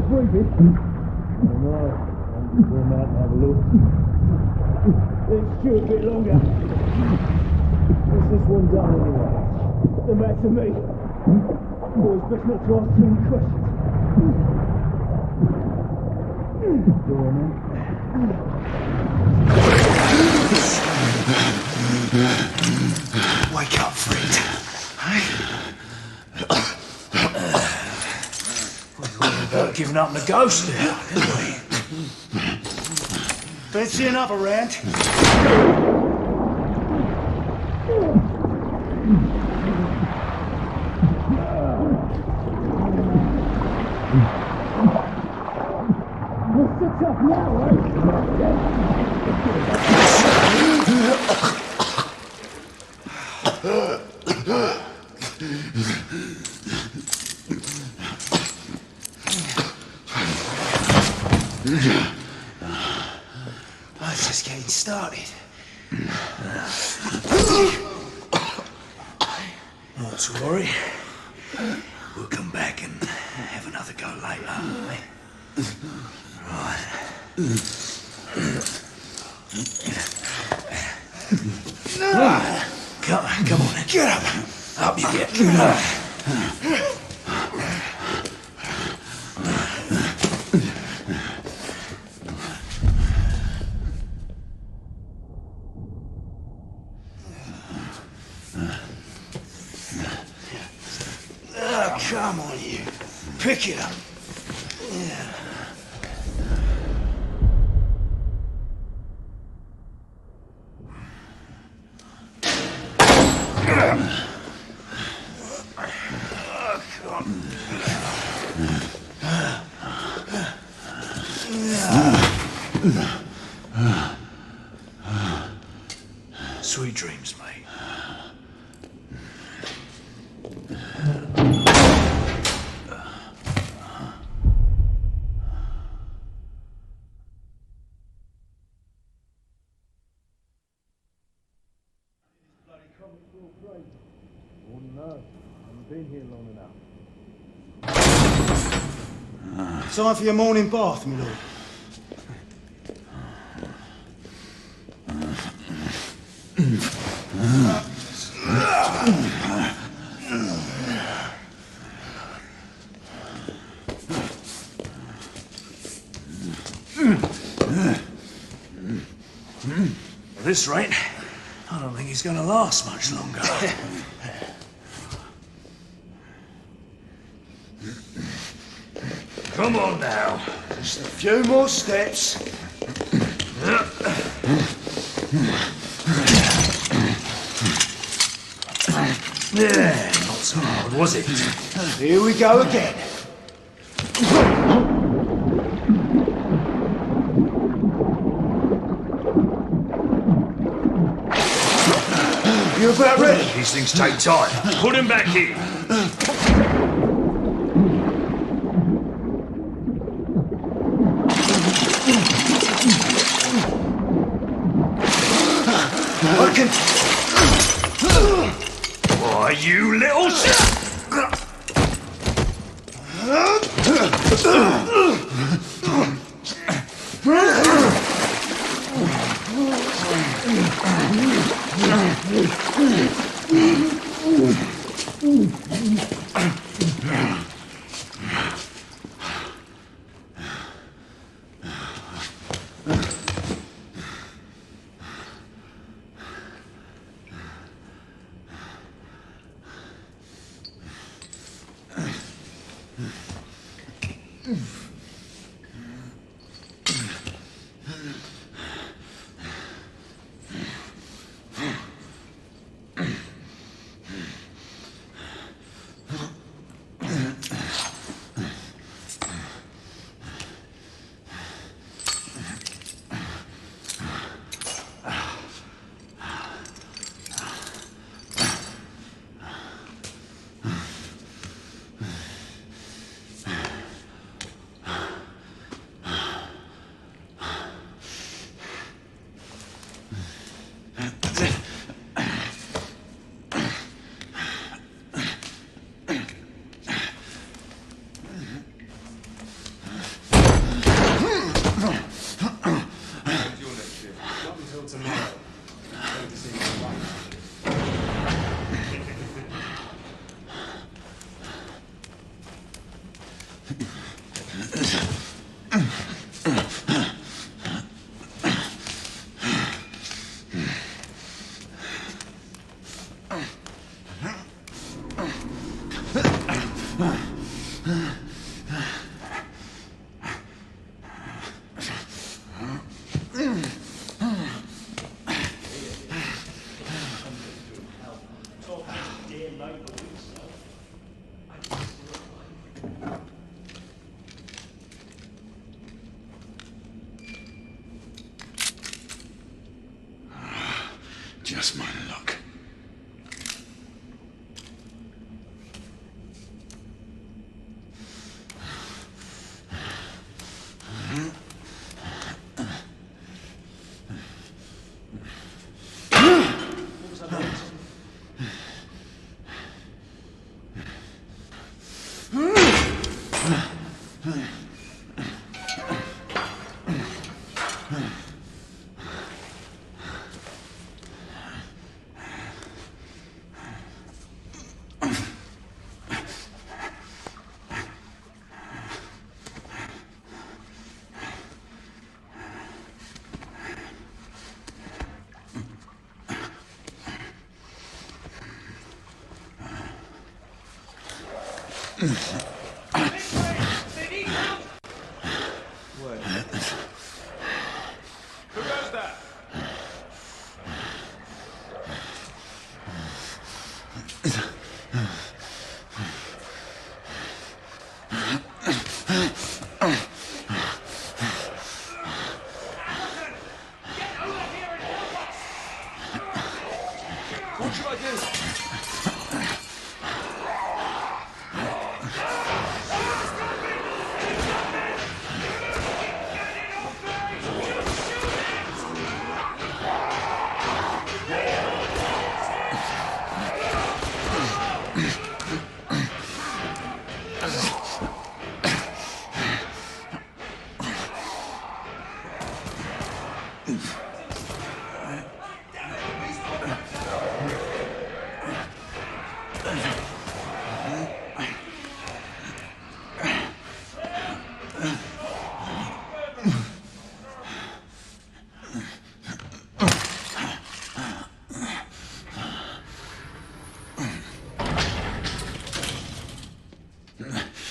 breathing? No, I'm going out and have a look. Let's chew a bit longer. What's this one done anyway? The matter to me. Boys, best not to ask too many questions. Go on then. Wake up, friend. Hey? We were about giving up on the ghost there, didn't we? Fancy another round? What's the tough now, eh? Oh, it's just getting started. Not to worry. We'll come back and have another go later, eh? Right. Come on, get up. Up you get. Come on, you. Pick it up. Yeah. Sweet dreams, mate. Been here long enough. Time for your morning bath, my lord. At this rate, I don't think he's going to last much longer. Come on now. Just a few more steps. Yeah, not so hard, was it? Here we go again. You about ready? These things take time. Put him back in. I can... Why, you little shit! until tomorrow. Going to see your wife. Just my luck. Who goes there? What should I do?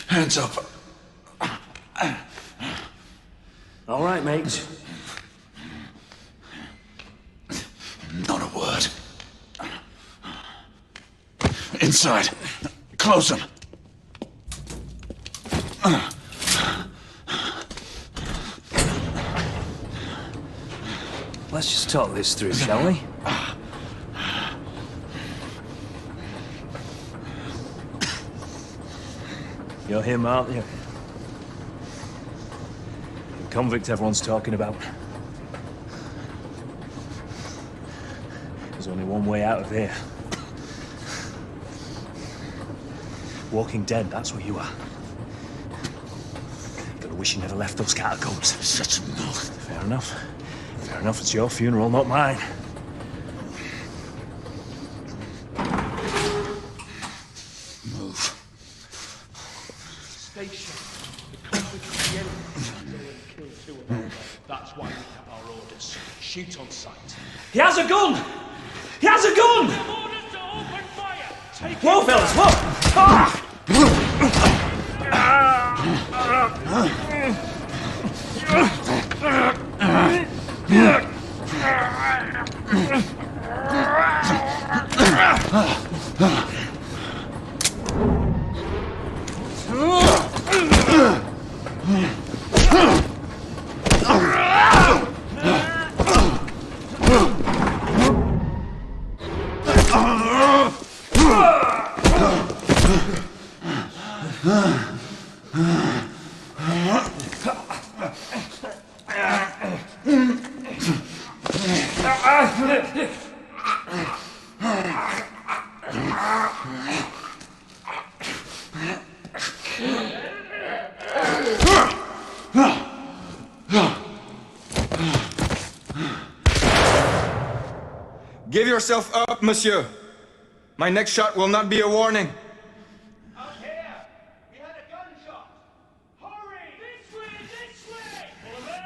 Hands up. All right, mate. Not a word. Inside. Close them. Let's just talk this through, shall we? You're him, aren't you? The convict everyone's talking about. There's only one way out of here. Walking dead, that's what you are. Gonna wish you never left those catacombs. Such a mouth. Fair enough. Fair enough, it's your funeral, not mine. Move. Station. The convict of the enemy. Kill two of them. That's why we have our orders. Shoot on sight. He has a gun! He has a gun! Orders to open fire! Take Whoa, fellas, whoa! Ah! Give yourself up, monsieur. My next shot will not be a warning. Up here! We had a gunshot! Hurry! This way! This way! Follow me!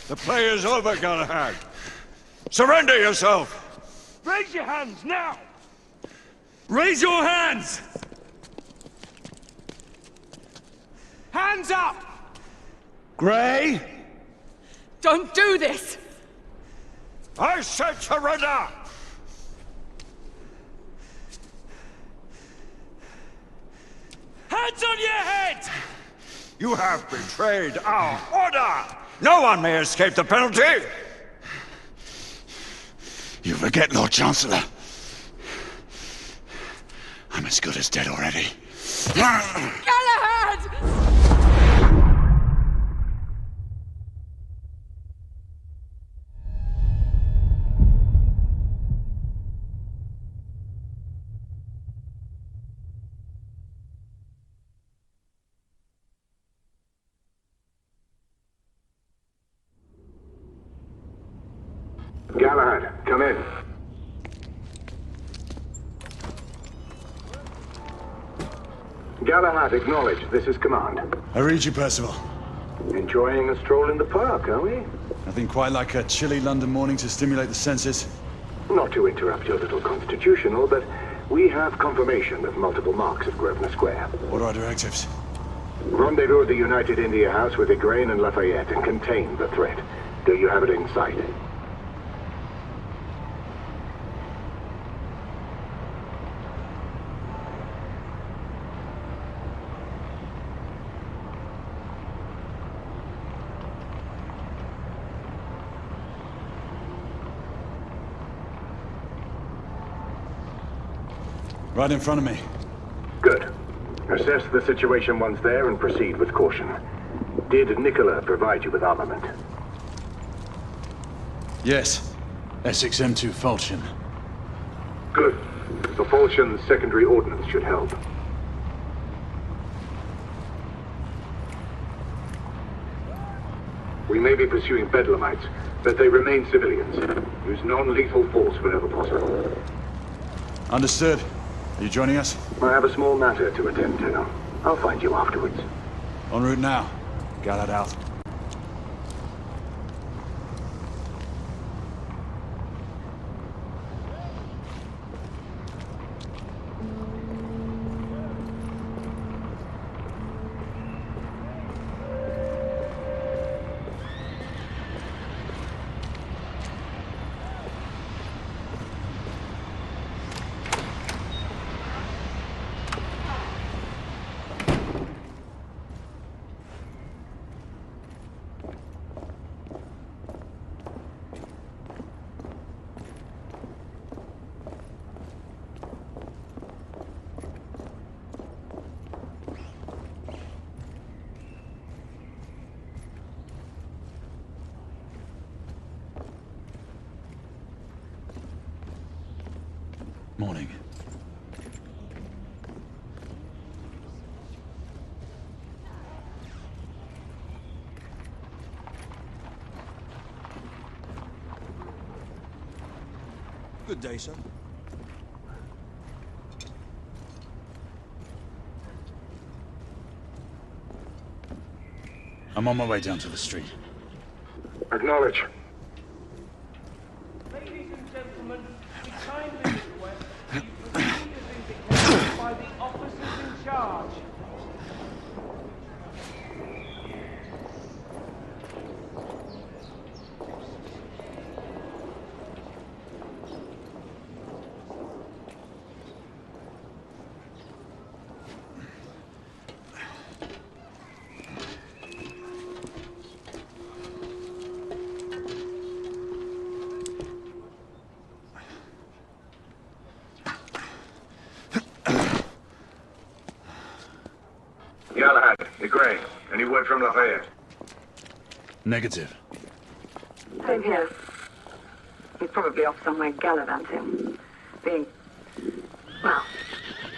The play is over, Galahad. Surrender yourself! Raise your hands, now! Raise your hands! Hands up! Grey? Don't do this! I said surrender! Hands on your head! You have betrayed our order! No one may escape the penalty! You forget, Lord Chancellor. I'm as good as dead already. Galahad! Galahad, come in. Galahad, acknowledge. This is command. I read you, Percival. Enjoying a stroll in the park, are we? Nothing quite like a chilly London morning to stimulate the senses. Not to interrupt your little constitutional, but we have confirmation of multiple marks at Grosvenor Square. What are our directives? Rendezvous at the United India House with Igraine and Lafayette and contain the threat. Do you have it in sight? Right in front of me. Good. Assess the situation once there and proceed with caution. Did Nicola provide you with armament? Yes. Essex M2 Falchion. Good. The Falchion's secondary ordnance should help. We may be pursuing Bedlamites, but they remain civilians. Use non-lethal force whenever possible. Understood. Are you joining us? I have a small matter to attend to. I'll find you afterwards. En route now. Galahad out. Morning. Good day, sir. I'm on my way down to the street. Acknowledge. Ladies and gentlemen, we kindly request that you proceed as indicated by the officers in charge. Any word from Lafayette? Negative. Same here. He's probably off somewhere gallivanting. Being, well,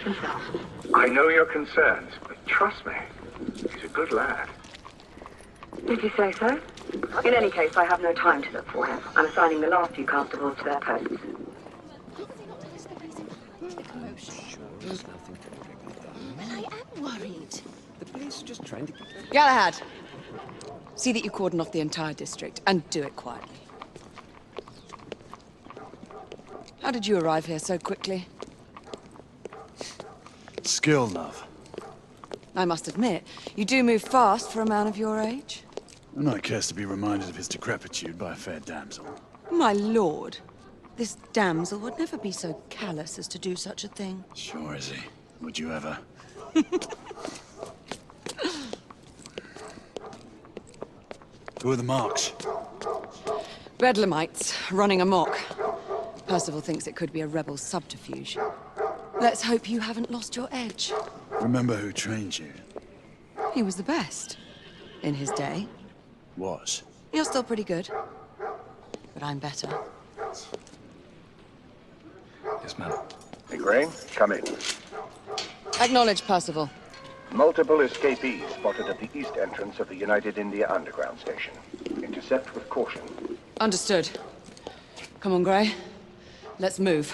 himself. I know your concerns, but trust me, he's a good lad. Did you say so? In any case, I have no time to look for him. I'm assigning the last few constables to their posts. Well, I am worried. The police are just trying to... Galahad, see that you cordon off the entire district, and do it quietly. How did you arrive here so quickly? Skill, love. I must admit, you do move fast for a man of your age. A knight cares to be reminded of his decrepitude by a fair damsel. My lord, this damsel would never be so callous as to do such a thing. Sure is he. Would you ever? Who are the marks? Bedlamites, running amok. Percival thinks it could be a rebel subterfuge. Let's hope you haven't lost your edge. Remember who trained you? He was the best. In his day. Was. You're still pretty good. But I'm better. Yes, ma'am. Hey, Gray, come in. Acknowledge, Percival. Multiple escapees spotted at the east entrance of the United India Underground Station. Intercept with caution. Understood. Come on, Gray. Let's move.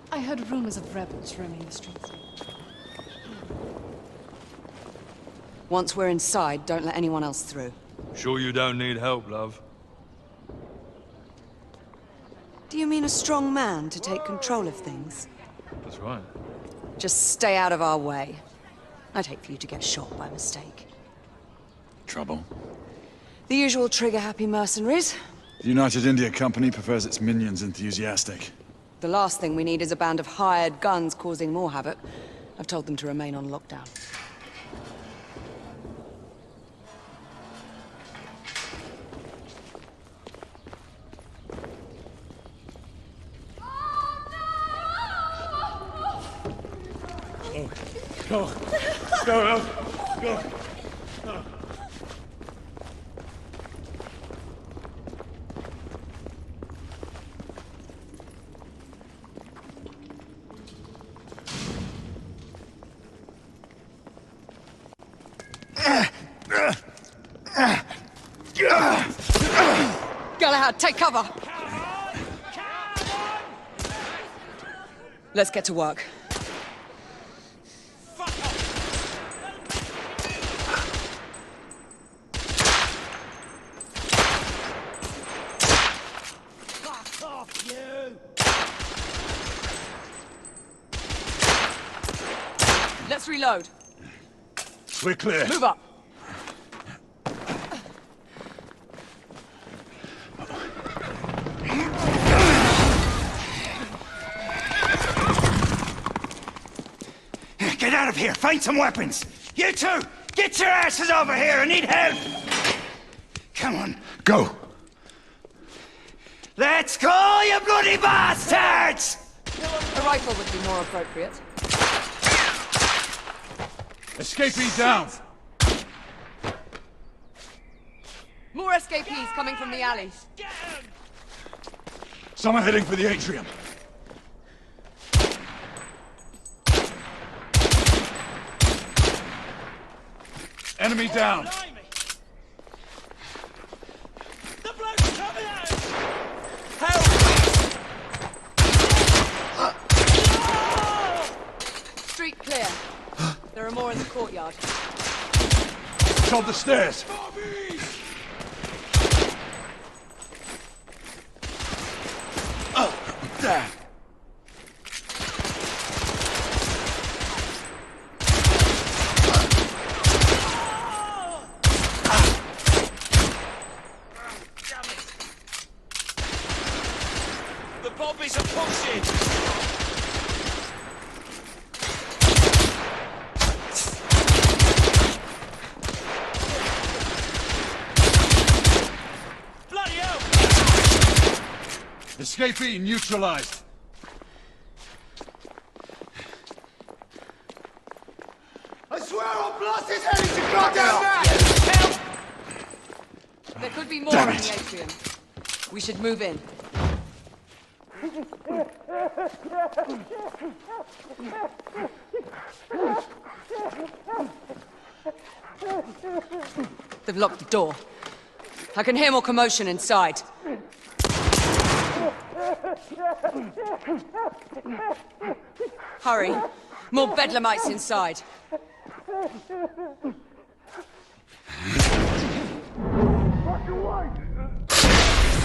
I heard rumors of rebels roaming the streets. Once we're inside, don't let anyone else through. Sure you don't need help, love? Do you mean a strong man to take control of things? That's right. Just stay out of our way. I'd hate for you to get shot by mistake. Trouble? The usual trigger-happy mercenaries. The United India Company prefers its minions enthusiastic. The last thing we need is a band of hired guns causing more havoc. I've told them to remain on lockdown. Go, love. Go. Galahad, take cover! Let's get to work. Let's reload. We're clear. Move up. Get out of here! Find some weapons! You two! Get your asses over here! I need help! Come on. Go! Let's go, you bloody bastards! A rifle would be more appropriate. Escapee down! More escapees coming from the alley. Someone heading for the atrium. Enemy down! The bloke's coming out! Help! Street clear. There are more in the courtyard. It's on the stairs! There! The Bloody hell! Escapee neutralized. I swear I'll blast his head into goddamn man! There could be more in the atrium. We should move in. They've locked the door. I can hear more commotion inside. Hurry. More bedlamites inside.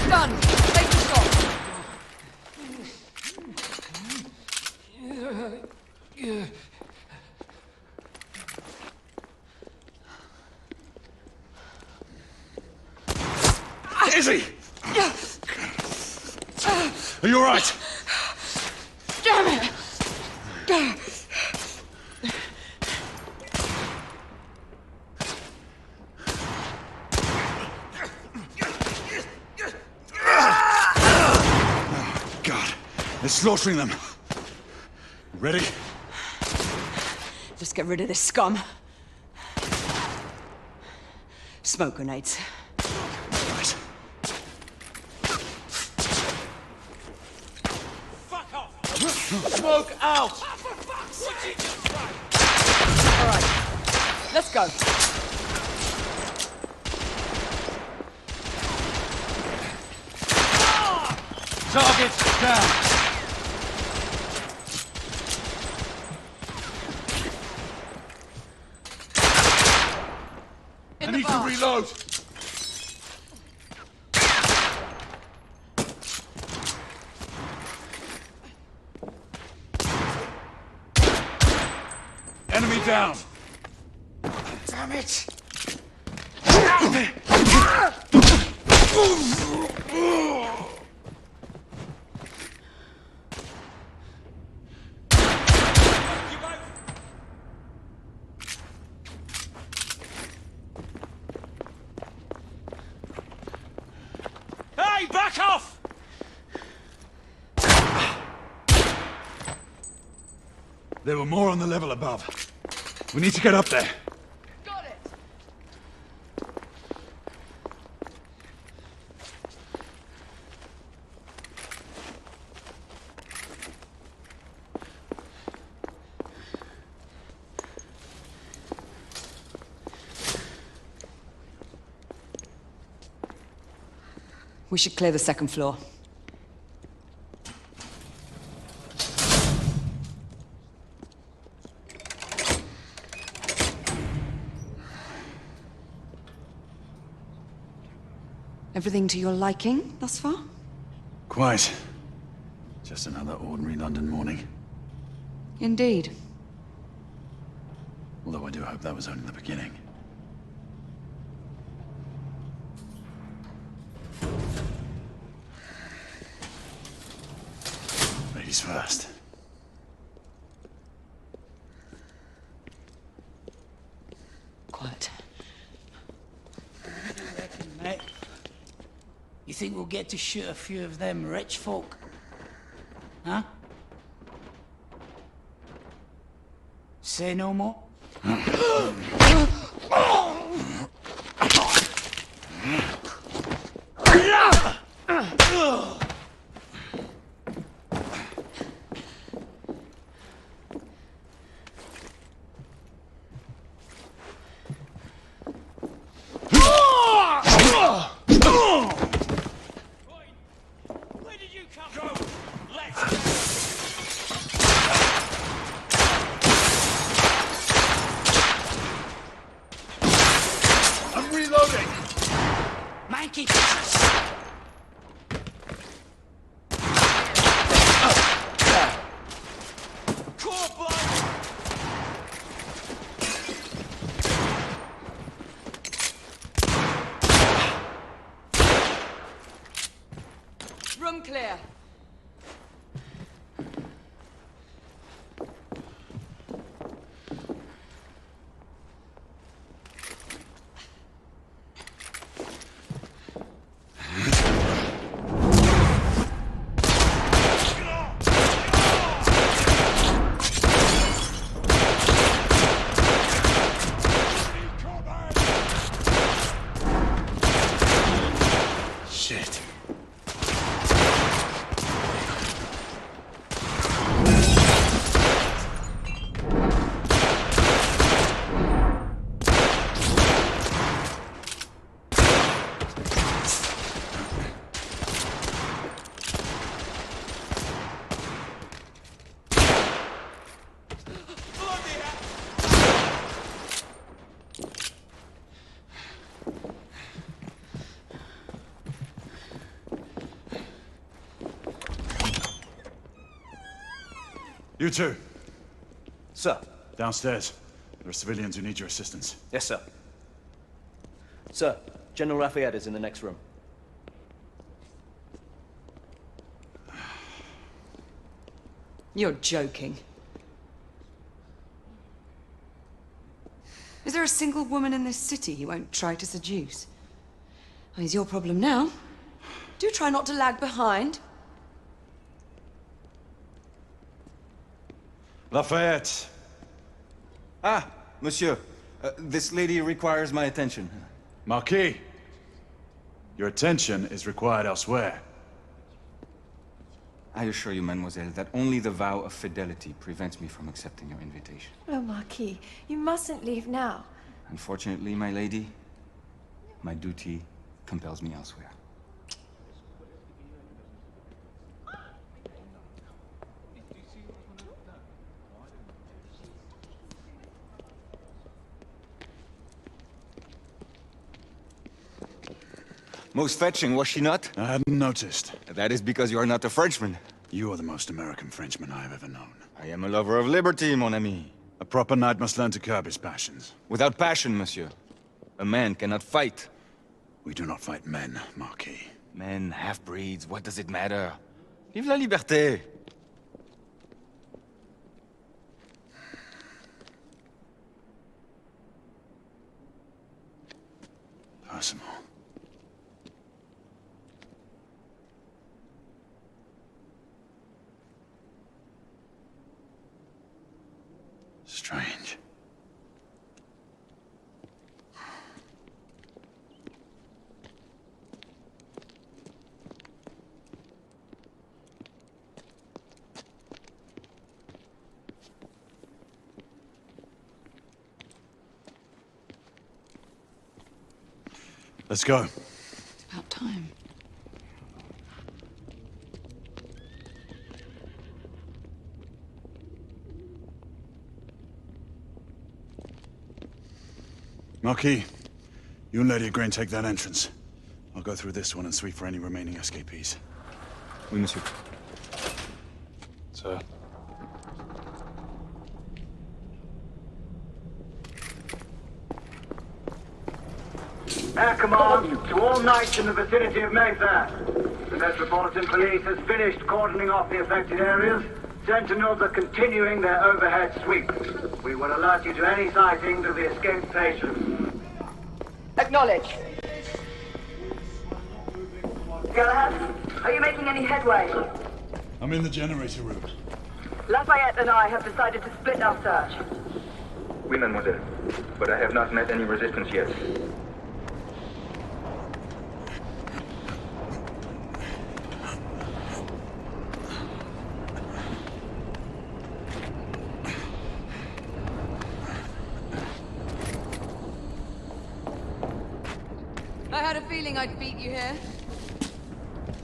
Stun! Take the shot! Izzy! Are you alright? Damn it! God, they're slaughtering them. Ready? Just get rid of this scum. Smoke grenades. Right. Fuck off! Smoke out! All right, let's go. Target down. I need to reload. Enemy down. Damn it! Hey, back off! There were more on the level above. We need to get up there. Got it. We should clear the second floor. Everything to your liking thus far? Quite. Just another ordinary London morning. Indeed. Although I do hope that was only the beginning. Ladies first. Quiet. Mate, you think we'll get to shoot a few of them rich folk? Huh? Say no more? Where did you come from? Let's I'm reloading! Manky pieces! Cool blood! Room clear. You two. Sir. Downstairs. There are civilians who need your assistance. Yes, sir. Sir, General Lafayette is in the next room. You're joking. Is there a single woman in this city he won't try to seduce? Well, he's your problem now. Do try not to lag behind. Lafayette. Ah, monsieur. This lady requires my attention. Marquis. Your attention is required elsewhere. I assure you, mademoiselle, that only the vow of fidelity prevents me from accepting your invitation. Oh, Marquis, you mustn't leave now. Unfortunately, my lady, my duty compels me elsewhere. Most fetching, was she not? I hadn't noticed. That is because you are not a Frenchman. You are the most American Frenchman I have ever known. I am a lover of liberty, mon ami. A proper knight must learn to curb his passions. Without passion, monsieur, a man cannot fight. We do not fight men, Marquis. Men, half-breeds, what does it matter? Vive la liberté! Percival. Strange. Let's go. It's about time. Marquis, you and Lady Grain take that entrance. I'll go through this one and sweep for any remaining escapees. Oui, monsieur. Sir. Air command to all knights in the vicinity of Mayfair. The Metropolitan Police has finished cordoning off the affected areas. Sentinels are continuing their overhead sweep. We will alert you to any sightings of the escaped patients. Acknowledged. Galahad, are you making any headway? I'm in the generator room. Lafayette and I have decided to split our search. Oui, mademoiselle. But I have not met any resistance yet. I had a feeling I'd beat you here.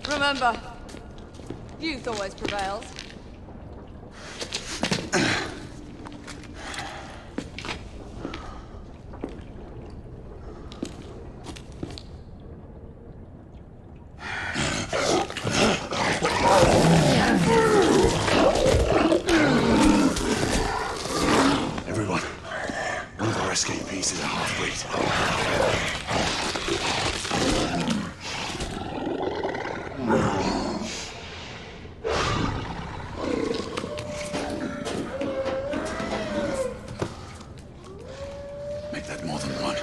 Remember, youth always prevails. Everyone, one of our escapees is a half-breed. Make that more than one.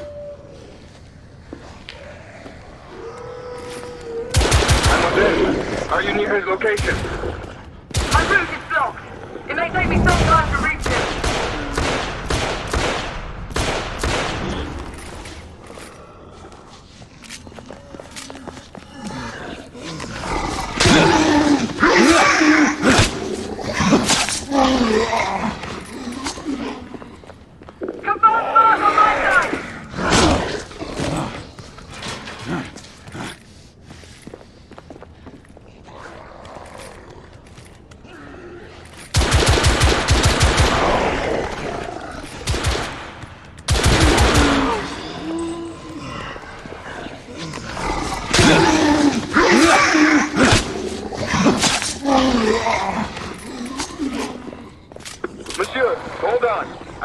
Mademoiselle, are you near his location? My route is blocked. It may take me some time to reach him.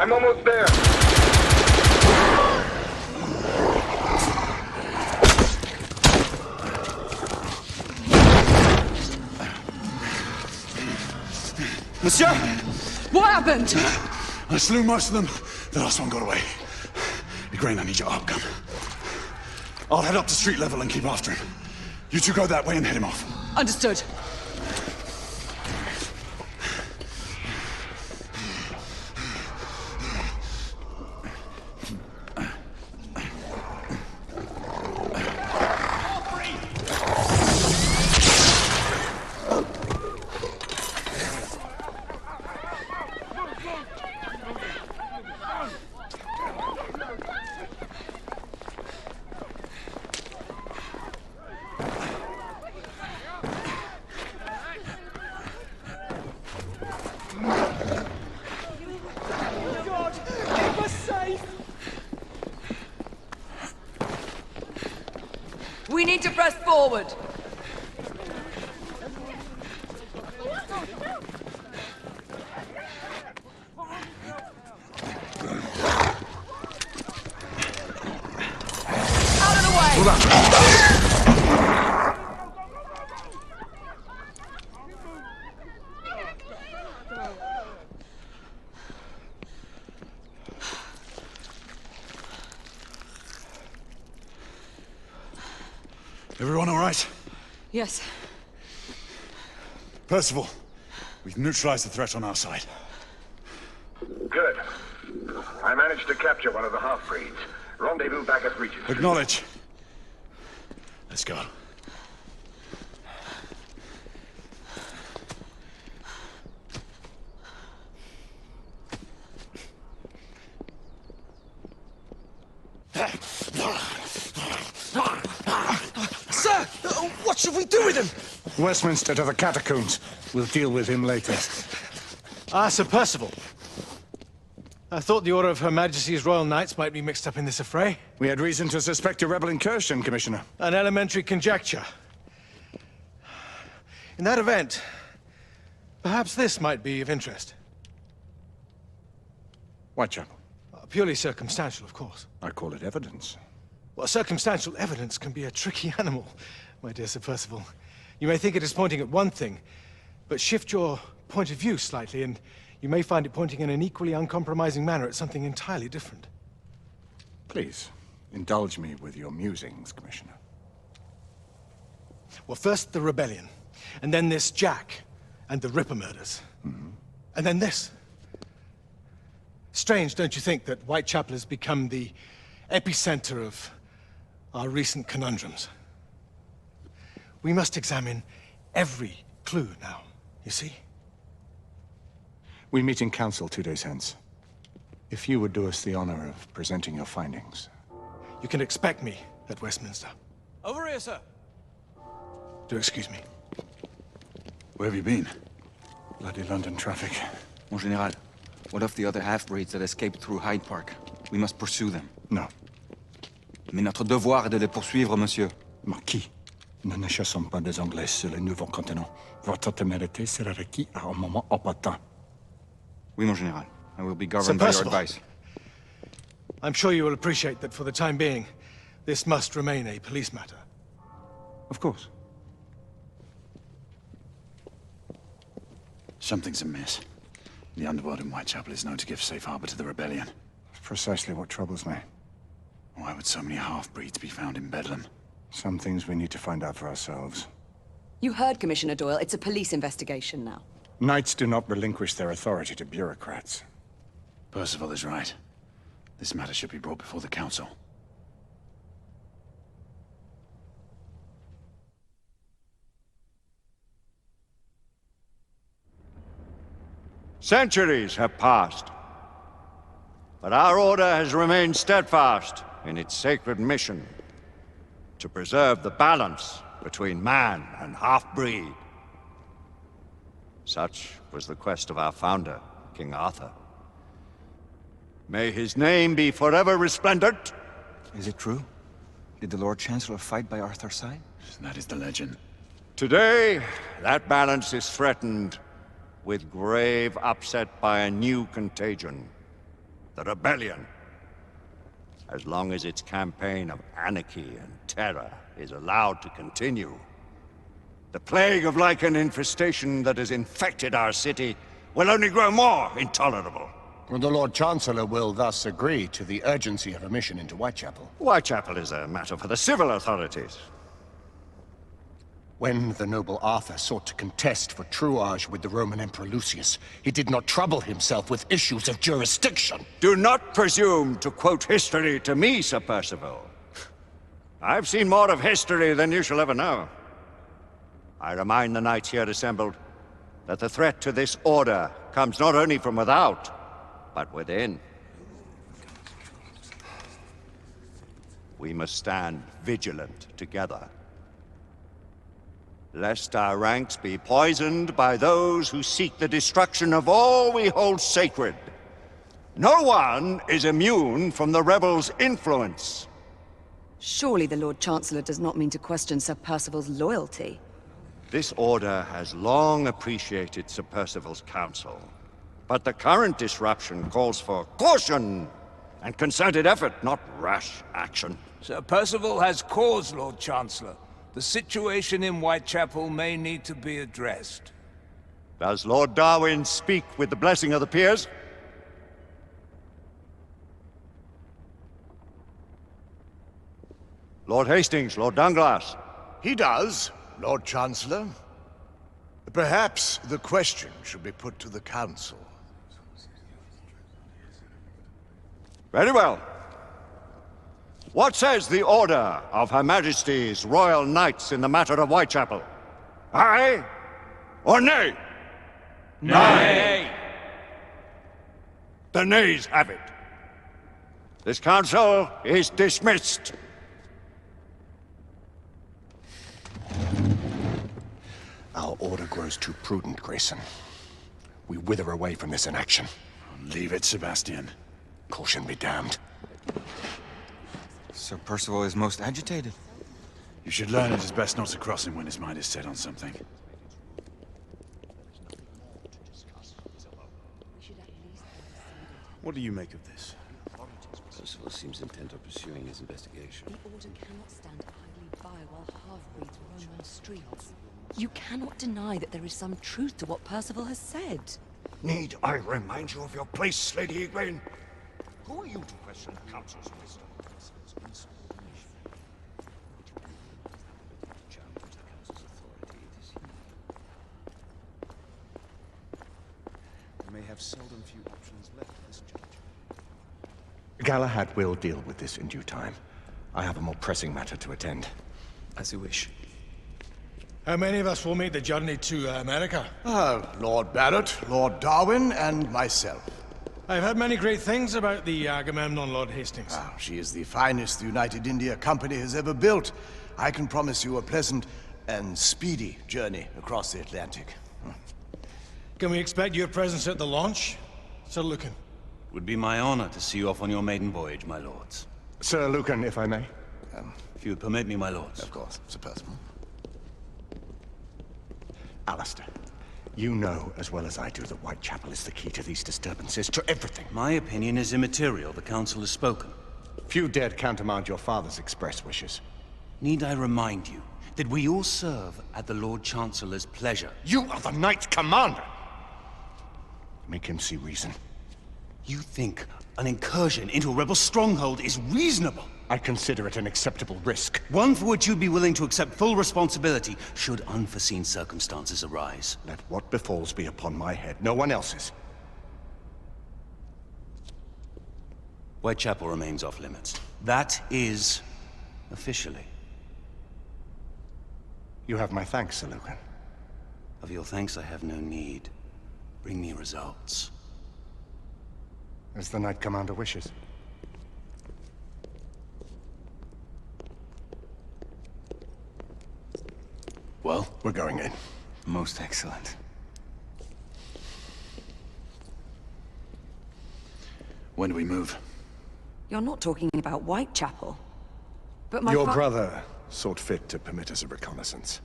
I'm almost there. Monsieur! What happened? I slew most of them. The last one got away. Igraine, I need your arc gun. I'll head up to street level and keep after him. You two go that way and head him off. Understood. We need to press forward. Out of the way! Everyone all right? Yes. Percival, we've neutralized the threat on our side. Good. I managed to capture one of the half-breeds. Rendezvous back at Regent. Acknowledge. Let's go. Sir! What should we do with him? Westminster to the catacombs. We'll deal with him later. Ah, Sir Percival. I thought the Order of Her Majesty's Royal Knights might be mixed up in this affray. We had reason to suspect a rebel incursion, Commissioner. An elementary conjecture. In that event, perhaps this might be of interest. Whitechapel. Purely circumstantial, of course. I call it evidence. Well, circumstantial evidence can be a tricky animal, my dear Sir Percival. You may think it is pointing at one thing, but shift your point of view slightly, and you may find it pointing in an equally uncompromising manner at something entirely different. Please, indulge me with your musings, Commissioner. Well, first the rebellion, and then this Jack, and the Ripper murders. And then this. Strange, don't you think, that Whitechapel has become the epicenter of our recent conundrums? We must examine every clue now, you see? We meet in council 2 days hence. If you would do us the honor of presenting your findings. You can expect me at Westminster. Over here, sir. Do excuse me. Where have you been? Bloody London traffic. Mon Général, what of the other half-breeds that escaped through Hyde Park? We must pursue them. No. Mais notre devoir est de les poursuivre, monsieur. Marquis, nous ne chassons pas des Anglais sur le nouveau continent. Votre témérité sera requis à un moment opportun. Oui, mon Général. I will be governed by your advice. I'm sure you will appreciate that for the time being, this must remain a police matter. Of course. Something's amiss. The underworld in Whitechapel is known to give safe harbor to the rebellion. That's precisely what troubles me. Why would so many half-breeds be found in Bedlam? Some things we need to find out for ourselves. You heard Commissioner Doyle. It's a police investigation now. Knights do not relinquish their authority to bureaucrats. Percival is right. This matter should be brought before the council. Centuries have passed, but our order has remained steadfast in its sacred mission to preserve the balance between man and half-breed. Such was the quest of our founder, King Arthur. May his name be forever resplendent. Is it true? Did the Lord Chancellor fight by Arthur's side? That is the legend. Today, that balance is threatened with grave upset by a new contagion. the rebellion. As long as its campaign of anarchy and terror is allowed to continue, the plague of Lycan infestation that has infected our city will only grow more intolerable. The Lord Chancellor will thus agree to the urgency of a mission into Whitechapel. Whitechapel is a matter for the civil authorities. When the noble Arthur sought to contest for truage with the Roman Emperor Lucius, he did not trouble himself with issues of jurisdiction. Do not presume to quote history to me, Sir Percival. I've seen more of history than you shall ever know. I remind the knights here assembled that the threat to this order comes not only from without, but within. We must stand vigilant together, lest our ranks be poisoned by those who seek the destruction of all we hold sacred. No one is immune from the rebels' influence. Surely the Lord Chancellor does not mean to question Sir Percival's loyalty. This order has long appreciated Sir Percival's counsel, but the current disruption calls for caution and concerted effort, not rash action. Sir Percival has cause, Lord Chancellor. The situation in Whitechapel may need to be addressed. Does Lord Darwin speak with the blessing of the peers? Lord Hastings, Lord Dunglass. He does, Lord Chancellor. Perhaps the question should be put to the Council. Very well. What says the Order of Her Majesty's Royal Knights in the matter of Whitechapel? Aye or nay? Nay! The nays have it. This council is dismissed. Our order grows too prudent, Grayson. We wither away from this inaction. Leave it, Sebastian. Caution be damned. Sir Percival is most agitated. You should learn it is best not to cross him when his mind is set on something. What do you make of this? Percival seems intent on pursuing his investigation. The Order cannot stand idly by while half-breeds roam on streets. You cannot deny that there is some truth to what Percival has said. Need I remind you of your place, Lady Egwene? Who are you to question the Council's wisdom? We may have seldom few options left for this judge. Galahad will deal with this in due time. I have a more pressing matter to attend. As you wish. How many of us will make the journey to America? Lord Barrett, Lord Darwin, and myself. I've heard many great things about the Agamemnon, Lord Hastings. She is the finest the United India Company has ever built. I can promise you a pleasant and speedy journey across the Atlantic. Can we expect your presence at the launch, Sir Lucan? Would be my honor to see you off on your maiden voyage, my lords. Sir Lucan, if I may. If you would permit me, my lords. Of course, Sir Percival. Alistair, you know as well as I do that Whitechapel is the key to these disturbances, to everything. My opinion is immaterial. The Council has spoken. Few dared countermand your father's express wishes. Need I remind you that we all serve at the Lord Chancellor's pleasure? You are the Knight Commander! Make him see reason. You think an incursion into a rebel stronghold is reasonable? I consider it an acceptable risk. One for which you'd be willing to accept full responsibility should unforeseen circumstances arise. Let what befalls be upon my head, no one else's. Whitechapel remains off limits. That is officially. You have my thanks, Sir Lucan. Of your thanks I have no need. Bring me results. As the Knight Commander wishes. Well, we're going in. Most excellent. When do we move? You're not talking about Whitechapel. But my Your brother sought fit to permit us a reconnaissance.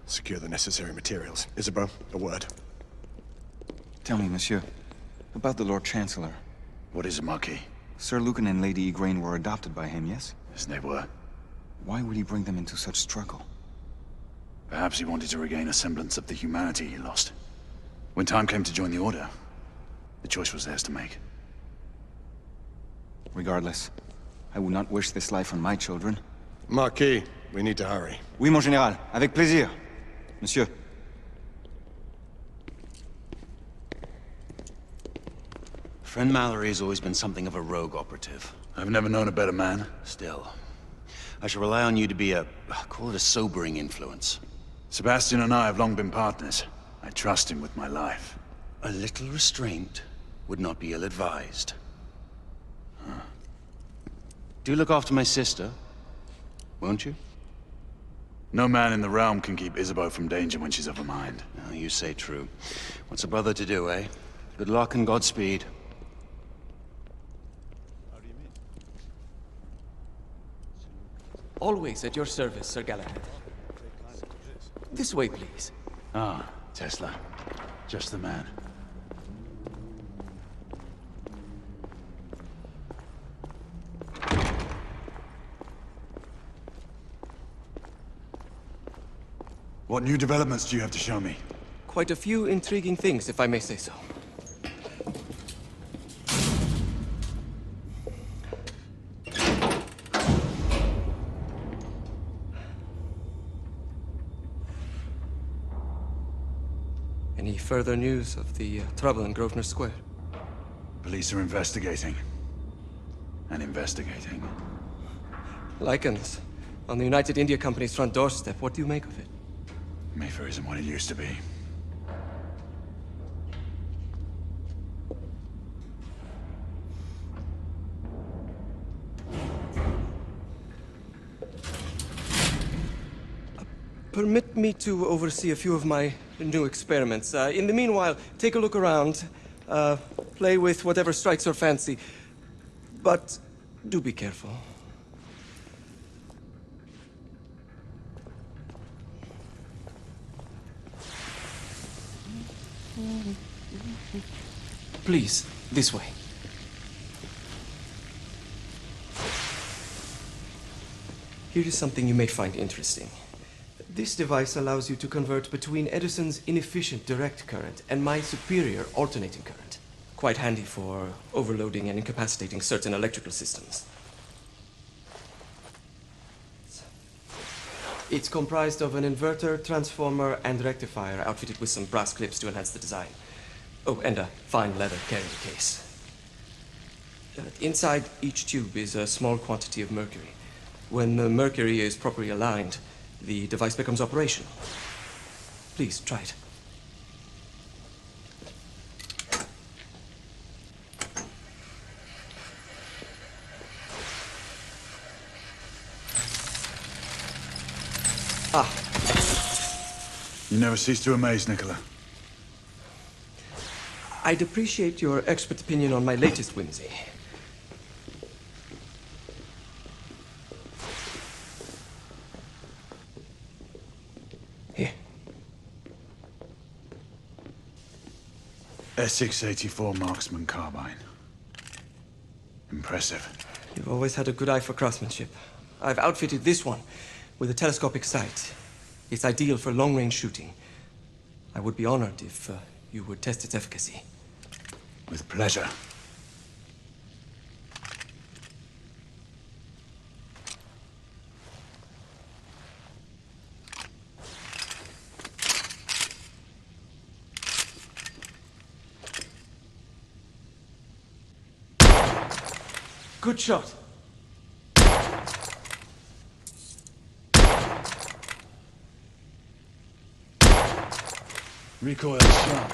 Secure the necessary materials. Isabeau, a word. Tell me, monsieur, about the Lord Chancellor. What is it, Marquis? Sir Lucan and Lady Igraine were adopted by him, yes? Yes, they were. Why would he bring them into such struggle? Perhaps he wanted to regain a semblance of the humanity he lost. When time came to join the Order, the choice was theirs to make. Regardless, I would not wish this life on my children. Marquis, we need to hurry. Oui, mon général. Avec plaisir. Monsieur. Friend Mallory has always been something of a rogue operative. I've never known a better man. Still, I shall rely on you to be call it a sobering influence. Sebastian and I have long been partners. I trust him with my life. A little restraint would not be ill-advised. Do look after my sister, won't you? No man in the realm can keep Isabeau from danger when she's of a mind. Oh, you say true. What's a brother to do, eh? Good luck and Godspeed. Always at your service, Sir Galahad. This way, please. Ah, Tesla. Just the man. What new developments do you have to show me? Quite a few intriguing things, if I may say so. Any further news of the trouble in Grosvenor Square? Police are investigating. And investigating. Lycans, on the United India Company's front doorstep. What do you make of it? Mayfair isn't what it used to be. Permit me to oversee a few of my new experiments. In the meanwhile, take a look around. Play with whatever strikes your fancy. But do be careful. Please, this way. Here is something you may find interesting. This device allows you to convert between Edison's inefficient direct current and my superior alternating current. Quite handy for overloading and incapacitating certain electrical systems. It's comprised of an inverter, transformer, and rectifier outfitted with some brass clips to enhance the design. Oh, and a fine leather carrying case. Inside each tube is a small quantity of mercury. When the mercury is properly aligned, the device becomes operational. Please, try it. Ah. You never cease to amaze, Nicola. I'd appreciate your expert opinion on my latest whimsy. Here. S684 Marksman Carbine. Impressive. You've always had a good eye for craftsmanship. I've outfitted this one with a telescopic sight. It's ideal for long-range shooting. I would be honored if you would test its efficacy. With pleasure. Good shot. Recoil is sharp,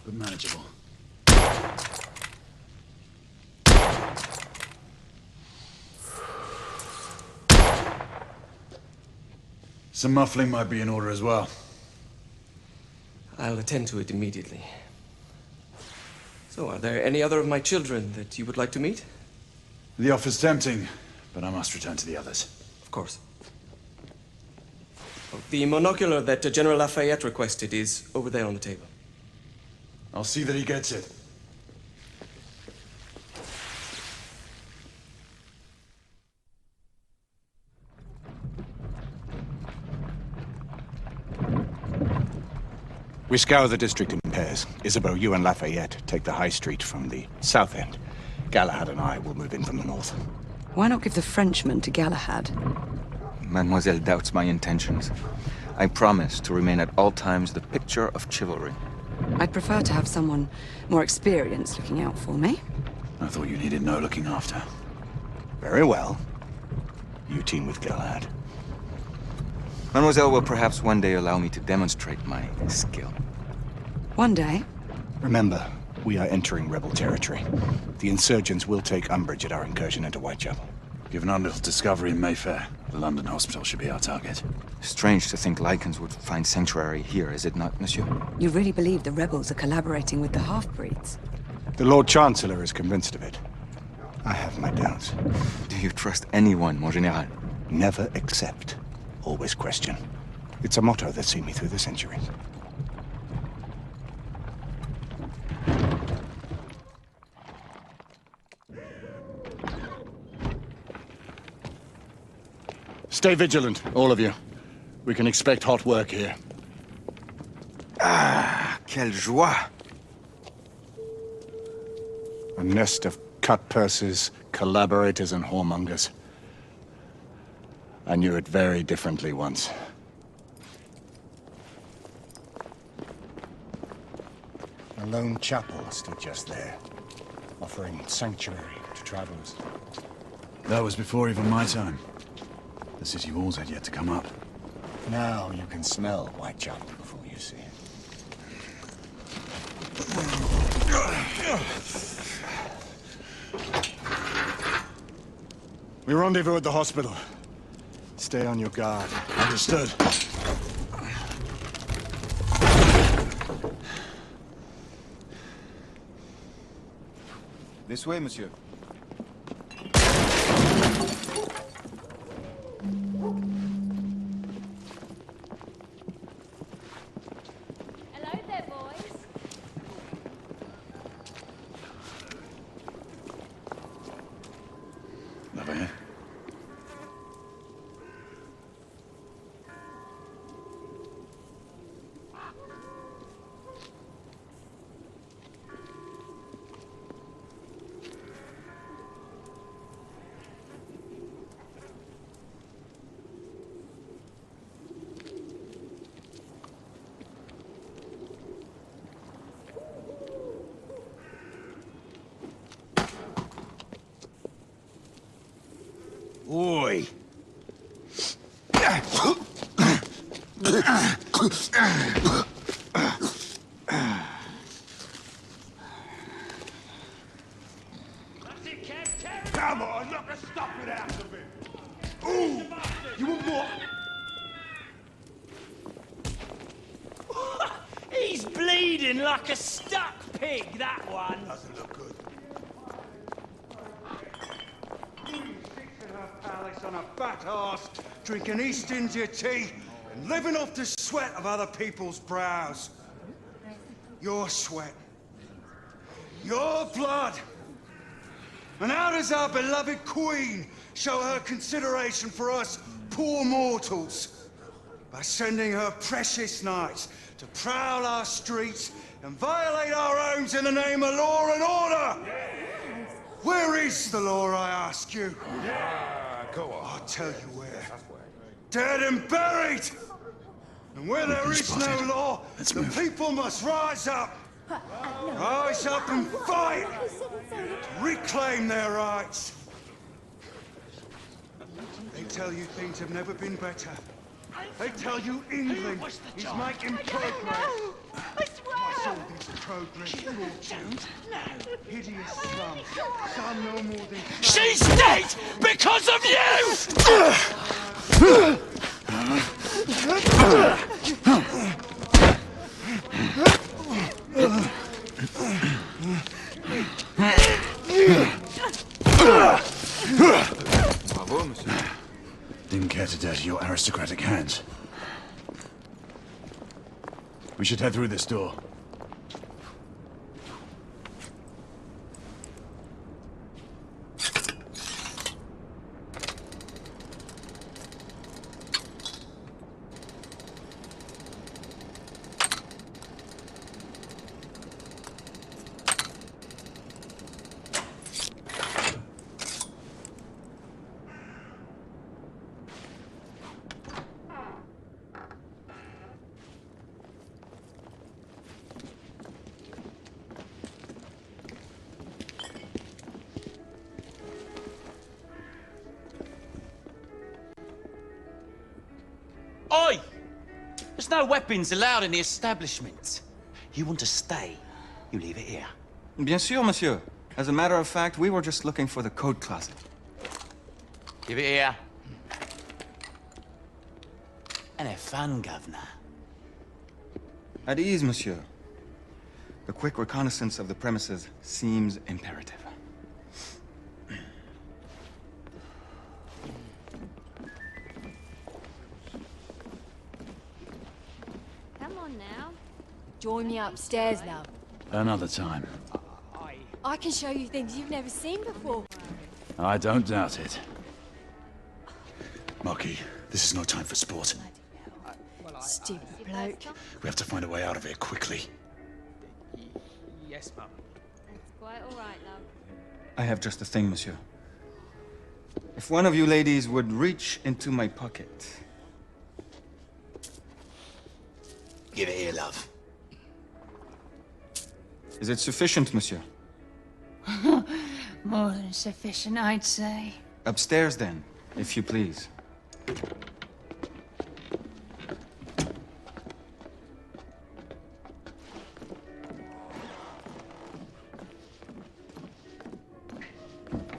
but manageable. Some muffling might be in order as well. I'll attend to it immediately. So, are there any other of my children that you would like to meet? The offer's tempting, but I must return to the others. Of course. Oh, the monocular that General Lafayette requested is over there on the table. I'll see that he gets it. We scour the district in pairs. Isabeau, you and Lafayette take the high street from the south end. Galahad and I will move in from the north. Why not give the Frenchman to Galahad? Mademoiselle doubts my intentions. I promise to remain at all times the picture of chivalry. I'd prefer to have someone more experienced looking out for me. I thought you needed no looking after. Very well. You team with Galahad. Mademoiselle will perhaps one day allow me to demonstrate my skill. One day? Remember, we are entering rebel territory. The insurgents will take umbrage at our incursion into Whitechapel. Given our little discovery in Mayfair, the London hospital should be our target. Strange to think Lycans would find sanctuary here, is it not, monsieur? You really believe the rebels are collaborating with the half-breeds? The Lord Chancellor is convinced of it. I have my doubts. Do you trust anyone, mon général? Never accept. Always question. It's a motto that's seen me through the centuries. Stay vigilant, all of you. We can expect hot work here. Ah, quelle joie! A nest of cut purses, collaborators, and whoremongers. I knew it very differently once. A lone chapel stood just there, offering sanctuary to travelers. That was before even my time. The city walls had yet to come up. Now you can smell Whitechapel before you see it. We rendezvous at the hospital. Stay on your guard. Understood. This way, monsieur. Hello there, boys. Lafayette. Oi! Come on, knock the stuffing out of him! Ooh! You want more? He's bleeding like a stuck pig, that one. Doesn't look good. Palace on a fat arse, drinking East India tea, and living off the sweat of other people's brows. Your sweat. Your blood. And how does our beloved Queen show her consideration for us poor mortals? By sending her precious knights to prowl our streets and violate our homes in the name of law and order. Where is the law, I ask you? Go on. I'll tell you where. Dead and buried! And where there is no law, the people must rise up. Rise up and fight! To reclaim their rights. They tell you things have never been better. They tell you England is making progress. I saw this progress, Lord Chancellor. Hideous slum. Some no more than... She's dead because of you! Bravo, monsieur. Didn't care to dirty your aristocratic hands. We should head through this door. Oi! There's no weapons allowed in the establishment. You want to stay, you leave it here. Bien sûr, monsieur. As a matter of fact, we were just looking for the code closet. Give it here. And have fun, governor. At ease, monsieur. The quick reconnaissance of the premises seems imperative. Come on now. Join me upstairs, love. Another time. I can show you things you've never seen before. I don't doubt it. Marquis, this is no time for sport. Stupid bloke. We have to find a way out of here quickly. Yes, Mum. That's quite all right, love. I have just the thing, monsieur. If one of you ladies would reach into my pocket. Give it here, love. Is it sufficient, monsieur? More than sufficient, I'd say. Upstairs, then, if you please.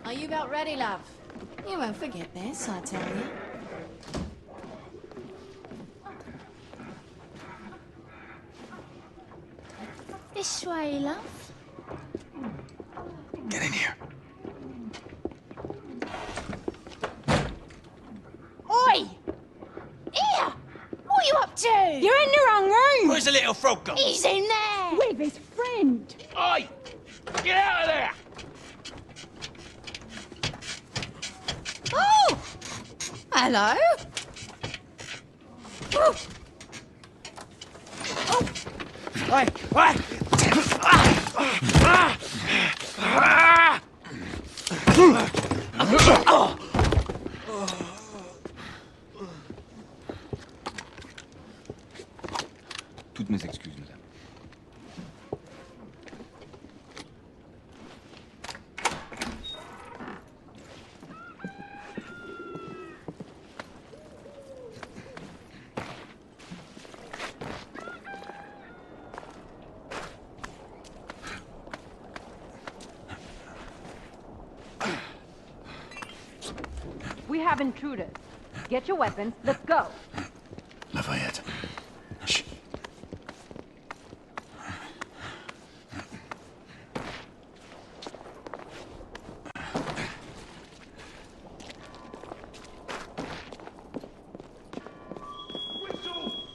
Are you about ready, love? You won't forget this, I tell you. This way, love. Get in here. Oi! Here! What are you up to? You're in the wrong room! Where's the little frog gone? He's in there! With his friend! Oi! Get out of there! Oh! Hello? Oh! Oi! Oi! Toutes mes excuses, madame. We have intruders. Get your weapons. Let's go. Lafayette. Shh.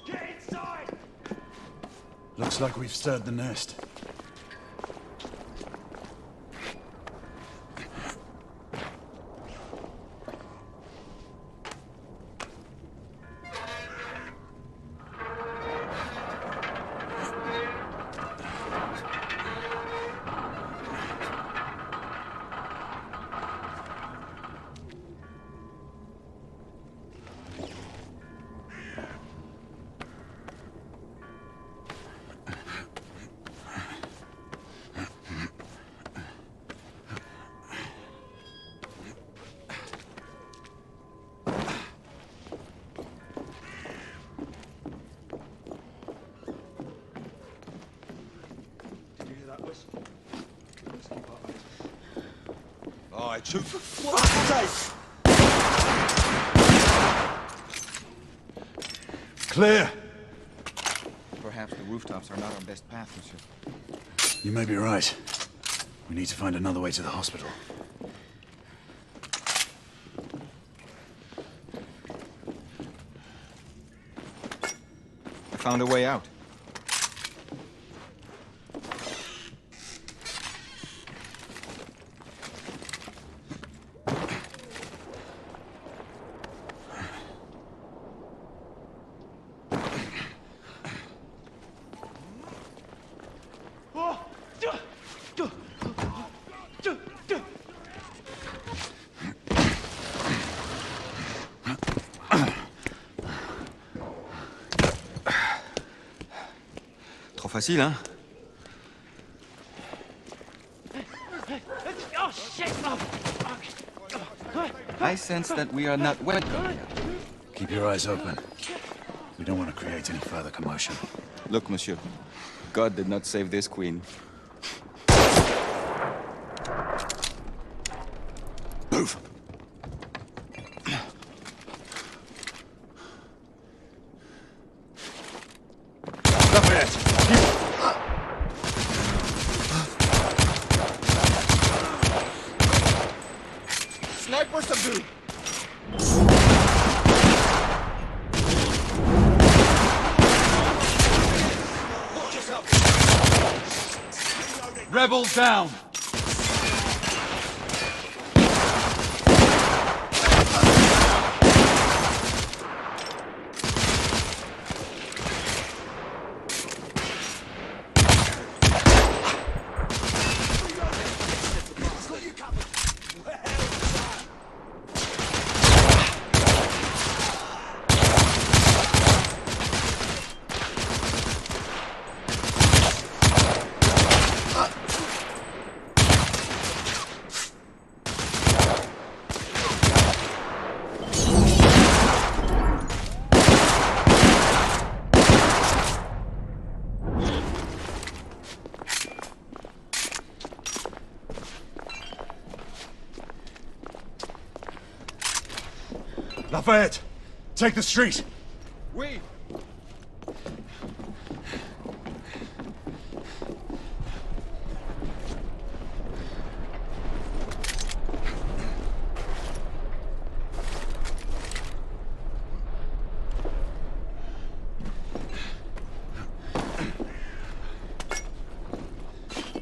Get inside! Looks like we've stirred the nest. Alright, shoot. What's Clear! Perhaps the rooftops are not our best path, monsieur. You may be right. We need to find another way to the hospital. I found a way out. Facile, hein? Oh, shit! I sense that we are not welcome here. Keep your eyes open. We don't want to create any further commotion. Look, monsieur. God did not save this queen. Move! Sniper subdued! Rebels down! Lafayette, take the street. Oui.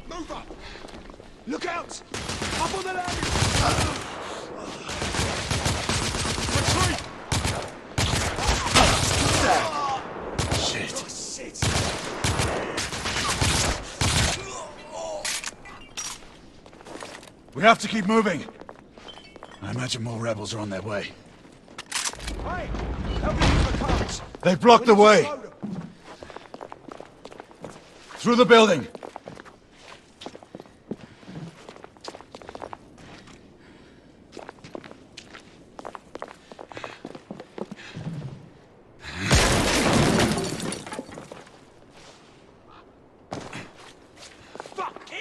Move up! Look out! Up on the ladder! We have to keep moving. I imagine more rebels are on their way. Hey! Help me use the carts! They blocked the way! Through the building!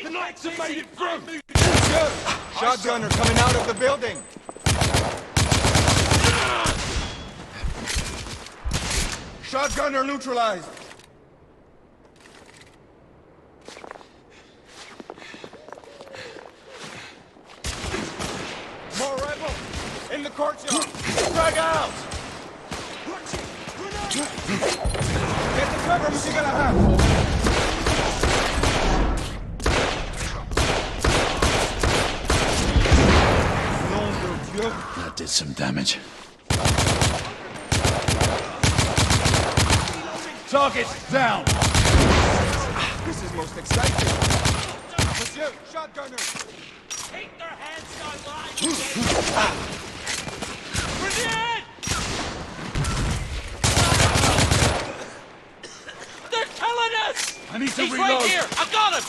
The Knights have made it through! Shotgunner coming out of the building! Shotgunner neutralized! More rebels! In the courtyard! Drag out! Get the cover, Monsieur Galahad! That did some damage. Target down! This is most exciting! Monsieur, shotgunner! Take their hands online! Grenade! They're killing us! I need to He's reload! right here! I got him!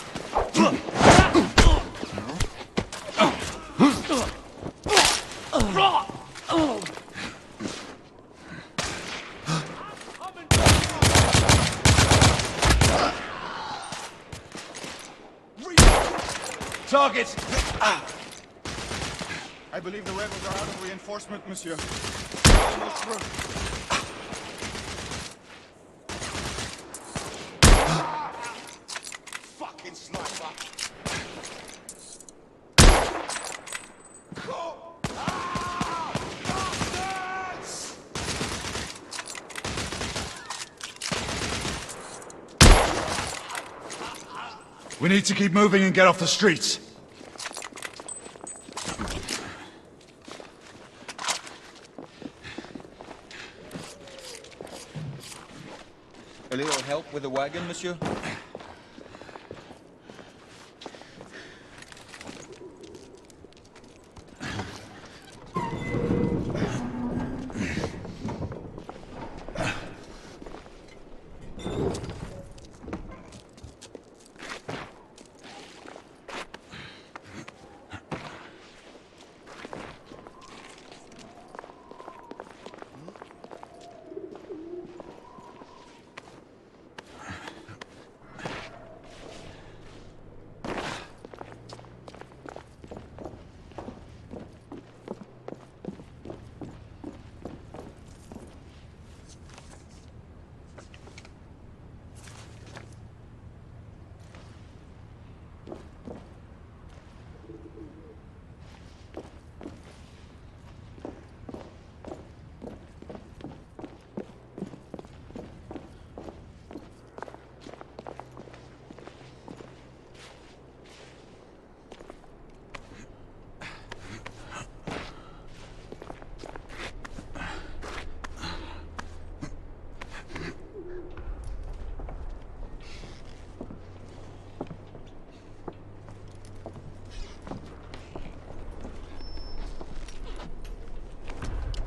Target! I believe the rebels are out of reinforcement, monsieur. Almost through. Fucking sniper! We need to keep moving and get off the streets. A little help with the wagon, monsieur?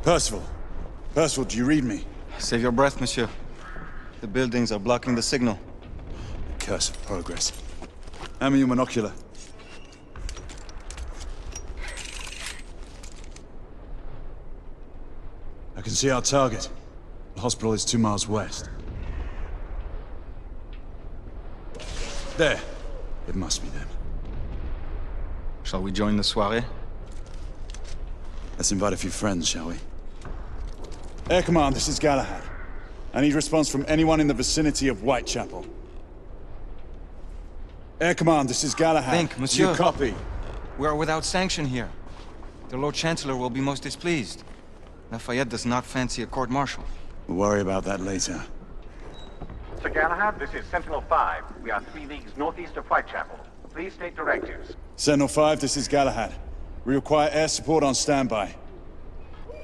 Percival. Percival, do you read me? Save your breath, monsieur. The buildings are blocking the signal. Curse of progress. Hand me your monocular. I can see our target. The hospital is 2 miles west. There. It must be them. Shall we join the soirée? Let's invite a few friends, shall we? Air Command, this is Galahad. I need response from anyone in the vicinity of Whitechapel. Air Command, this is Galahad. Think, monsieur. You copy? We are without sanction here. The Lord Chancellor will be most displeased. Lafayette does not fancy a court-martial. We'll worry about that later. Sir Galahad, this is Sentinel-5. We are 3 leagues northeast of Whitechapel. Please state directives. Sentinel-5, this is Galahad. We require air support on standby.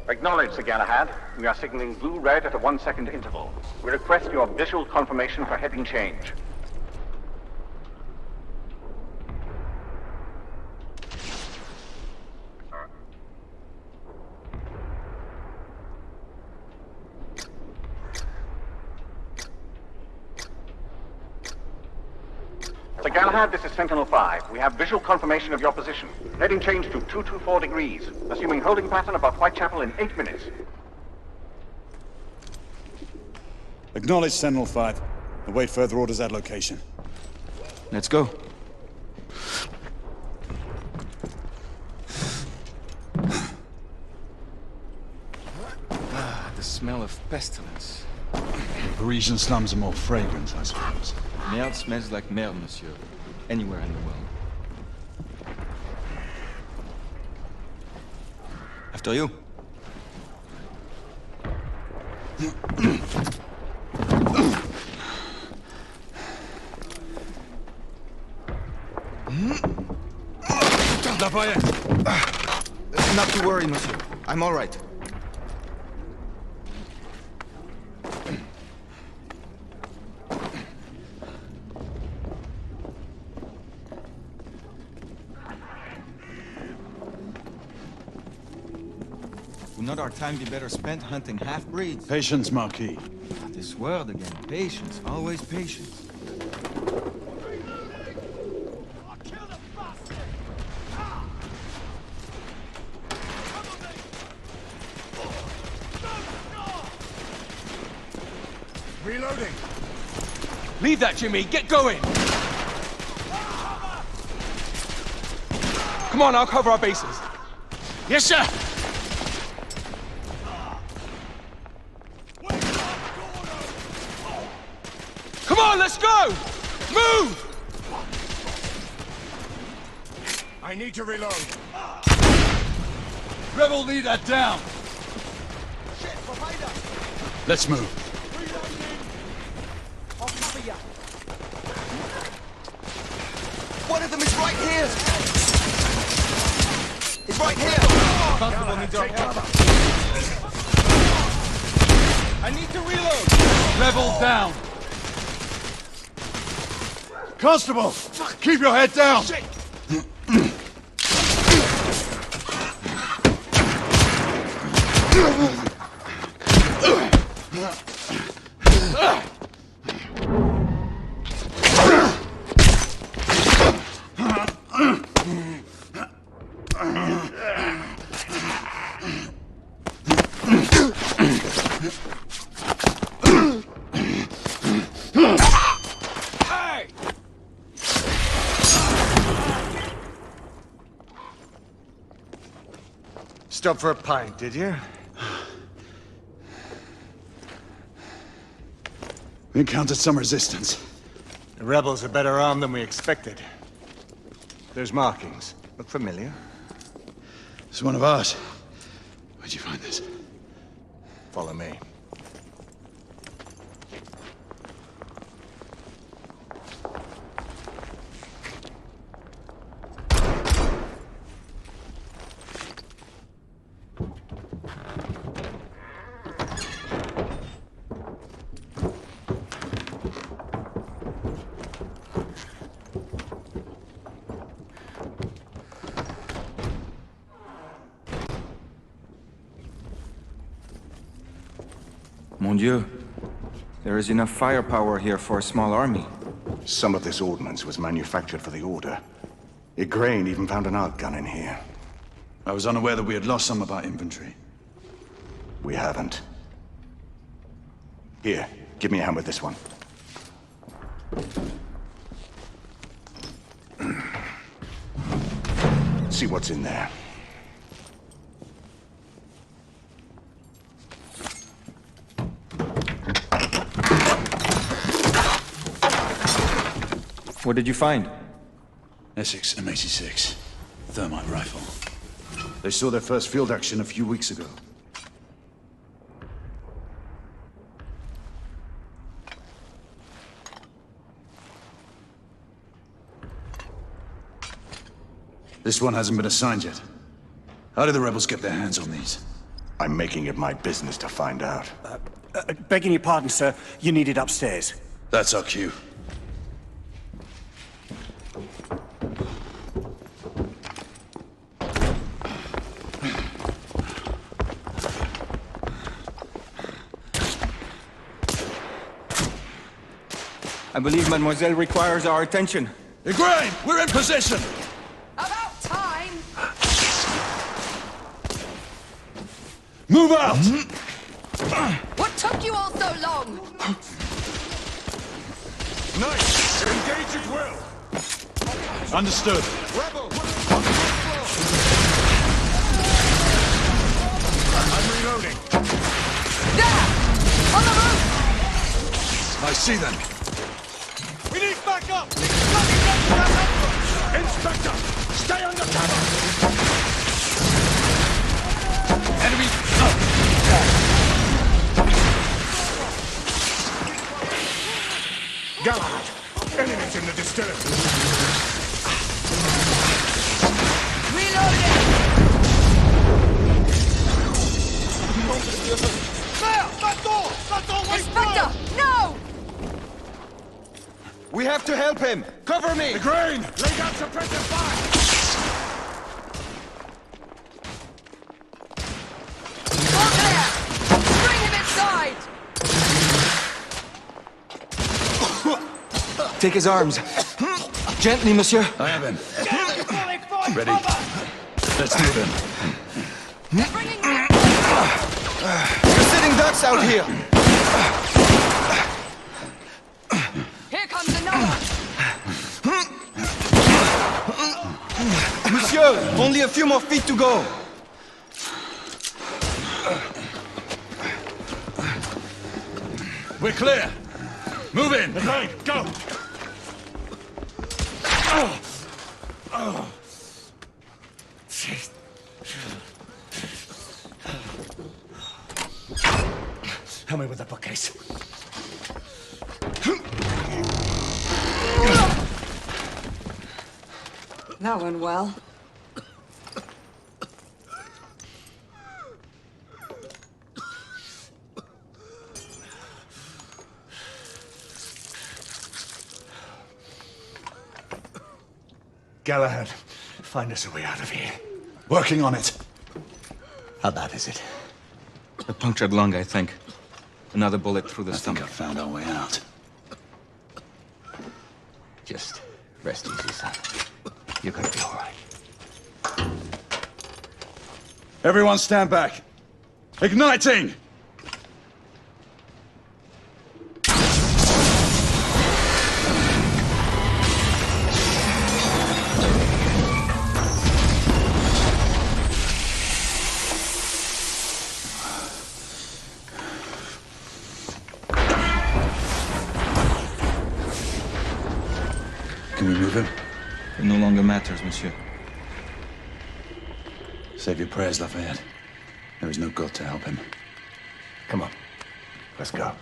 Acknowledged, Sir Galahad. We are signaling blue-red at a 1-second interval. We request your visual confirmation for heading change. Sir Galahad, this is Sentinel-5. We have visual confirmation of your position. Heading change to 224 degrees. Assuming holding pattern above Whitechapel in 8 minutes. Acknowledge Sentinel-5. Await further orders at location. Let's go. The smell of pestilence. Parisian slums are more fragrant, I suppose. Merde smells like merde, monsieur. Anywhere in the world. After you. Lafayette! Not to worry, monsieur. I'm all right. Would not our time be better spent hunting half-breeds? Patience, Marquis. This word again. Patience. Always patience. Reloading. Leave that, Jimmy. Get going. Come on, I'll cover our bases. Yes, sir. Come on, let's go! Move! I need to reload. Rebel leader down. Let's move. One of them is right here! He's right here! Constable needs our help. I need to reload! Rebel down. Constable, keep your head down! Shit. Stop for a pint, did you? We encountered some resistance. The rebels are better armed than we expected. There's markings. Look familiar? It's one of ours. Where'd you find this? Follow me. Mon Dieu. There is enough firepower here for a small army. Some of this ordnance was manufactured for the Order. Igraine even found an arc gun in here. I was unaware that we had lost some of our inventory. We haven't. Here, give me a hand with this one. See what's in there. What did you find? Essex M86. Thermite rifle. They saw their first field action a few weeks ago. This one hasn't been assigned yet. How did the rebels get their hands on these? I'm making it my business to find out. Begging your pardon, sir. You need it upstairs. That's our cue. I believe Mademoiselle requires our attention. Igraine, we're in position! About time! Move out! What took you all so long? Nice! Engage at will! Understood. Rebel! I'm reloading. There! On the roof! I see them. We need backup! Inspector! Stay under cover! Enemy Galahad! Enemies in the distillery! Reloading! There! That door! That door! Inspector! No! We have to help him! Cover me! Igraine! Lay down suppressive fire! All clear! Bring him inside! Take his arms. Gently, monsieur. I have him. Ready. Let's move him. They're bringing me! You're sitting ducks out here. Here comes another! Monsieur, only a few more feet to go. We're clear. Move in. Igraine, go! Help me with the bookcase. That went well. Galahad, find us a way out of here. Working on it. How bad is it? A punctured lung, I think. Another bullet through the I think stomach. I found our way out. Just rest easy, son. You're gonna be all right. Everyone stand back. Igniting! Can we move him? It no longer matters, monsieur. Save your prayers, Lafayette. There is no God to help him. Come on. Let's go.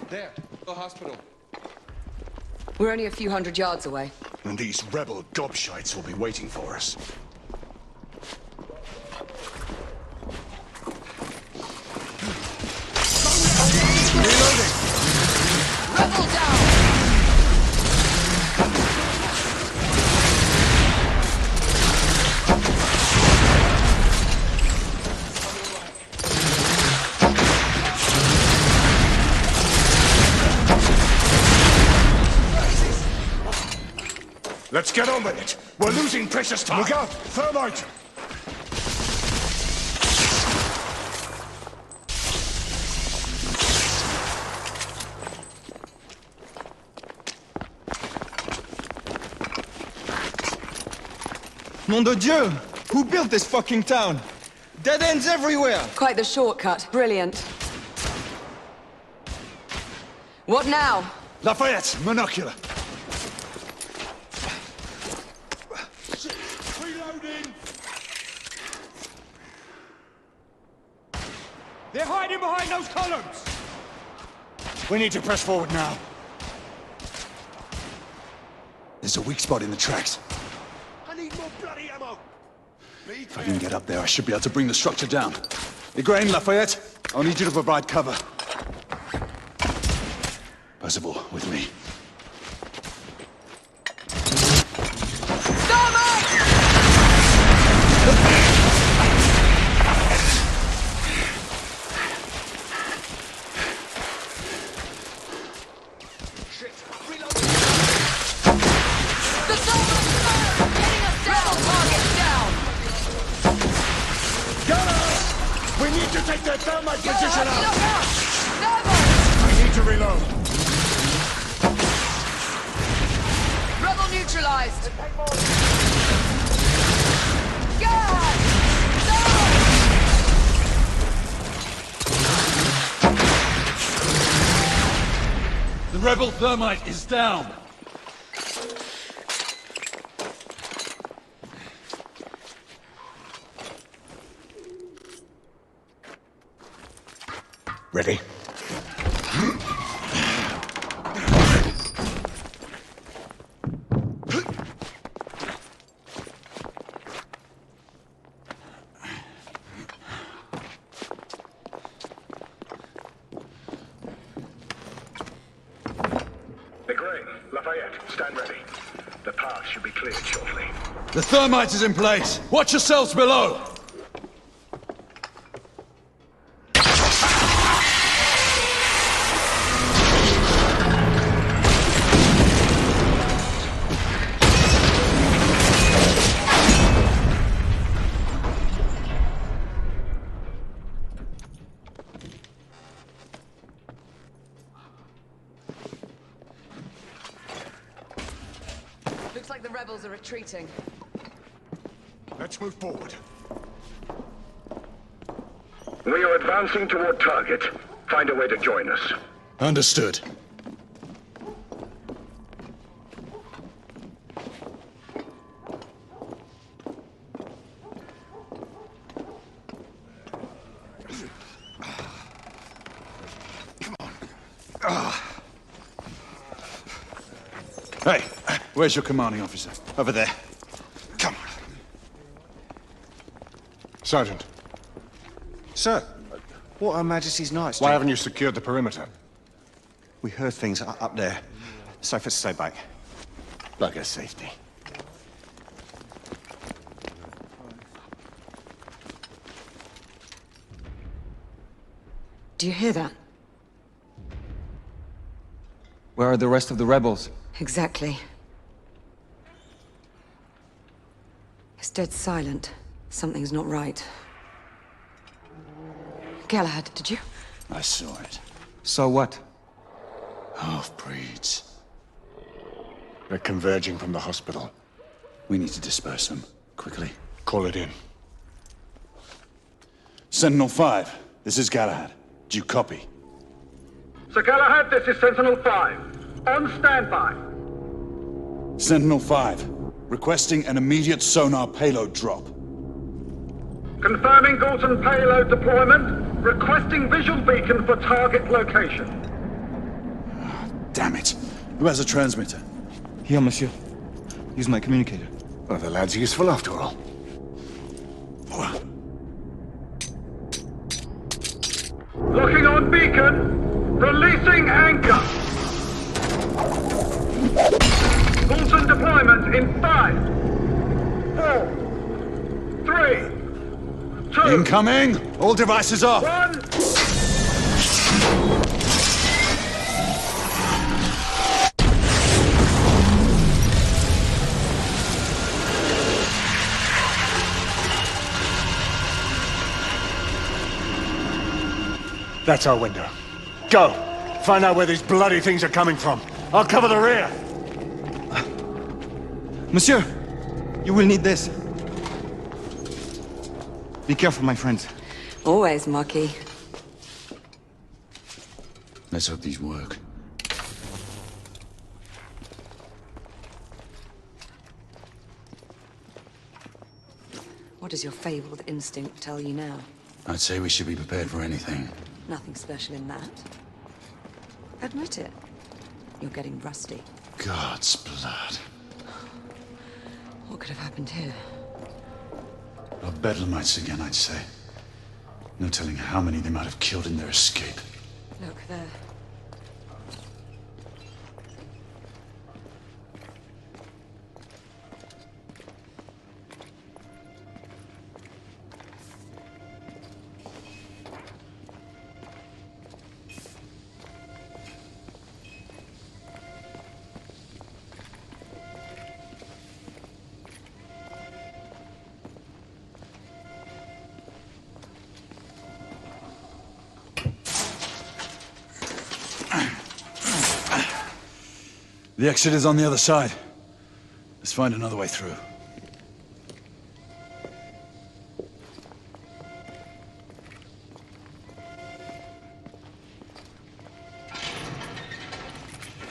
There, the hospital. We're only a few hundred yards away. And these rebel gobshites will be waiting for us. Let's get on with it. We're losing precious time. Look out! Thermite! Nom de Dieu! Who built this fucking town? Dead ends everywhere! Quite the shortcut. Brilliant. What now? Lafayette, monocular. Reloading! They're hiding behind those columns! We need to press forward now. There's a weak spot in the tracks. I need more bloody ammo! If I can get up there, I should be able to bring the structure down. Igraine, Lafayette, I'll need you to provide cover. Percival, with me. We need to take their thermite position out! I need to reload. Rebel neutralized! Galahad! The rebel thermite is down. Ready? Igraine, Lafayette, stand ready. The path should be cleared shortly. The thermite is in place. Watch yourselves below. Looks like the rebels are retreating. Let's move forward. We are advancing toward target. Find a way to join us. Understood. Hey, where's your commanding officer? Over there. Come on. Sergeant. Sir, what Her Majesty's Knights do? Why haven't you secured the perimeter? We heard things up there. Safer to stay back. Bugger safety. Do you hear that? Where are the rest of the rebels? Exactly. It's dead silent. Something's not right. Galahad, did you? I saw it. So what? Half-breeds. They're converging from the hospital. We need to disperse them, quickly. Call it in. Sentinel-5, this is Galahad. Do you copy? Sir Galahad, this is Sentinel-5. On standby. Sentinel-5, requesting an immediate sonar payload drop. Confirming Galton payload deployment. Requesting visual beacon for target location. Damn it. Who has a transmitter? Here, monsieur. Use my communicator. Well, the lad's useful after all. Locking on beacon. Releasing anchor. Galton deployment in 5, 4, 3, 2... Incoming! All devices off! 1... That's our window. Go! Find out where these bloody things are coming from. I'll cover the rear! Monsieur, you will need this. Be careful, my friends. Always, Marquis. Let's hope these work. What does your fabled instinct tell you now? I'd say we should be prepared for anything. Nothing special in that. Admit it. You're getting rusty. God's blood. What could have happened here? Our bedlamites again, I'd say. No telling how many they might have killed in their escape. Look there. The exit is on the other side. Let's find another way through.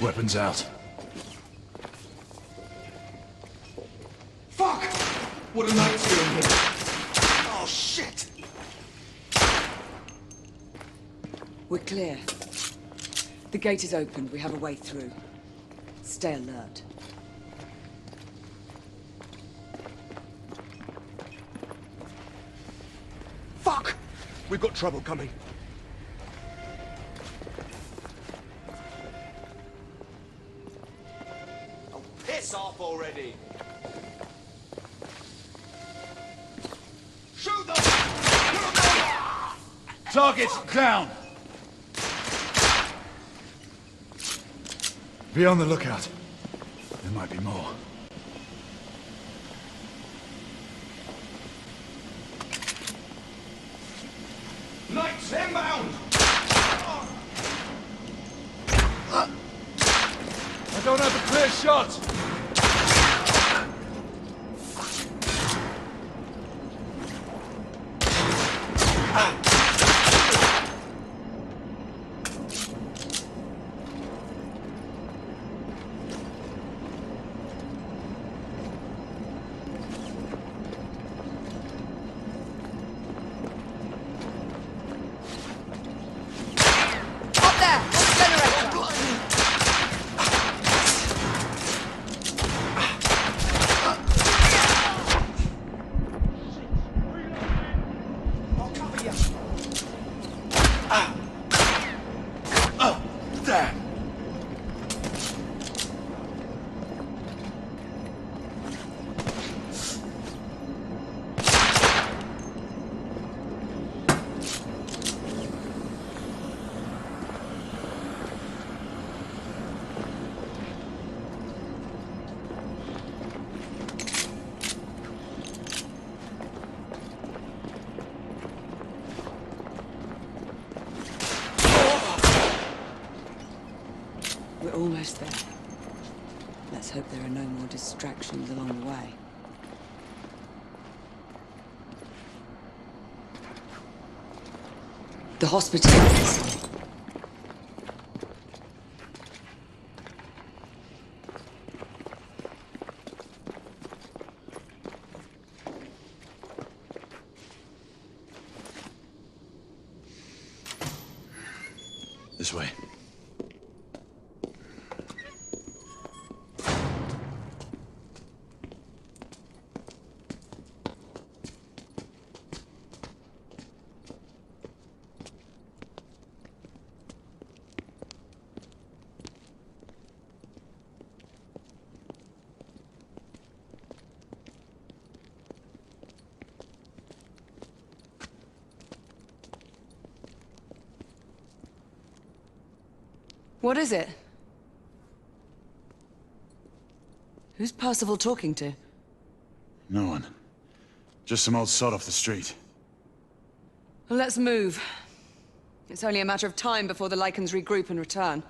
Weapons out. Fuck! What a night's doing here. Oh, shit! We're clear. The gate is open. We have a way through. Stay alert. Fuck! We've got trouble coming. Oh, piss off already! Shoot them! Targets down! Be on the lookout. There might be more. Knights inbound! I don't have a clear shot! We're almost there. Let's hope there are no more distractions along the way. The hospital is this way. This way. What is it? Who's Percival talking to? No one. Just some old sod off the street. Well, let's move. It's only a matter of time before the Lycans regroup and return.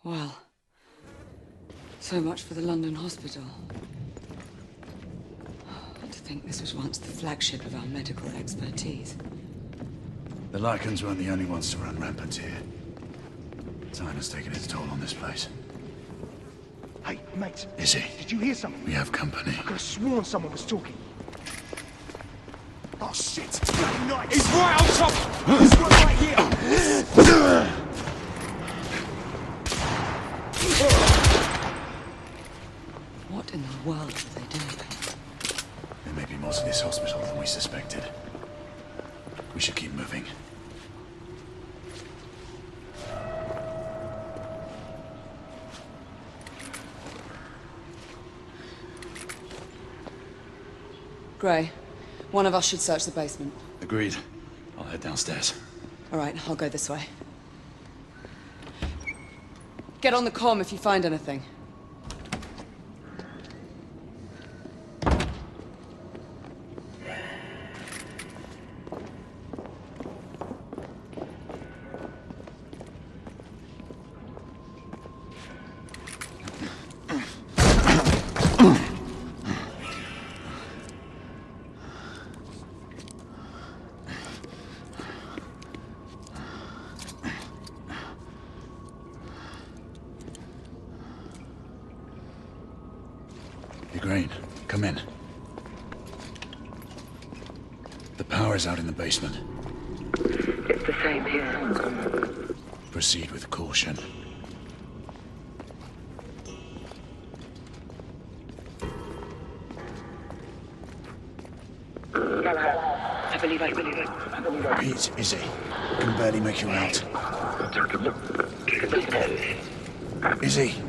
Well, so much for the London hospital. To think this was once the flagship of our medical expertise. The Lycans weren't the only ones to run rampant here. Time has taken its toll on this place. Hey, mate. Is he? Did you hear something? We have company. I could have sworn someone was talking. Oh, shit! Bloody night! He's right on top! He's right here! What in the world are they doing? There may be more to this hospital than we suspected. We should keep moving. Gray, one of us should search the basement. Agreed. I'll head downstairs. All right, I'll go this way. Get on the comm if you find anything. Come in. The power's out in the basement. It's the same here. Proceed with caution. Galahad, I believe I Pete, Izzy, I can barely make you out. Izzy!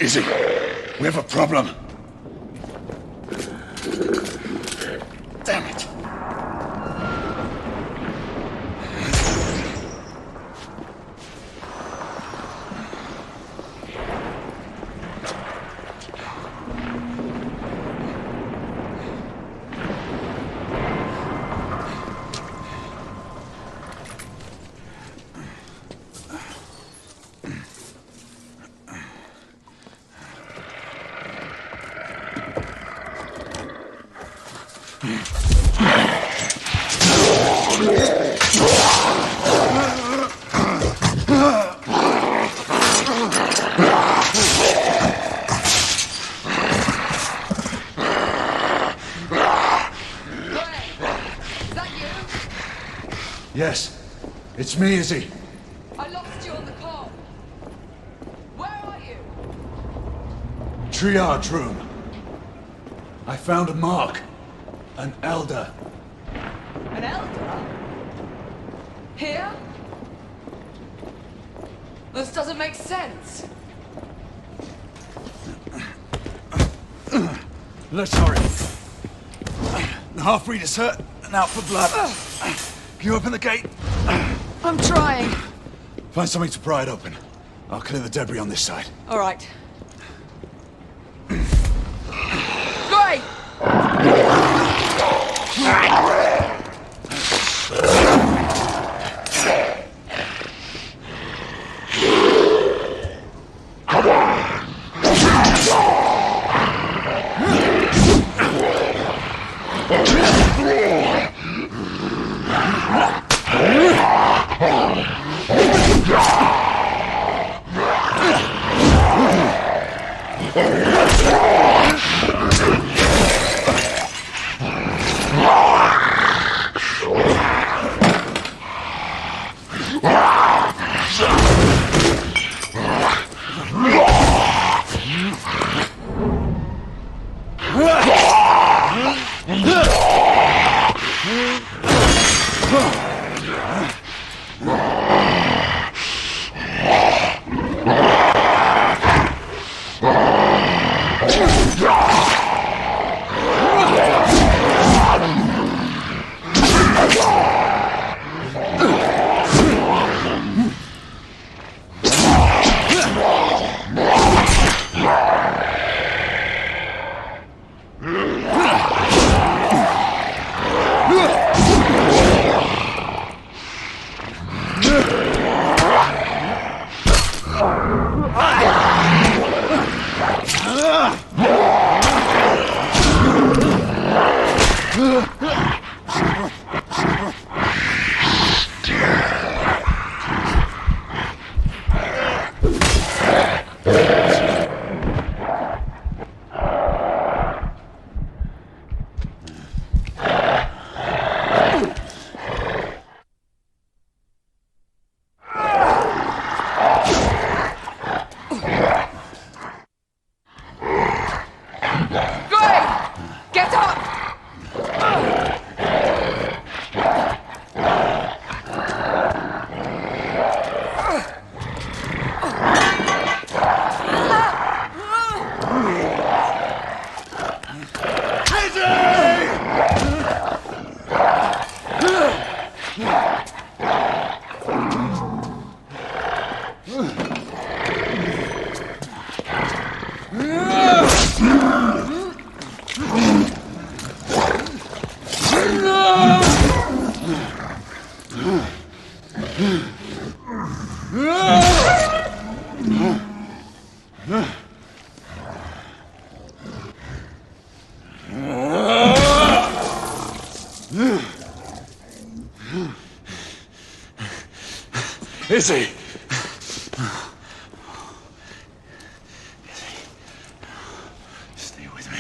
Izzy, we have a problem. Damn it. Yes, it's me, Izzy. I lost you on the call. Where are you? Triage room. I found a mark. An elder. An elder? Here? This doesn't make sense. Let's hurry. The half-breed is hurt and out for blood. Can you open the gate? I'm trying. Find something to pry it open. I'll clear the debris on this side. All right. Great! Izzy! Stay with me.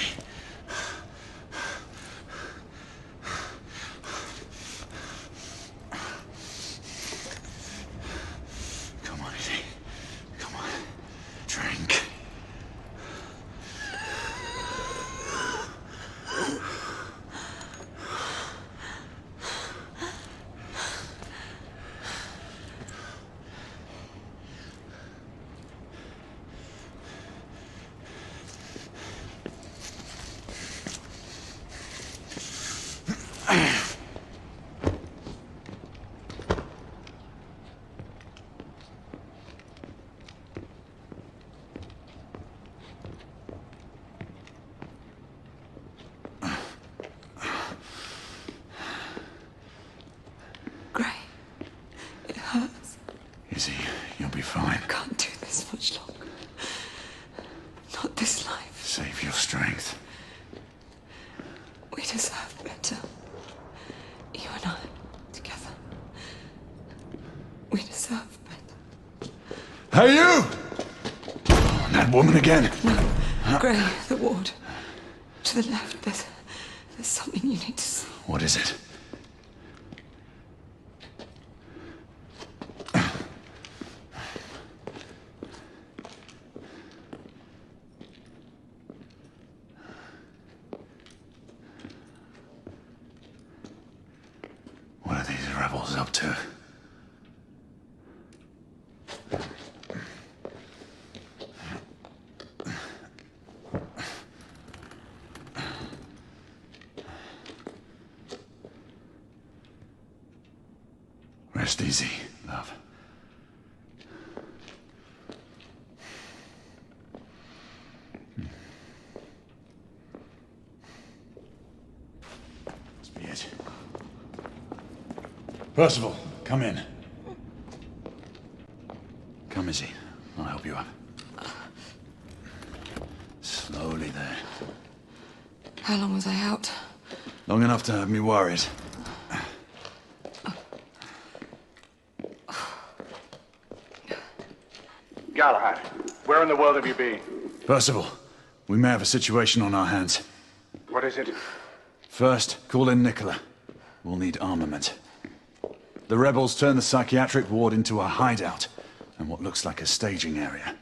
Come on, Izzy. Come on. Drink. deserve better. Hey, you! That woman again. No. Gray, the ward. To the left, there's something you need to see. What is it? What are these rebels up to? Rest easy, love. Must be it. Percival, come in. Come, Izzy. I'll help you up. Slowly there. How long was I out? Long enough to have me worried. Galahad, where in the world have you been? Percival, we may have a situation on our hands. What is it? First, call in Nicola. We'll need armament. The rebels turned the psychiatric ward into a hideout, and what looks like a staging area.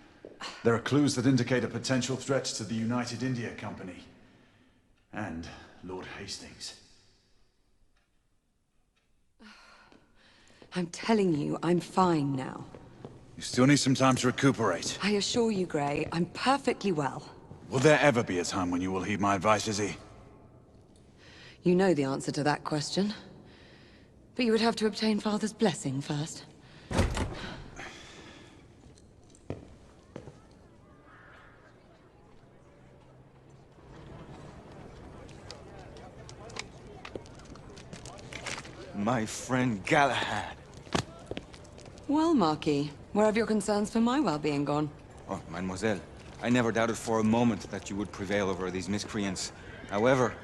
There are clues that indicate a potential threat to the United India Company. And Lord Hastings. I'm telling you, I'm fine now. You still need some time to recuperate. I assure you, Gray, I'm perfectly well. Will there ever be a time when you will heed my advice, Izzy? You know the answer to that question. But you would have to obtain Father's blessing first. My friend Galahad. Well, Marquis, where have your concerns for my well-being gone? Oh, mademoiselle, I never doubted for a moment that you would prevail over these miscreants. However,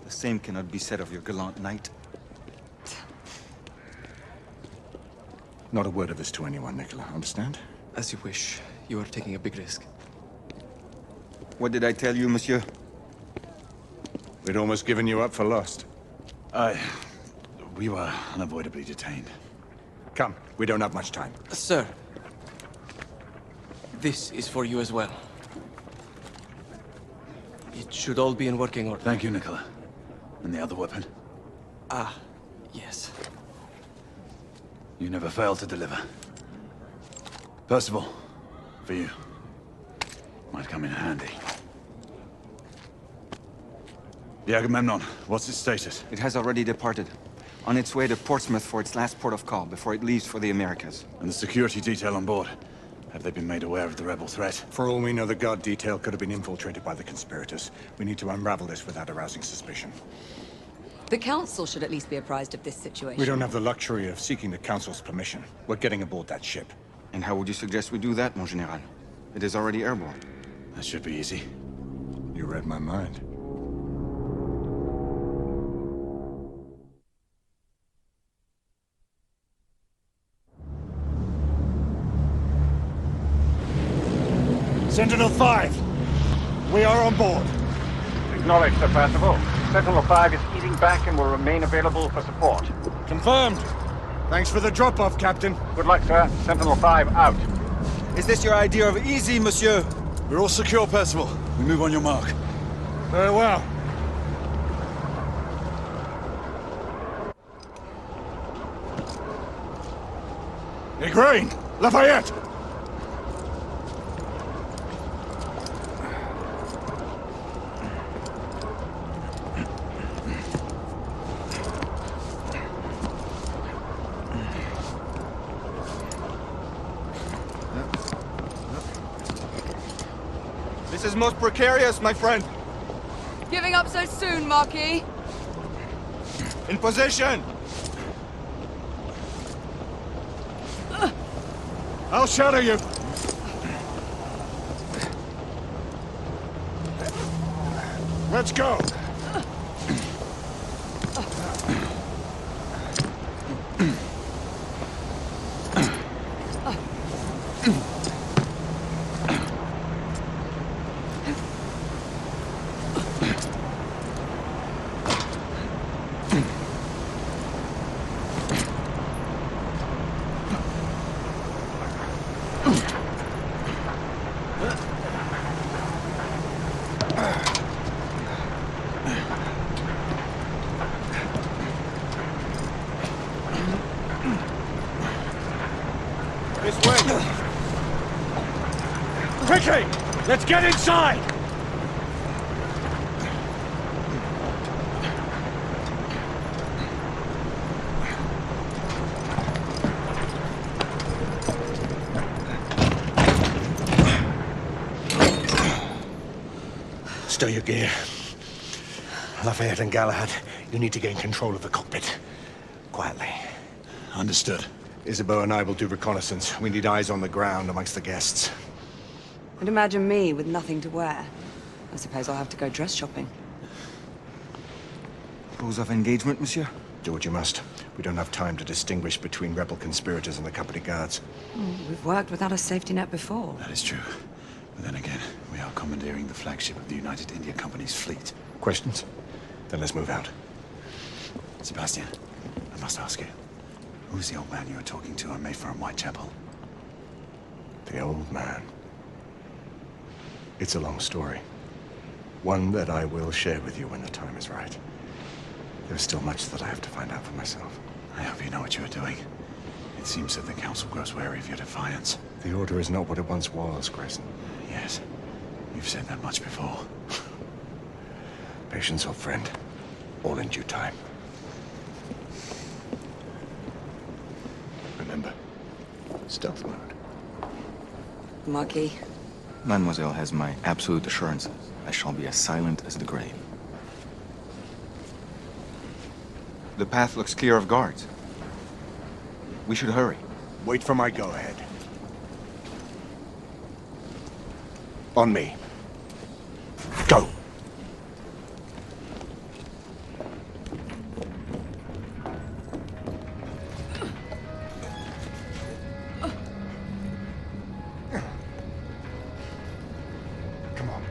the same cannot be said of your gallant knight. Not a word of this to anyone, Nicola, understand? As you wish. You are taking a big risk. What did I tell you, monsieur? We'd almost given you up for lost. We were unavoidably detained. Come, we don't have much time. Sir, this is for you as well. It should all be in working order. Thank you, Nicola. And the other weapon? Ah, yes. You never failed to deliver. Percival, for you. Might come in handy. The Agamemnon, what's its status? It has already departed. On its way to Portsmouth for its last port of call before it leaves for the Americas. And the security detail on board? Have they been made aware of the rebel threat? For all we know, the guard detail could have been infiltrated by the conspirators. We need to unravel this without arousing suspicion. The Council should at least be apprised of this situation. We don't have the luxury of seeking the Council's permission. We're getting aboard that ship. And how would you suggest we do that, mon général? It is already airborne. That should be easy. You read my mind. Sentinel-5, we are on board. Acknowledged, Sir Percival. Sentinel-5 is eating back and will remain available for support. Confirmed. Thanks for the drop-off, Captain. Good luck, sir. Sentinel-5 out. Is this your idea of easy, monsieur? We're all secure, Percival. We move on your mark. Very well. Igraine! Lafayette! This is most precarious, my friend. Giving up so soon, Marquis? In position! I'll shadow you. Let's go. This way! Quickly! Let's get inside! Stow your gear. Lafayette and Galahad, you need to gain control of the cockpit. Quietly. Understood. Isabeau and I will do reconnaissance. We need eyes on the ground amongst the guests. And imagine me with nothing to wear. I suppose I'll have to go dress shopping. Rules of engagement, monsieur? Do what you must. We don't have time to distinguish between rebel conspirators and the company guards. We've worked without a safety net before. That is true. But then again, we are commandeering the flagship of the United India Company's fleet. Questions? Then let's move out. Sebastian, I must ask you. Who's the old man you were talking to on Mayfair and Whitechapel? The old man. It's a long story. One that I will share with you when the time is right. There's still much that I have to find out for myself. I hope you know what you are doing. It seems that the Council grows wary of your defiance. The Order is not what it once was, Grayson. Yes. You've said that much before. Patience, old friend. All in due time. Remember, stealth mode. Marquis. Mademoiselle has my absolute assurances. I shall be as silent as the grave. The path looks clear of guards. We should hurry. Wait for my go-ahead. On me. Go! Come on.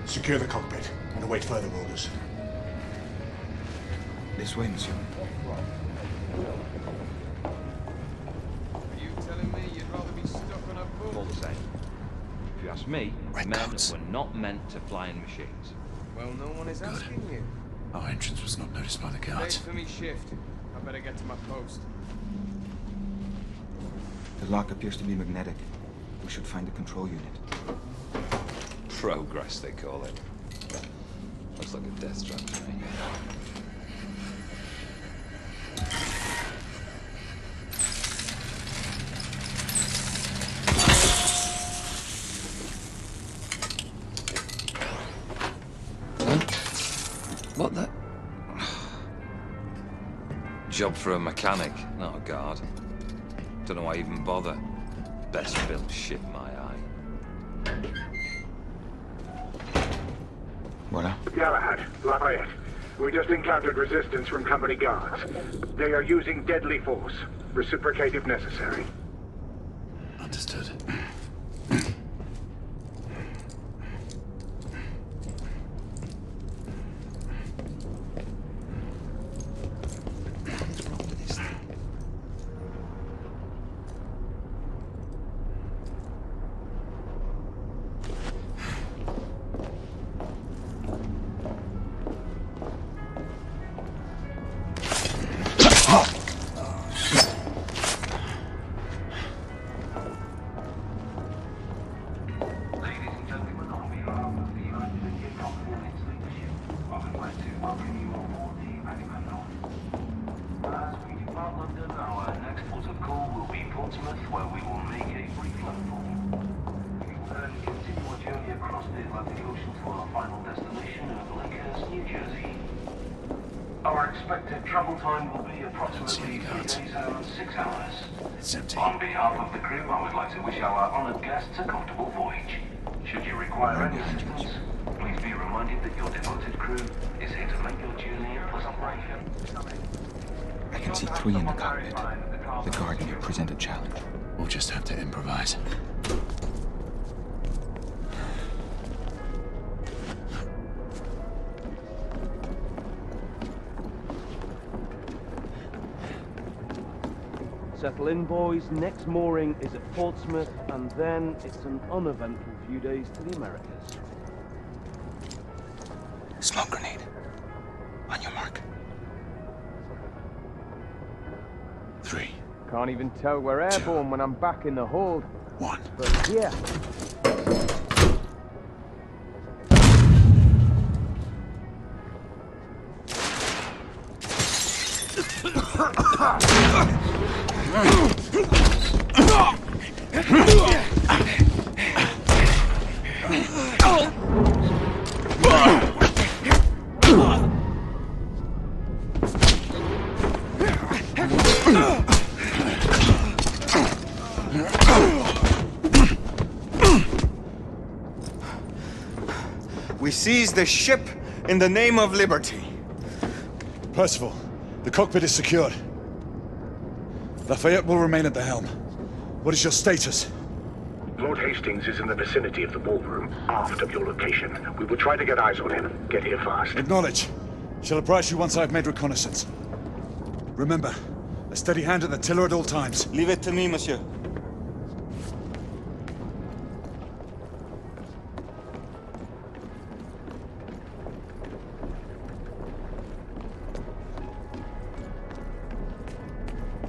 Secure the cockpit and await further orders. This way, monsieur. All the same. If you ask me, men were not meant to fly in machines. Well, no one is asking you. Our entrance was not noticed by the Wait guards. for me shift. I better get to my post. The lock appears to be magnetic. We should find the control unit. Progress, they call it. Looks like a death trap to me. What the? Job for a mechanic, not a guard. Don't know why I even bother. Best built ship, my eye. Voilà. Galahad, Lafayette. We just encountered resistance from company guards. They are using deadly force. Reciprocate if necessary. Understood. Our expected travel time will be approximately 3 days and 6 hours. It's empty. On behalf of the crew, I would like to wish our honoured guests a comfortable voyage. Should you require any assistance, please be reminded that your devoted crew is here to make your journey a pleasant one. I can see 3 in the cockpit. The guard may present a challenge. We'll just have to improvise. Settle in, boys. Next mooring is at Portsmouth, and then it's an uneventful few days to the Americas. Smoke grenade. On your mark. 3. Can't even tell we're airborne when I'm back in the hold. 1. But yeah. We seized the ship in the name of liberty. Percival, the cockpit is secured. Lafayette will remain at the helm. What is your status? Lord Hastings is in the vicinity of the ballroom, aft of your location. We will try to get eyes on him. Get here fast. Acknowledge. Shall apprise you once I've made reconnaissance. Remember, a steady hand at the tiller at all times. Leave it to me, monsieur.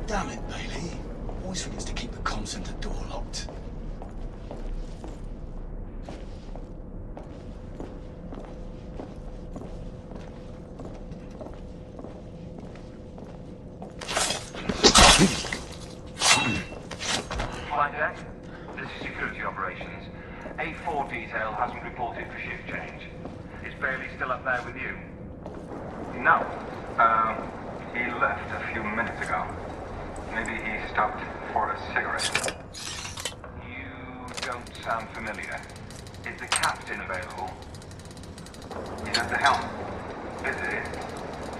Damn it, Bailey. Always forgets to keep the comm center door locked. Flight deck, this is security operations. A4 detail hasn't reported for shift change. Is Bailey still up there with you? No. He left a few minutes ago. Maybe he stopped for a cigarette. You don't sound familiar. Is the captain available? He's at the helm. Busy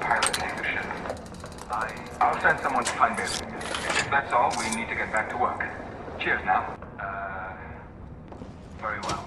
piloting the ship. I'll send someone to find Bailey. If that's all, we need to get back to work. Cheers now. Very well.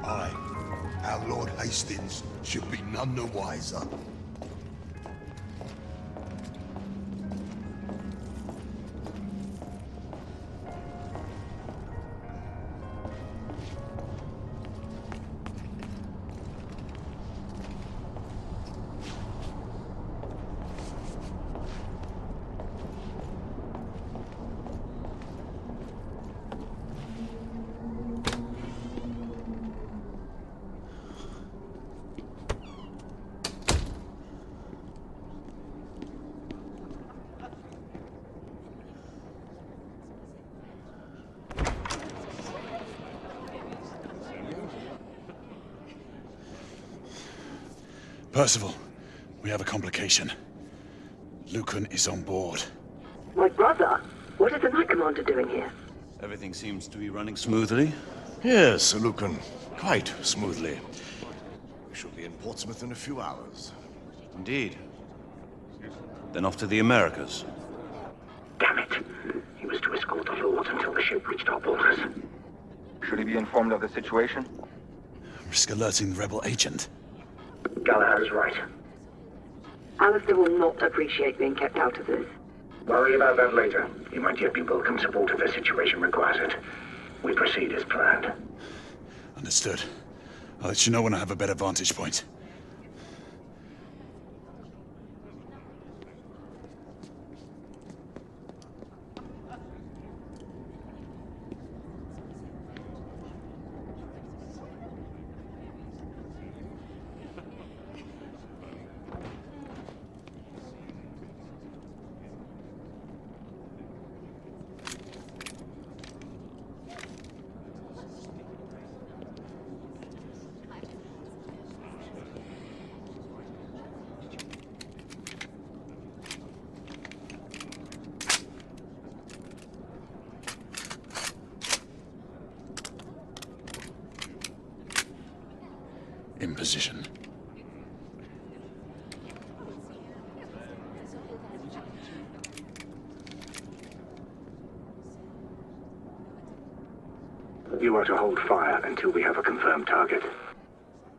I, our Lord Hastings, should be none the wiser. Percival, we have a complication. Lycan is on board. My brother? What is the Knight Commander doing here? Everything seems to be running smoothly. Yes, Lucan. Quite smoothly. We shall be in Portsmouth in a few hours. Indeed. Then off to the Americas. Damn it. He was to escort the Lord until the ship reached our borders. Should he be informed of the situation? Risk alerting the rebel agent. Galahad is right. Alistair will not appreciate being kept out of this. Worry about that later. He might yet be welcome support if the situation requires it. We proceed as planned. Understood. I'll let you know when I have a better vantage point. In position. You are to hold fire until we have a confirmed target.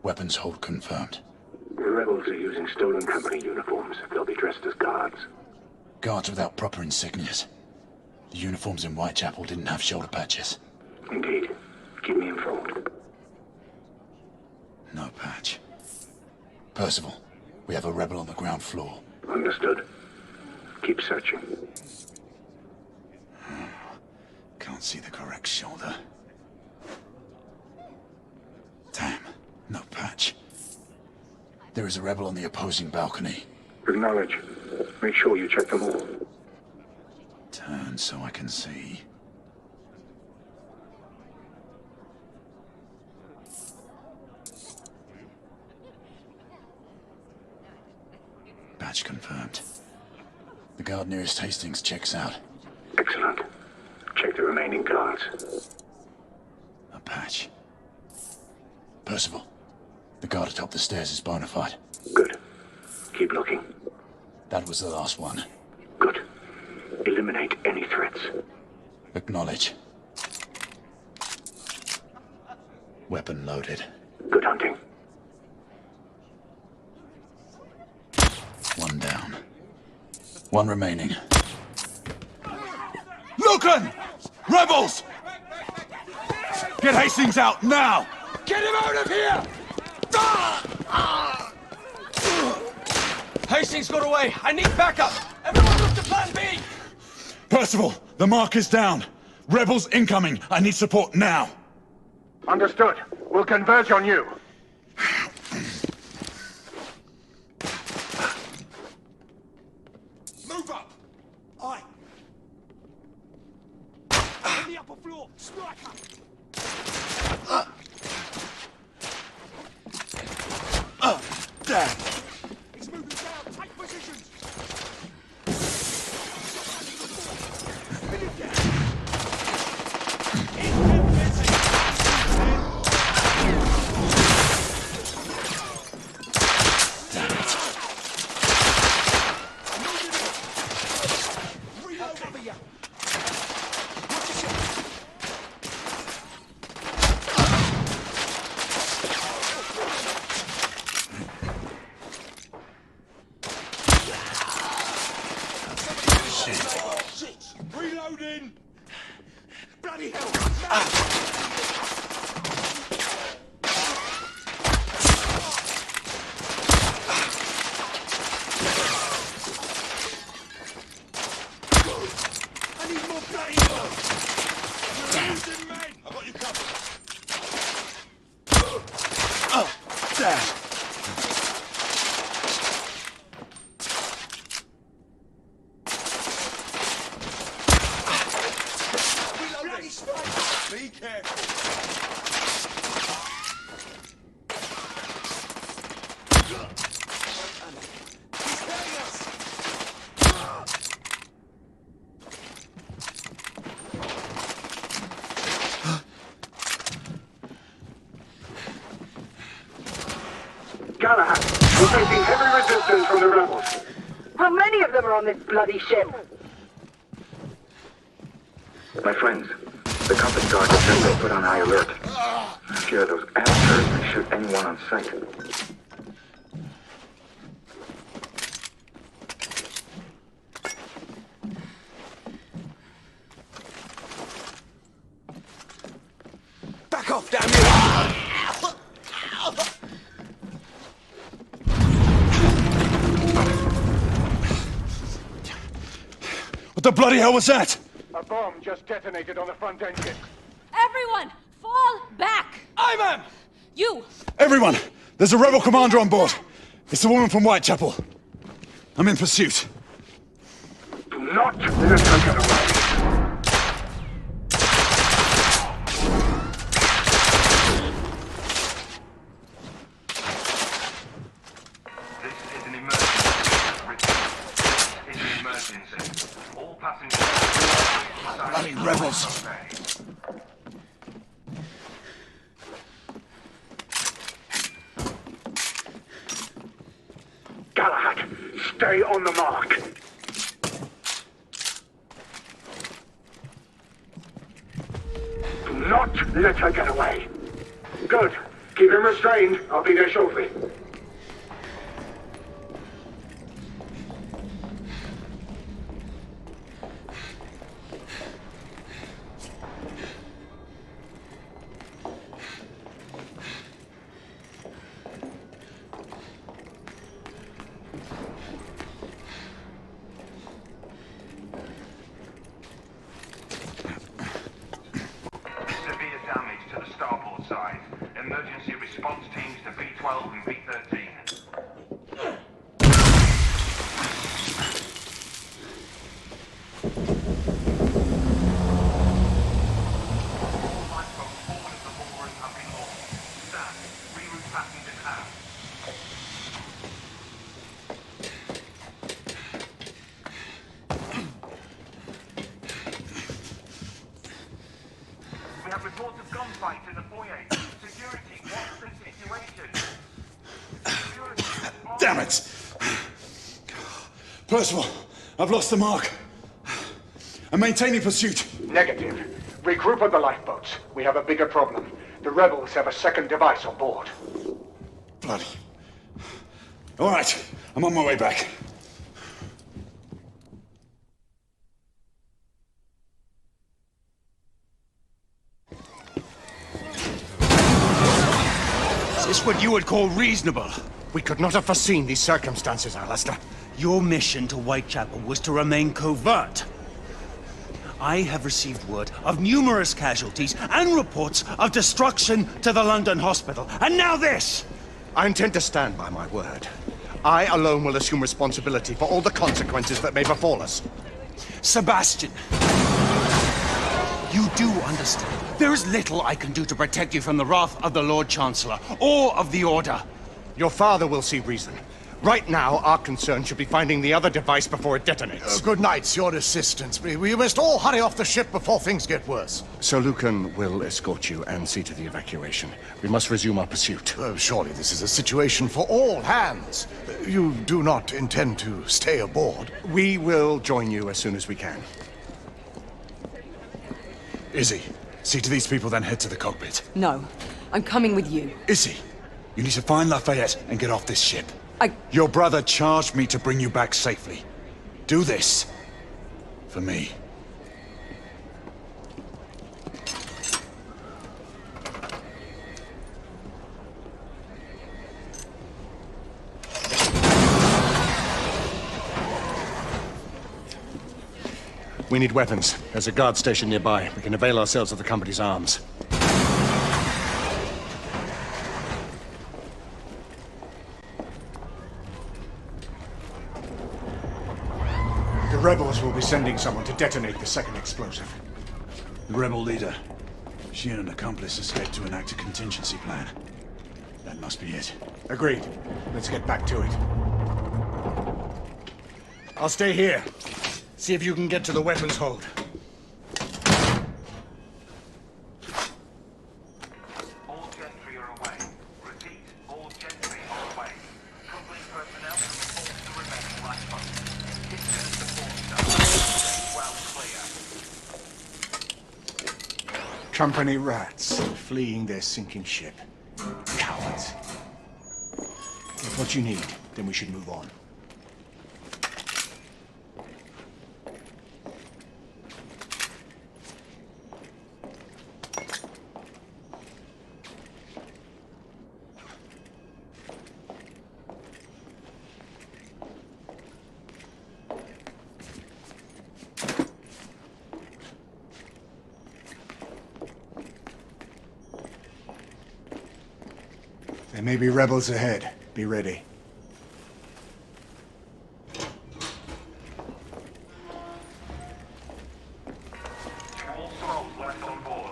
Weapons hold confirmed. The rebels are using stolen company uniforms. They'll be dressed as guards. Guards without proper insignias. The uniforms in Whitechapel didn't have shoulder patches. Indeed. Keep me informed. No patch. Percival, we have a rebel on the ground floor. Understood. Keep searching. Can't see the correct shoulder. Damn, no patch. There is a rebel on the opposing balcony. Acknowledge. Make sure you check them all. Turn so I can see. Badge confirmed. The guard nearest Hastings checks out. Excellent. Check the remaining guards. A patch. Percival, the guard atop the stairs is bona fide. Good. Keep looking. That was the last one. Good. Eliminate any threats. Acknowledge. Weapon loaded. Good hunting. One down. One remaining. Lycan! Rebels! Get Hastings out now! Get him out of here! Hastings got away. I need backup. Everyone move to plan B. Percival, the mark is down. Rebels incoming. I need support now. Understood. We'll converge on you. Move up! Aye. On the upper floor, striker! Damn. He's moving down, take positions! Reloading! Bloody hell! I need more bloody hell! You're losing men! I got you covered. Oh, damn. Be careful. He's killing us. Galahad, we're facing heavy resistance from the rebels. How many of them are on this bloody ship? My friends, the company guards have been put on high alert. Scare those amateurs and shoot anyone on sight. Back off, damn you! What the bloody hell was that? A bomb just detonated on the front engine. Everyone, fall back! Aye, You! Everyone! There's a rebel commander on board. It's the woman from Whitechapel. I'm in pursuit. Do not let her get away. This is an emergency. This is an emergency. All passengers... Bloody rebels! Galahad, stay on the mark. Do not let her get away. Good. Keep him restrained. I'll be there shortly. Severe damage to the starboard side. Emergency response teams to B-12 and B-13. All lifeboats forward of the moorings have been launched. Staff, reroute passengers out. We have reports of gunfights in the foyer. Security, what's the situation? Security, Damn it! Percival, I've lost the mark. I'm maintaining pursuit. Negative. Regroup on the lifeboats. We have a bigger problem. The rebels have a second device on board. Bloody. All right, I'm on my way back. Is this what you would call reasonable? We could not have foreseen these circumstances, Alistair. Your mission to Whitechapel was to remain covert. I have received word of numerous casualties and reports of destruction to the London hospital. And now this! I intend to stand by my word. I alone will assume responsibility for all the consequences that may befall us. Sebastian, you do understand. There is little I can do to protect you from the wrath of the Lord Chancellor or of the Order. Your father will see reason. Right now, our concern should be finding the other device before it detonates. Good night, your assistance. We must all hurry off the ship before things get worse. Sir Lucan will escort you and see to the evacuation. We must resume our pursuit. Surely this is a situation for all hands. You do not intend to stay aboard? We will join you as soon as we can. Izzy, see to these people, then head to the cockpit. No, I'm coming with you. Izzy, you need to find Lafayette and get off this ship. Your brother charged me to bring you back safely. Do this. For me. We need weapons. There's a guard station nearby. We can avail ourselves of the company's arms. The rebels will be sending someone to detonate the second explosive. The rebel leader. She and an accomplice escaped to enact a contingency plan. That must be it. Agreed. Let's get back to it. I'll stay here. See if you can get to the weapons hold. All gentry are away. Repeat, all gentry are away. Company personnel can report to remaining lifeboats. Kitchen and support staff. Well clear. Company rats, fleeing their sinking ship. Cowards. If what you need, then we should move on. There may be rebels ahead. Be ready. All souls left on board.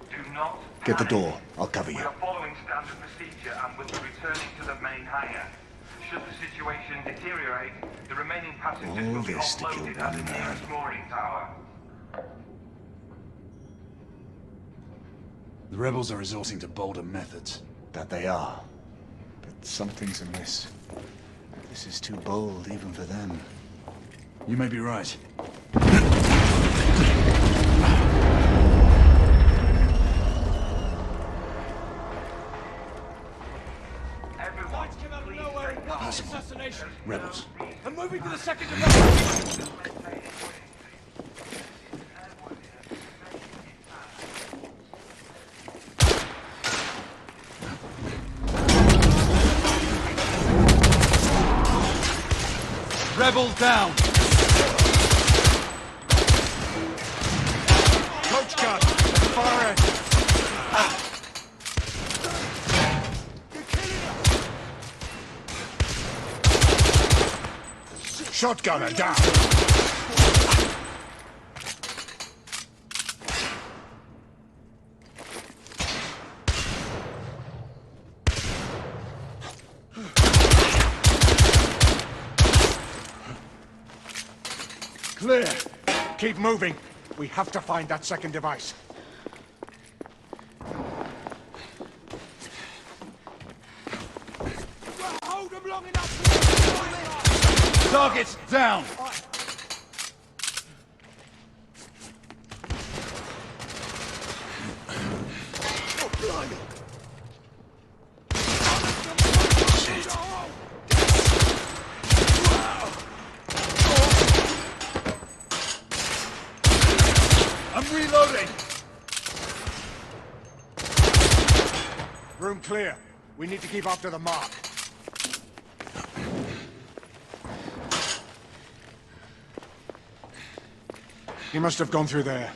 Do not Get the panic. door. I'll cover you. We are following standard procedure and will be returning to the main hangar. Should the situation deteriorate, the remaining passengers All will be this to kill offloaded at one the man. nearest mooring tower. The rebels are resorting to bolder methods. That they are. But something's amiss. This is too bold even for them. You may be right. Assassination. Rebels. I'm moving to the second development. Rebels down! Coach gun! Fire it! Shotgunner down! Clear. Keep moving. We have to find that second device. Hold them long enough. Targets down! Oh, blimey. I'm reloading! Room clear. We need to keep up to the mark. He must have gone through there.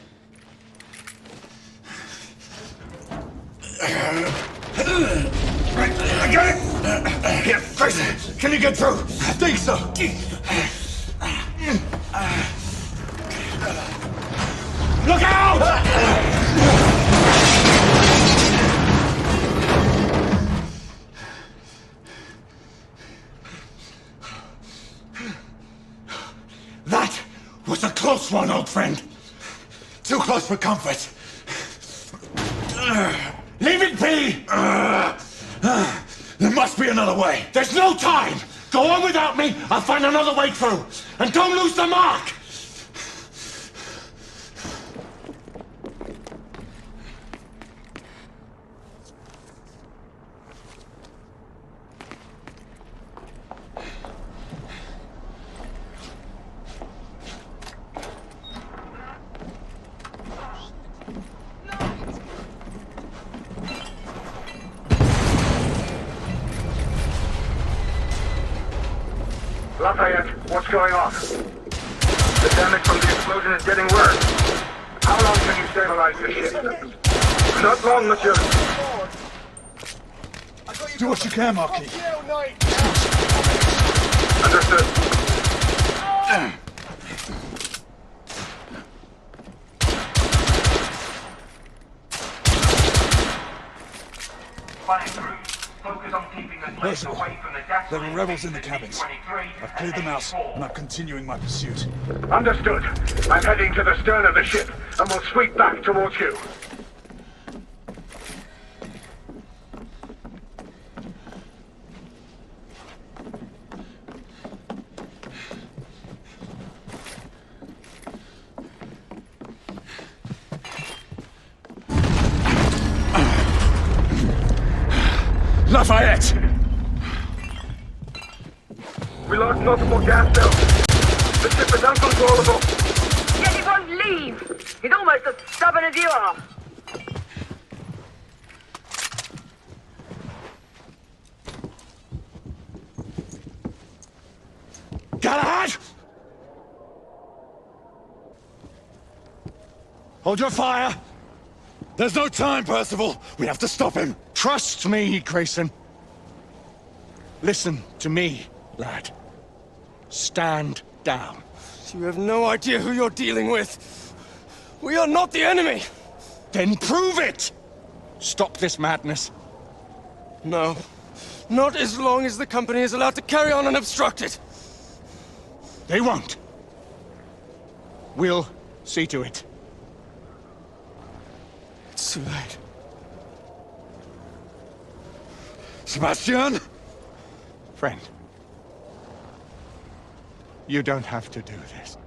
I got it! Here, Grayson, can you get through? I think so. Look out! That was a close one, old friend. Too close for comfort. Leave it be! There must be another way. There's no time! Go on without me, I'll find another way through. And don't lose the mark! Lafayette, what's going on? The damage from the explosion is getting worse. How long can you stabilize the ship? Not long, monsieur. Do what you can, Marquis. Understood. Flying crews, focus on keeping the place Percival, away from the gas. there are rebels in the cabins. I've cleared them out, and I'm continuing my pursuit. Understood. I'm heading to the stern of the ship, and will sweep back towards you. Lafayette! We lost multiple gas cells. The ship is uncontrollable. Yet he won't leave. He's almost as stubborn as you are. Galahad! Hold your fire! There's no time, Percival! We have to stop him! Trust me, Grayson. Listen to me, lad. Stand down. You have no idea who you're dealing with. We are not the enemy! Then prove it! Stop this madness. No. Not as long as the company is allowed to carry on unobstructed. They won't. We'll see to it. It's too late. Sebastian? Friend. You don't have to do this.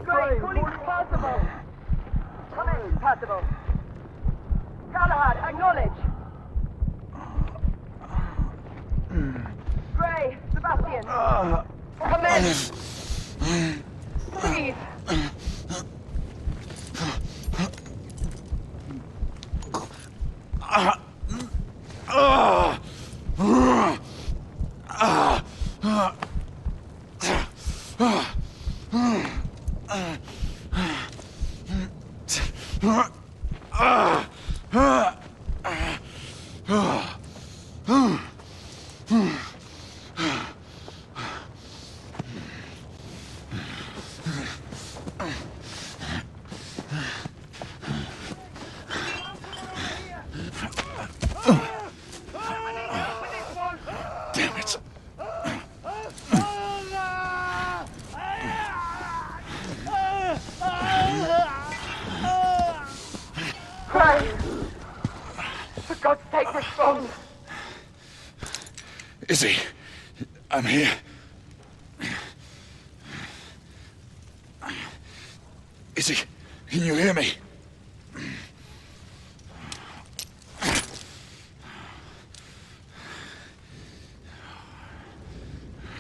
Great, calling Percival. Come in, Percival. Galahad, acknowledge. Gray, Sebastian. Come in. Please. Damn it. Pray. For God's sake, respond. Izzy, I'm here. Izzy, can you hear me?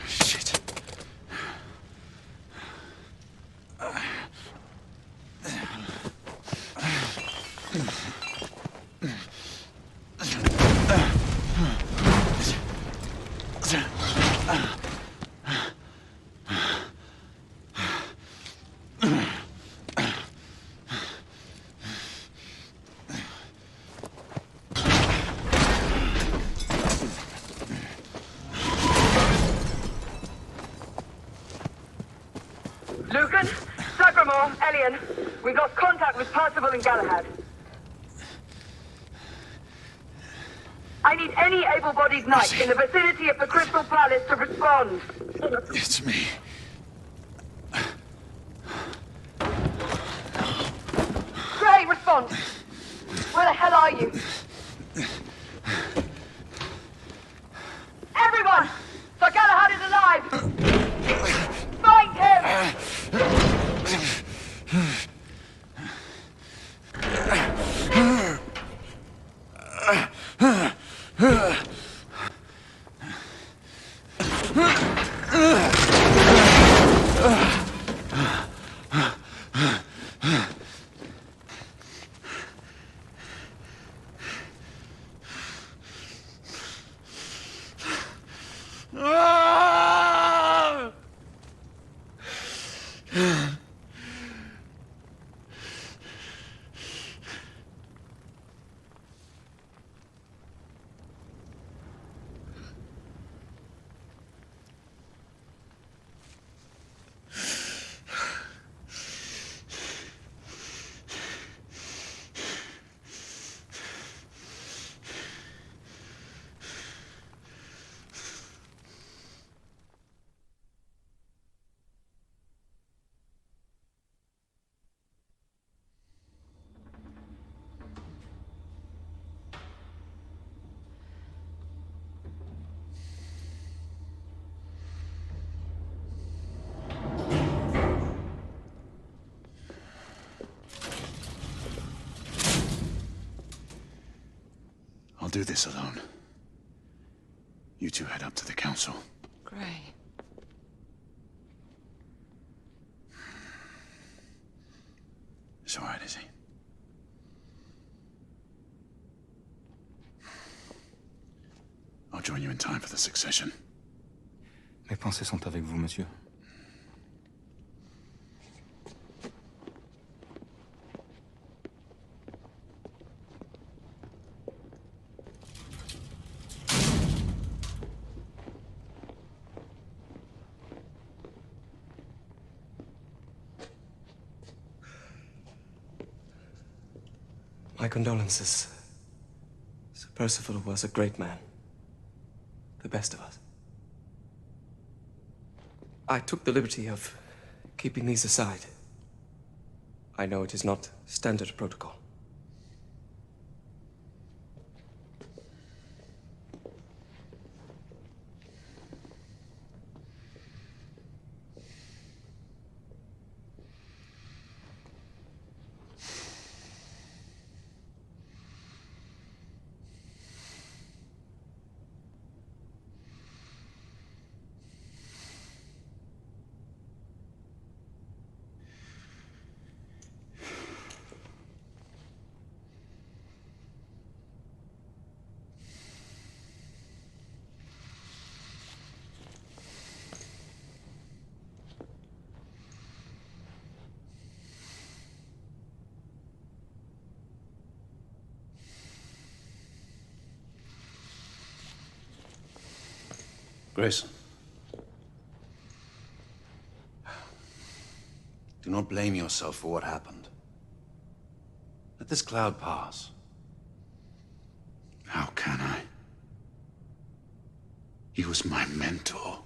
Shit. Lucan, Sagramore, Elian, we've lost contact with Percival and Galahad. I need any able-bodied knight in the vicinity of the Crystal Palace to respond. It's me. Gray, respond! Where the hell are you? Everyone! Sir Galahad is alive! Find him! I'll do this alone. You two head up to the council. Gray. It's all right, Izzy. I'll join you in time for the succession. Mes pensées sont avec vous, monsieur. My condolences. Sir Percival was a great man. The best of us. I took the liberty of keeping these aside. I know it is not standard protocol. Grayson. Do not blame yourself for what happened. Let this cloud pass. How can I? He was my mentor.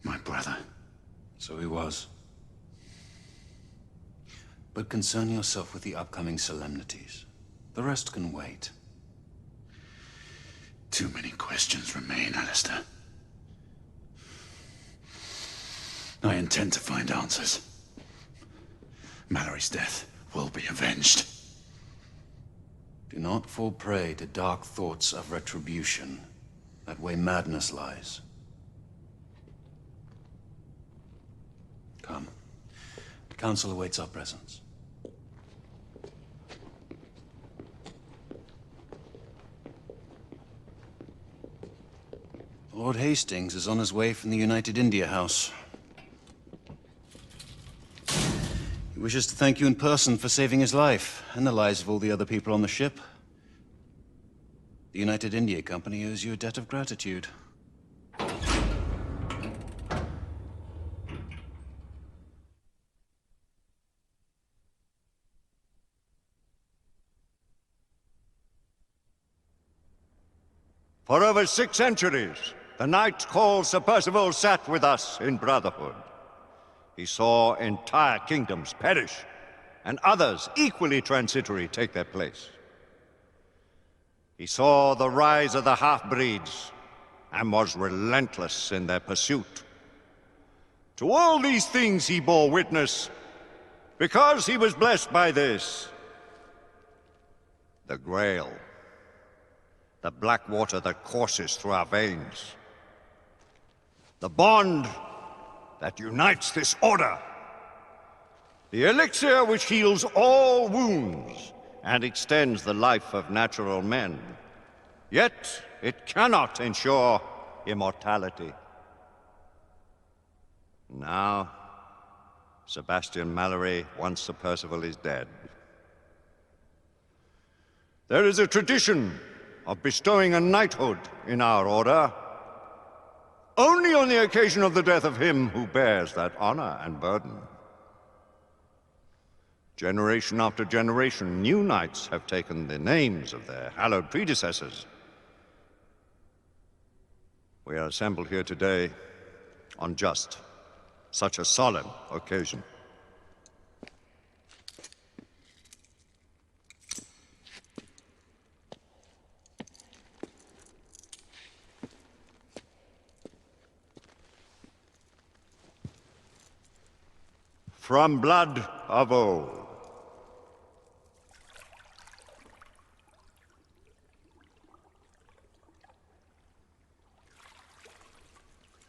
My brother. So he was. But concern yourself with the upcoming solemnities. The rest can wait. Too many questions remain, Alistair. I intend to find answers. Mallory's death will be avenged. Do not fall prey to dark thoughts of retribution. That way madness lies. Come. The council awaits our presence. Lord Hastings is on his way from the United India House. He wishes to thank you in person for saving his life, and the lives of all the other people on the ship. The United India Company owes you a debt of gratitude. For over 6 centuries, the knight called Sir Percival sat with us in brotherhood. He saw entire kingdoms perish, and others equally transitory take their place. He saw the rise of the half-breeds, and was relentless in their pursuit. To all these things he bore witness, because he was blessed by this. The Grail. The black water that courses through our veins. The bond that unites this order. The elixir which heals all wounds and extends the life of natural men. Yet it cannot ensure immortality. Now, Sebastian Mallory, once Sir Percival, is dead. There is a tradition of bestowing a knighthood in our order only on the occasion of the death of him who bears that honor and burden. Generation after generation, new knights have taken the names of their hallowed predecessors. We are assembled here today on just such a solemn occasion. From blood of old.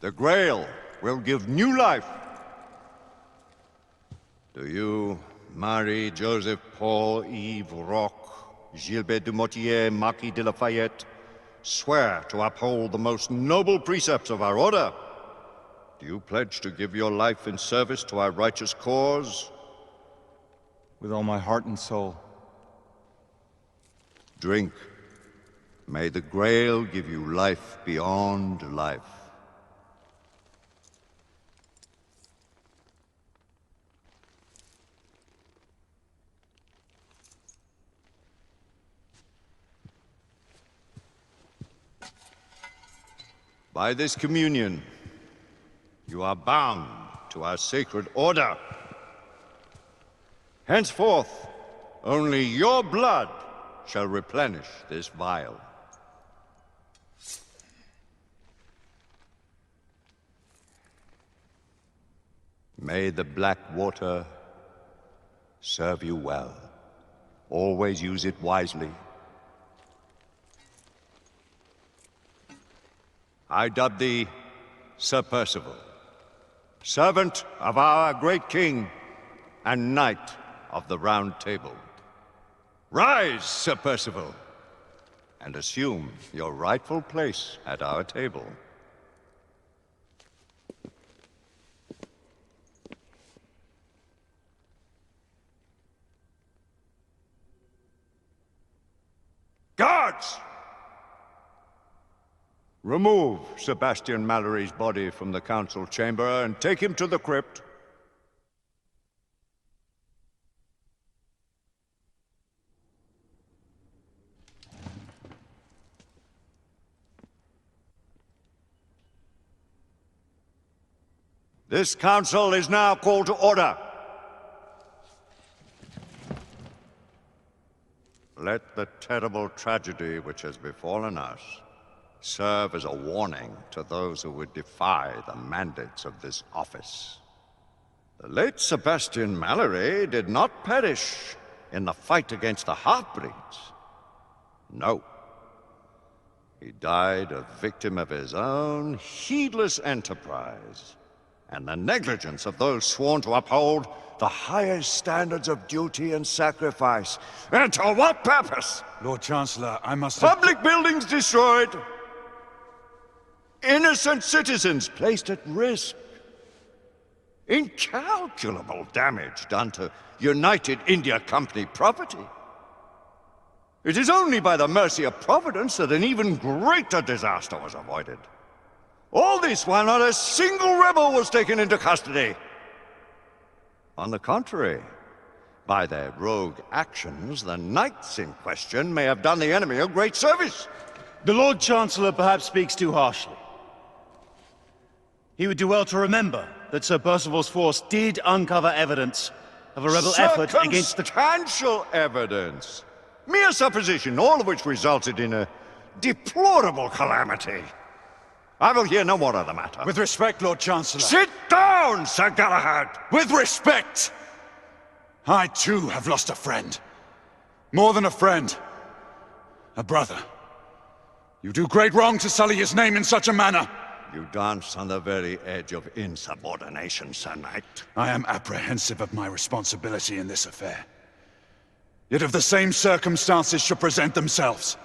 The Grail will give new life. Do you, Marie, Joseph, Paul, Yves, Roch, Gilbert de Motier, Marquis de Lafayette, swear to uphold the most noble precepts of our order? Do you pledge to give your life in service to our righteous cause? With all my heart and soul. Drink. May the Grail give you life beyond life. By this communion, you are bound to our sacred order. Henceforth, only your blood shall replenish this vial. May the black water serve you well. Always use it wisely. I dub thee Sir Percival, servant of our great king and knight of the Round Table. Rise, Sir Percival, and assume your rightful place at our table. Guards! Remove Sebastian Mallory's body from the council chamber and take him to the crypt. This council is now called to order. Let the terrible tragedy which has befallen us serve as a warning to those who would defy the mandates of this office. The late Sebastian Mallory did not perish in the fight against the half-breeds. No. He died a victim of his own heedless enterprise and the negligence of those sworn to uphold the highest standards of duty and sacrifice. And to what purpose? Lord Chancellor, I must... Public buildings destroyed. Innocent citizens placed at risk. Incalculable damage done to United India Company property. It is only by the mercy of Providence that an even greater disaster was avoided. All this while not a single rebel was taken into custody. On the contrary, by their rogue actions, the knights in question may have done the enemy a great service. The Lord Chancellor perhaps speaks too harshly. He would do well to remember that Sir Percival's force did uncover evidence of a rebel effort against the... Circumstantial evidence. Mere supposition, all of which resulted in a deplorable calamity. I will hear no more of the matter. With respect, Lord Chancellor. Sit down, Sir Galahad! With respect! I, too, have lost a friend. More than a friend. A brother. You do great wrong to sully his name in such a manner. You dance on the very edge of insubordination, Sir Knight. I am apprehensive of my responsibility in this affair. Yet if the same circumstances should present themselves,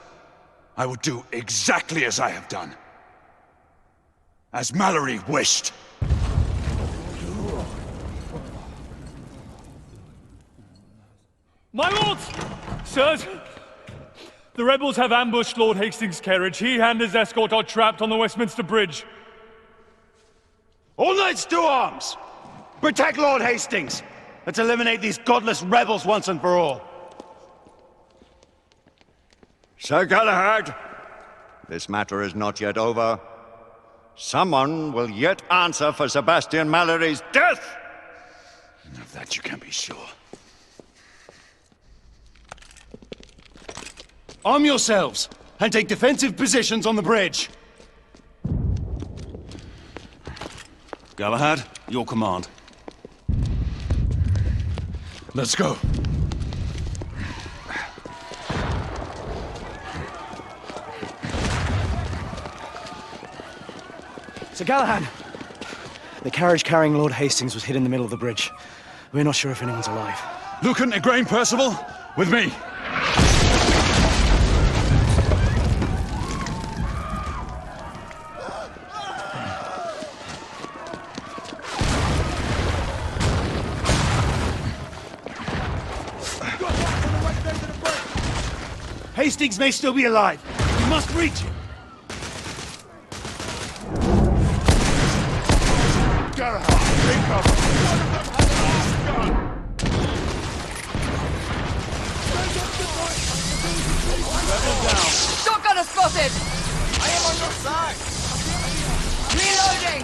I will do exactly as I have done. As Mallory wished. My lords! Sirs! The rebels have ambushed Lord Hastings' carriage. He and his escort are trapped on the Westminster Bridge. All knights to arms! Protect Lord Hastings! Let's eliminate these godless rebels once and for all. Sir Galahad, this matter is not yet over. Someone will yet answer for Sebastian Mallory's death! Of that you can be sure. Arm yourselves, and take defensive positions on the bridge. Galahad, your command. Let's go. Sir Galahad! The carriage carrying Lord Hastings was hid in the middle of the bridge. We're not sure if anyone's alive. Lucan, Igraine, Percival, with me. Hastings may still be alive. We must reach him. Galahad, take cover. One of them has an arm gun. Rebel down. Shotgunner spotted! I am on your side. Reloading!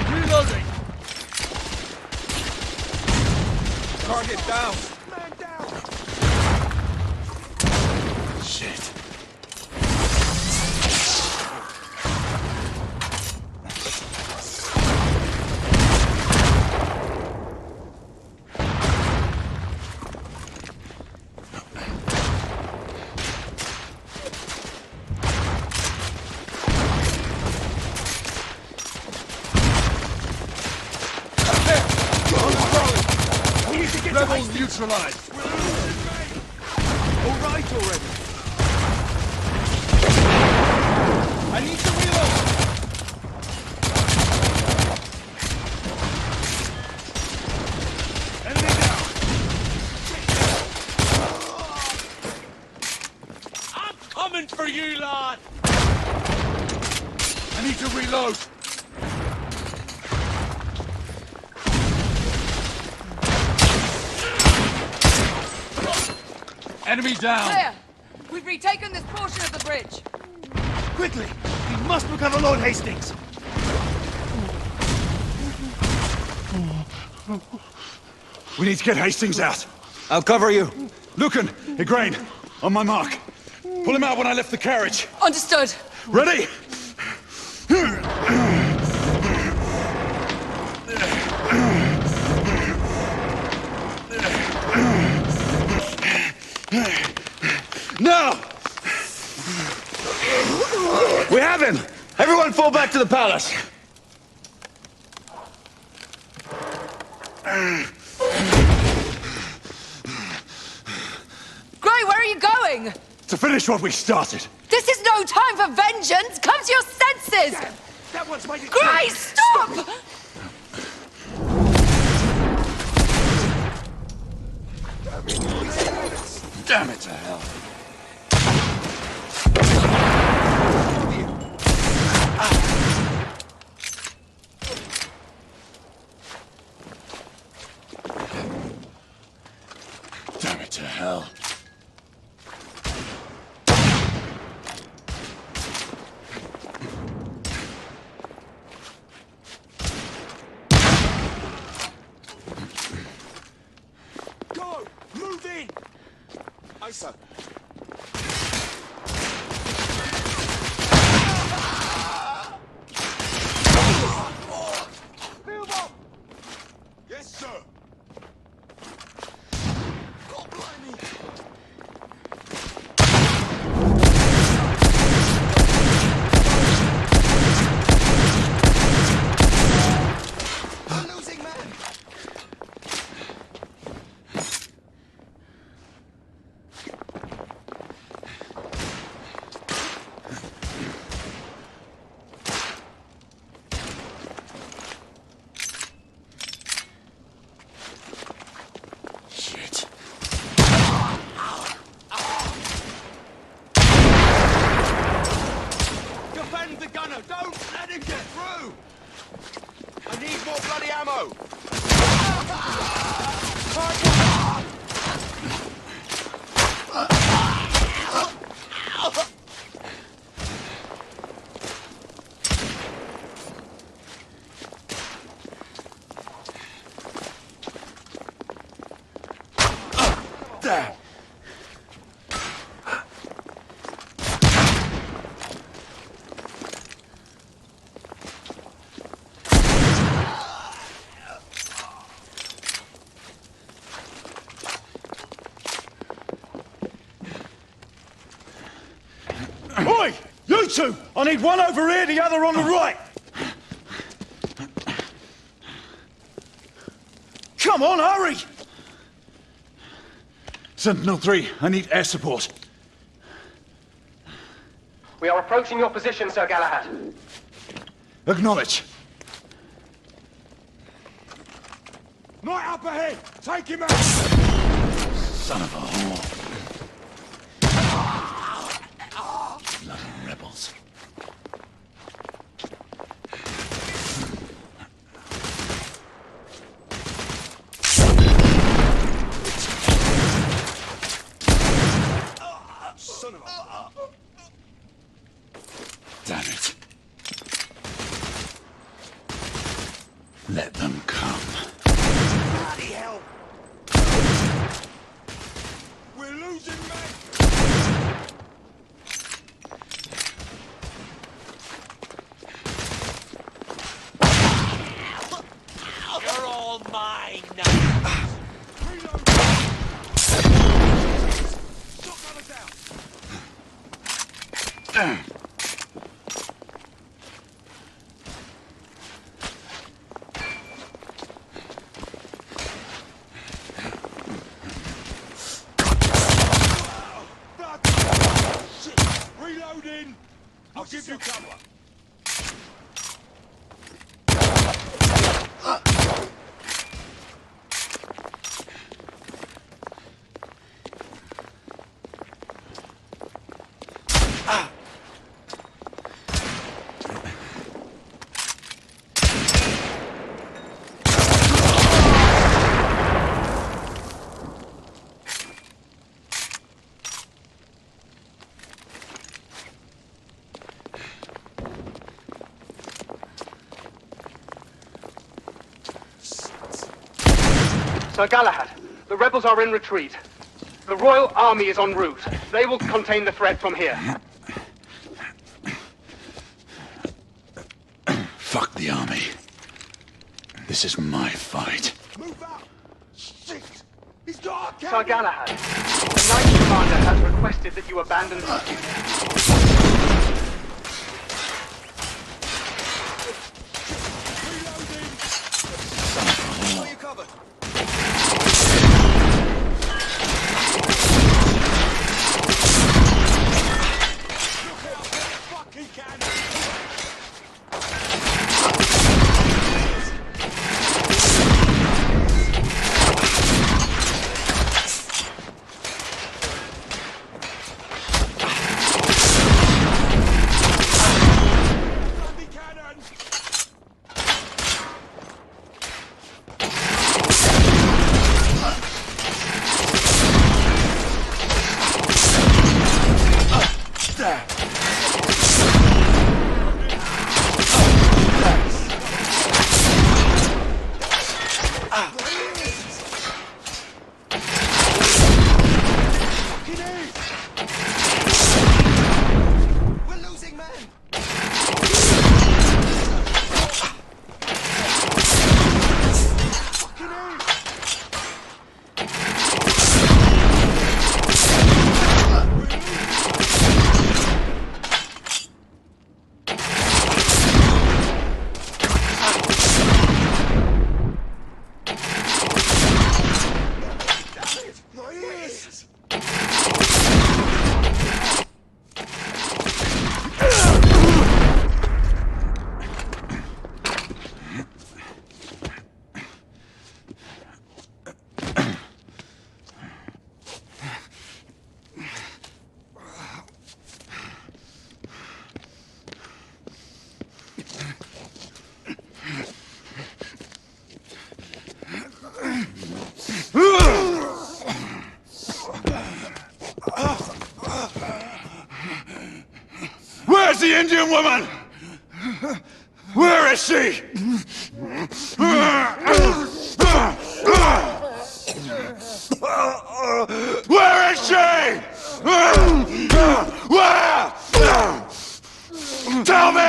Reloading. Target down. Man down. Shit. Rebels neutralized. All right already. I need to reload. Enemy down. I'm coming for you, lad! I need to reload. Enemy down. Clear! We've retaken this portion of the bridge. Quickly! We must recover Lord Hastings! We need to get Hastings out. I'll cover you. Lucan, Igraine, on my mark. Pull him out when I lift the carriage. Understood. Ready? No! We have him! Everyone fall back to the palace! Gray, where are you going? To finish what we started. This is no time for vengeance! Come to your senses! Damn, that one's made it. Gray, stop! Damn it to hell. Damn it to hell. Go! Move in! Aye, sir. Yes, sir. God blimey. I'm losing men. Shit. Defend the gunner! Don't let him get through! I need more bloody ammo! Damn. Oi! You two! I need one over here, the other on the right! Come on, hurry! Sentinel-3, I need air support. We are approaching your position, Sir Galahad. Acknowledge. Knight up ahead! Take him out! Son of a whore. Bloody rebels. Son of a... Damn it. Let them come. Bloody hell! We're losing men! You're all mine now! Reload! Stop gunners out! Reloading! I'll give you cover. Sir Galahad, the rebels are in retreat. The royal army is en route. They will contain the threat from here. Fuck the army. This is my fight. Move out! Shit! He's got our Sir cannon! Galahad, the Knight Commander has requested that you abandon the Are you covered? Fucking cannon! Where's the Indian woman? Where is she? Where is she? Where? Tell me!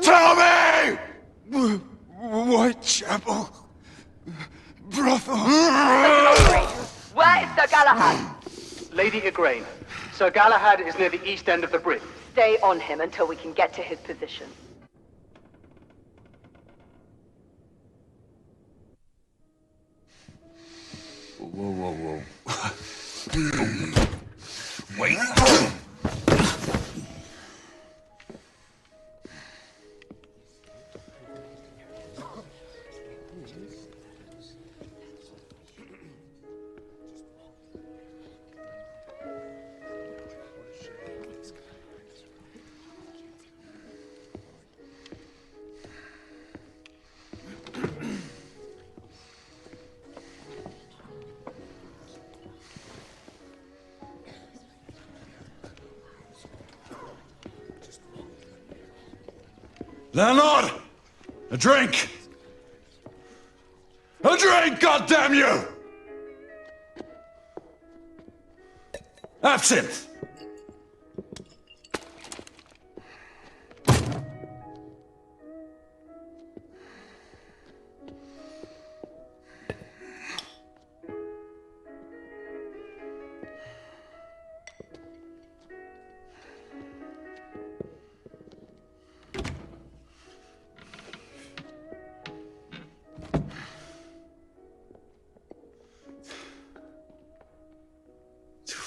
Tell me! Whitechapel. Brothel. Where is Sir Galahad? Lady Igraine, Sir Galahad is near the east end of the bridge. Stay on him until we can get to his position. Whoa. Wait. Landlord! A drink! A drink, goddamn you! Absinthe!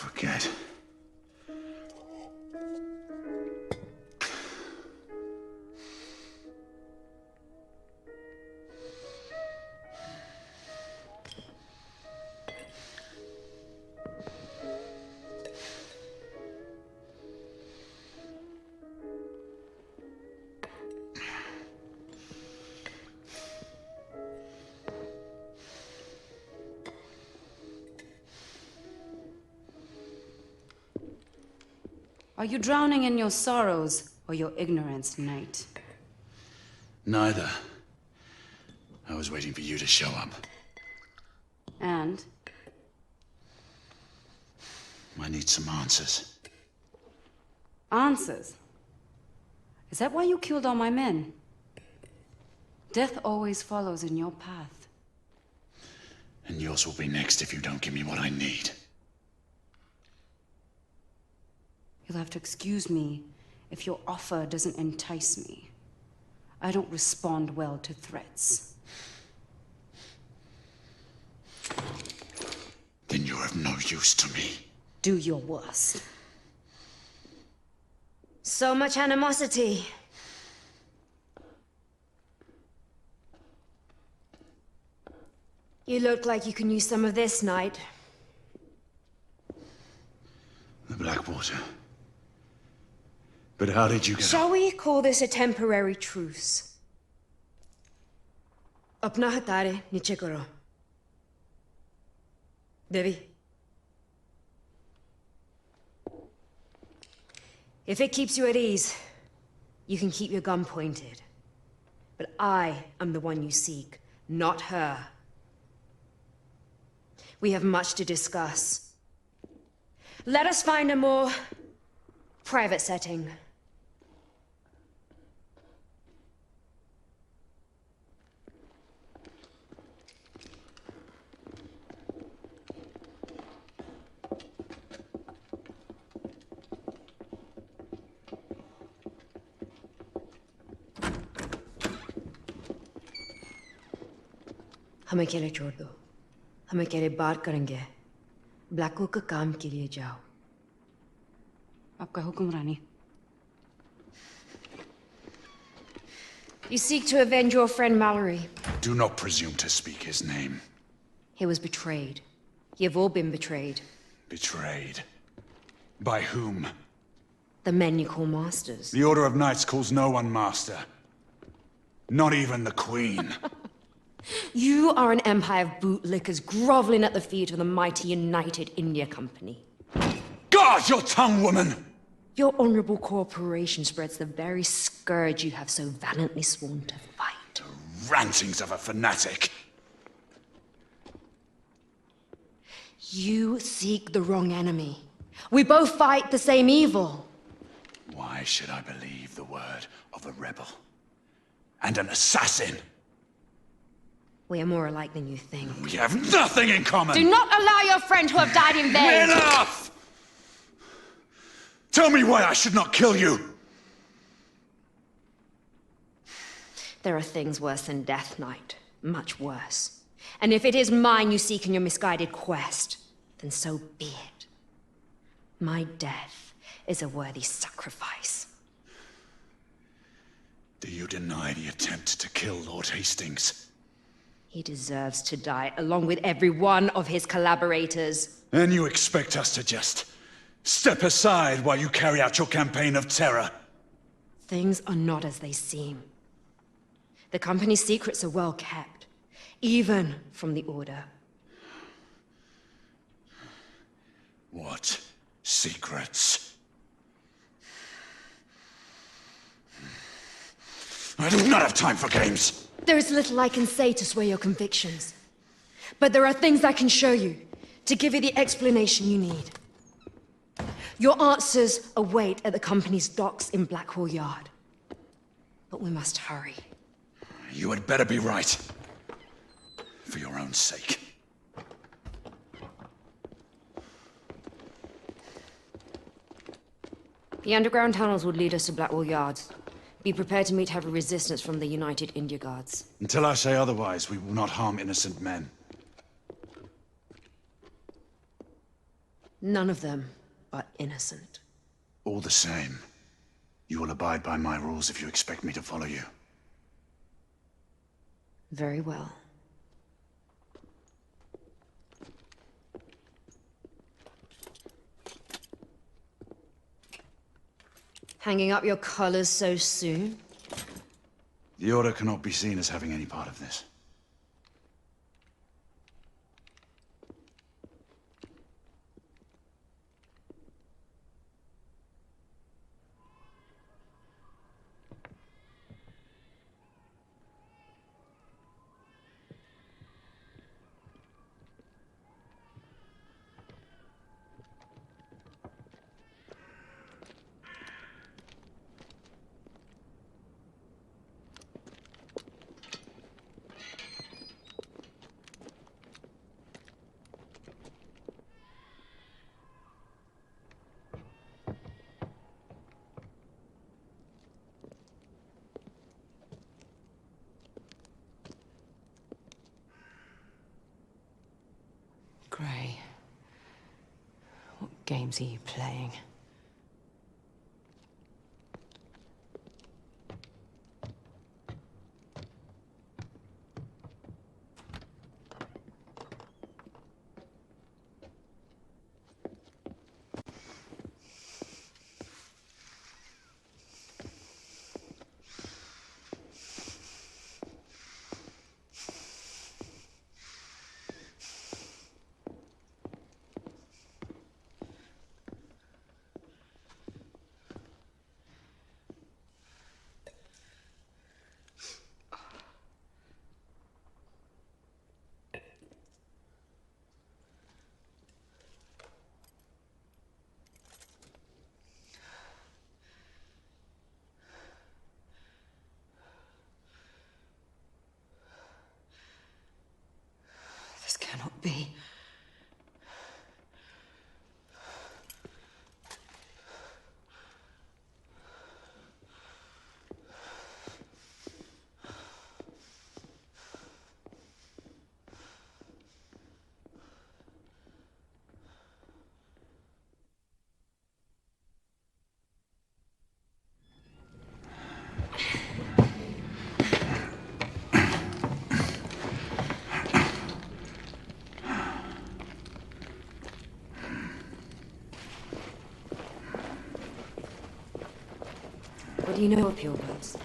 Forget. Are you drowning in your sorrows or your ignorance, knight? Neither. I was waiting for you to show up. And? I need some answers. Answers? Is that why you killed all my men? Death always follows in your path. And yours will be next if you don't give me what I need. You'll have to excuse me if your offer doesn't entice me. I don't respond well to threats. Then you're of no use to me. Do your worst. So much animosity. You look like you can use some of this, knight. The Blackwater. But how did you get... Shall we call this a temporary truce? Apna hatare niche karo. Devi. If it keeps you at ease, you can keep your gun pointed. But I am the one you seek, not her. We have much to discuss. Let us find a more private setting. हमें अकेले छोड़ दो हम अकेले बात करेंगे Blanco का काम के लिए जाओ आपका हुक्म रानी You seek to avenge your friend Mallory. Do not presume to speak his name. He was betrayed. You've all been betrayed. Betrayed? By whom? The men you call masters. The Order of Knights calls no one master. Not even the Queen. You are an empire of bootlickers groveling at the feet of the mighty United India Company. Guard your tongue, woman! Your honorable corporation spreads the very scourge you have so valiantly sworn to fight. The rantings of a fanatic. You seek the wrong enemy. We both fight the same evil. Why should I believe the word of a rebel? And an assassin? We are more alike than you think. We have nothing in common! Do not allow your friend to have died in vain! Enough! Tell me why I should not kill you! There are things worse than death, Knight. Much worse. And if it is mine you seek in your misguided quest, then so be it. My death is a worthy sacrifice. Do you deny the attempt to kill Lord Hastings? He deserves to die, along with every one of his collaborators. And you expect us to just step aside while you carry out your campaign of terror? Things are not as they seem. The company's secrets are well kept, even from the Order. What secrets? I do not have time for games. There is little I can say to sway your convictions. But there are things I can show you, to give you the explanation you need. Your answers await at the company's docks in Blackwall Yard. But we must hurry. You had better be right. For your own sake. The underground tunnels would lead us to Blackwall Yards. Be prepared to meet heavy resistance from the United India Guards. Until I say otherwise, we will not harm innocent men. None of them are innocent. All the same, you will abide by my rules if you expect me to follow you. Very well. Hanging up your colors so soon? The Order cannot be seen as having any part of this. Gray. What games are you playing? This cannot be. What do you know of purebloods?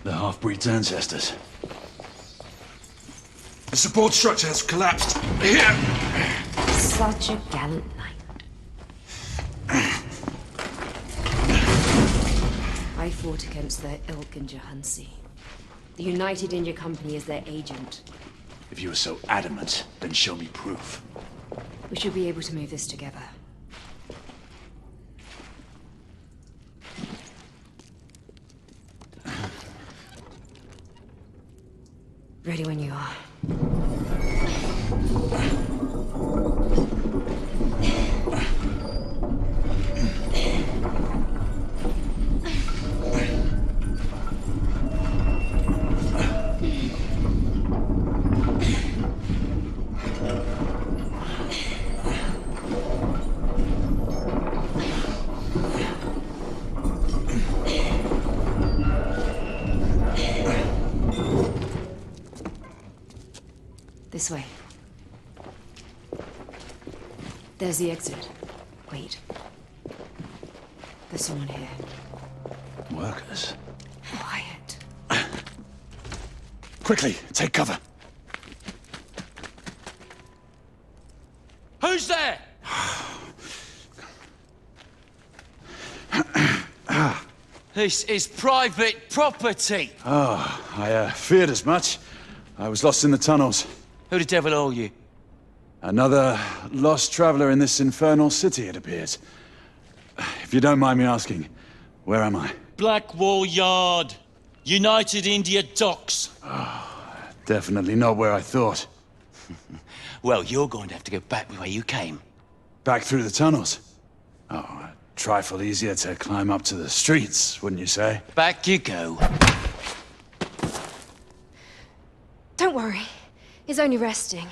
The half-breed's ancestors. The support structure has collapsed. Here! Such a gallant knight. I fought against their ilk in Jahansi. The United India Company is their agent. If you are so adamant, then show me proof. We should be able to move this together. Ready when you are. This way. There's the exit. Wait. There's someone here. Workers. Quiet. Quickly, take cover. Who's there? This is private property. Oh, I feared as much. I was lost in the tunnels. Who the devil are you? Another lost traveler in this infernal city, it appears. If you don't mind me asking, where am I? Blackwall Yard. United India Docks. Definitely not where I thought. Well, you're going to have to go back the way you came. Back through the tunnels? Oh, a trifle easier to climb up to the streets, wouldn't you say? Back you go. Don't worry. He's only resting.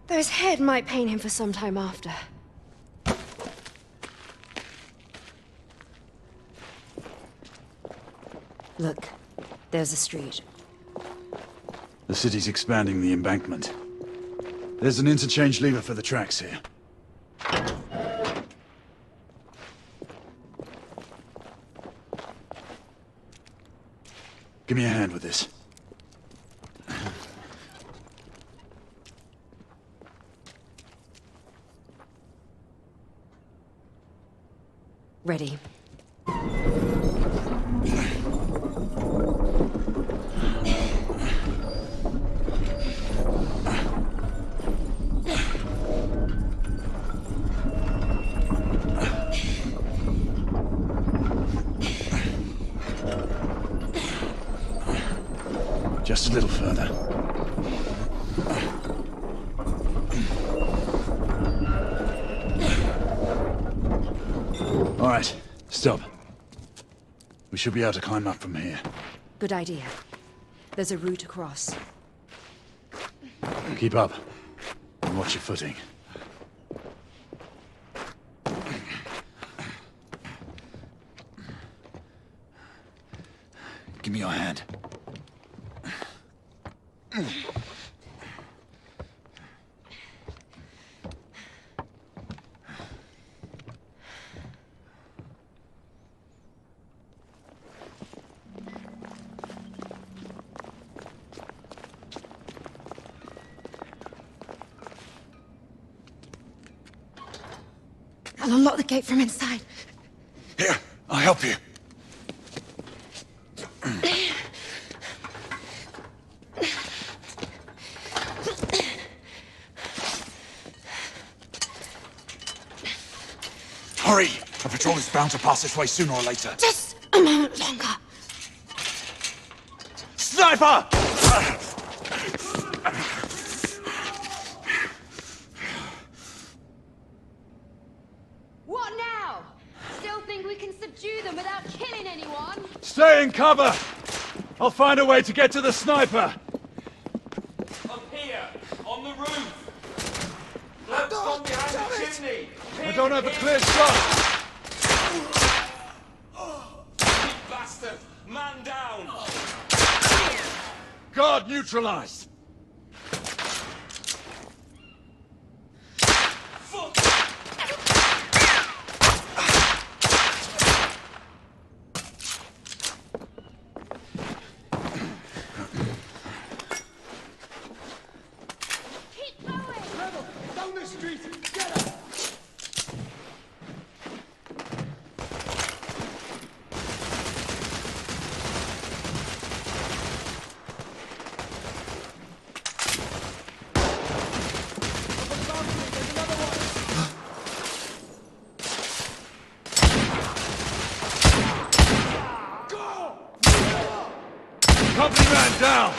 Though his head might pain him for some time after. Look, there's a street. The city's expanding the embankment. There's an interchange lever for the tracks here. Give me a hand with this. Ready. Just a little further. All right, stop. We should be able to climb up from here. Good idea. There's a route across. Keep up. And watch your footing. Give me your hand. I'll unlock the gate from inside. Here, I'll help you. Hurry! A patrol is bound to pass this way sooner or later. Just a moment longer. Sniper! What now? Still think we can subdue them without killing anyone? Stay in cover! I'll find a way to get to the sniper! Up here, on the roof. Let's come behind the chimney. I don't have a clear shot! You bastard! Man down! Guard neutralized! Company man down!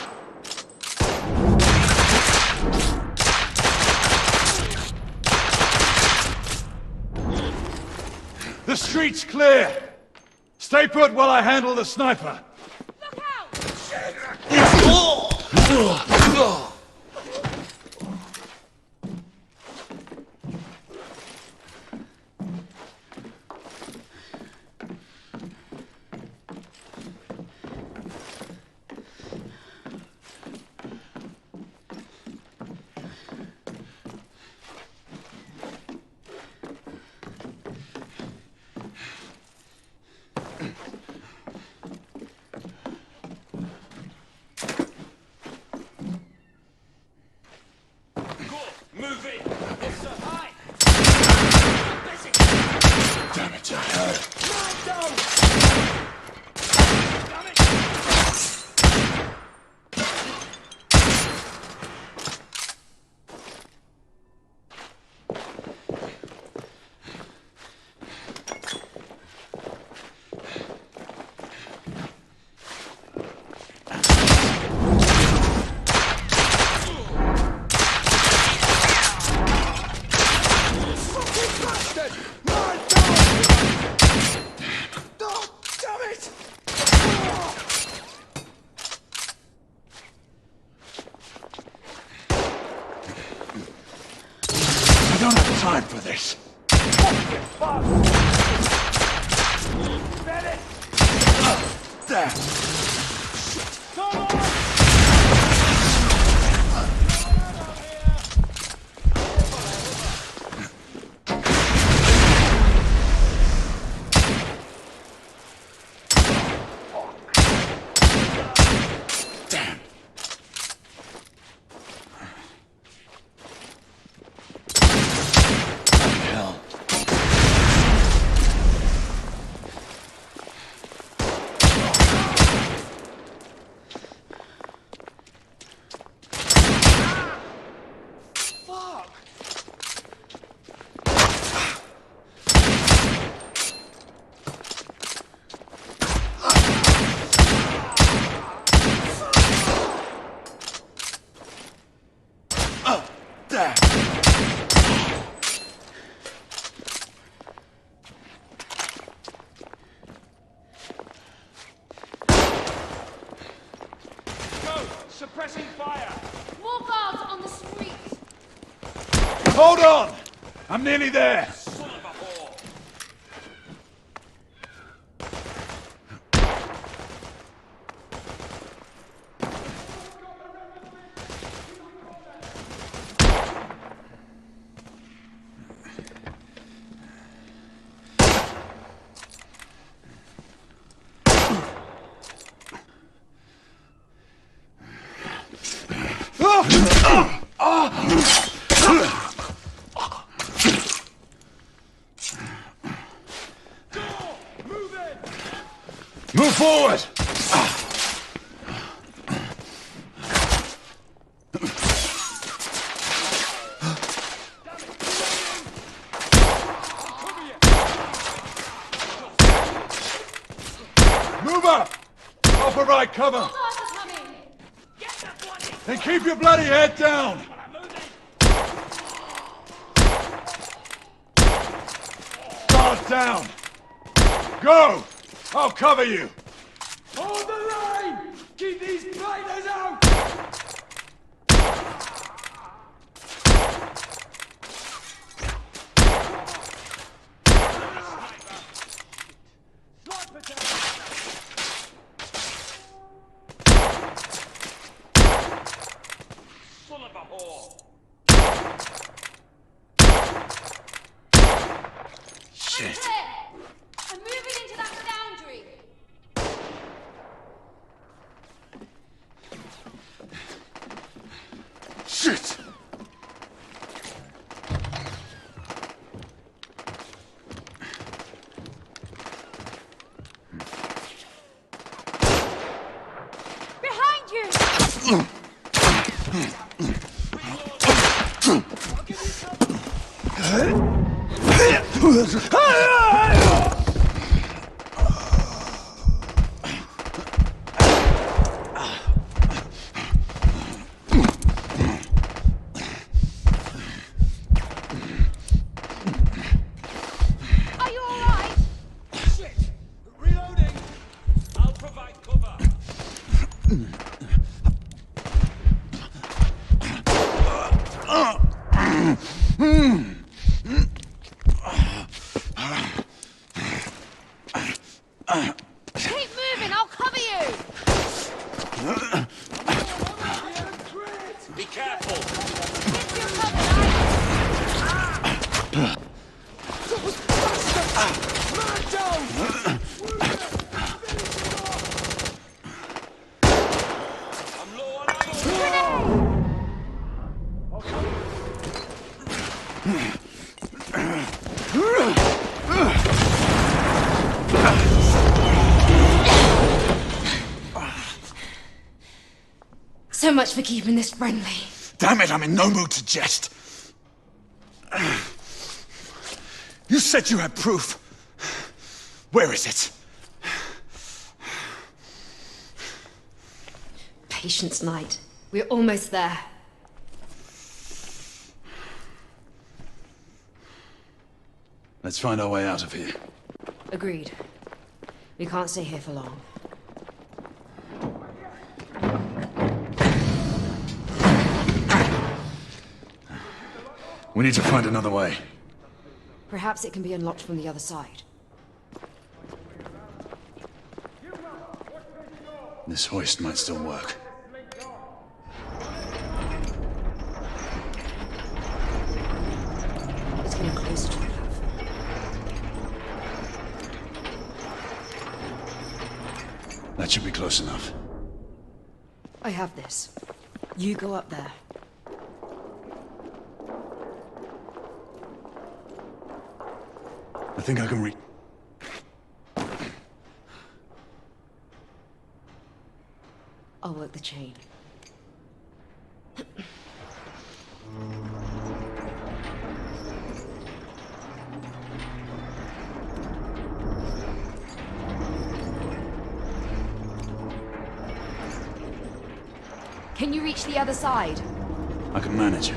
The street's clear! Stay put while I handle the sniper! Look out! time for this. Damn. Suppressing fire! More guards on the street! Hold on! I'm nearly there! Son of a whore! Move forward! Move up! I'll provide cover! And keep your bloody head down! Guard down! Go! I'll cover you! Hold the line! Keep these blighters out! Son of a whore! Shit. I'm moving into that foundry! Shit! Behind you! Are you alright? Shit! Reloading! I'll provide cover. Keep moving, I'll cover you! Be careful! So much for keeping this friendly. Damn it, I'm in no mood to jest. You said you had proof. Where is it? Patience, Knight. We're almost there. Let's find our way out of here. Agreed. We can't stay here for long. We need to find another way. Perhaps it can be unlocked from the other side. This hoist might still work. It's getting closer to the platform. That should be close enough. I have this. You go up there. I think I can reach. I'll work the chain. Can you reach the other side? I can manage.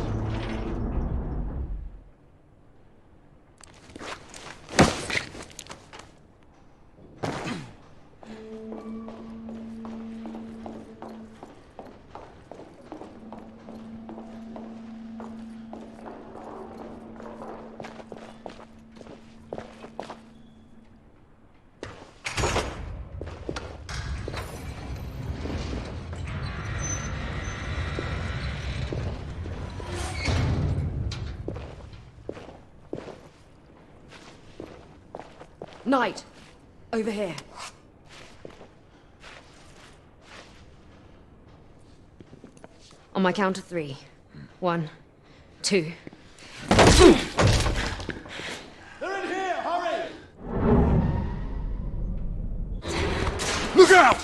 Knight, over here. On my count of 3. 1, 2. They're in here! Hurry! Look out!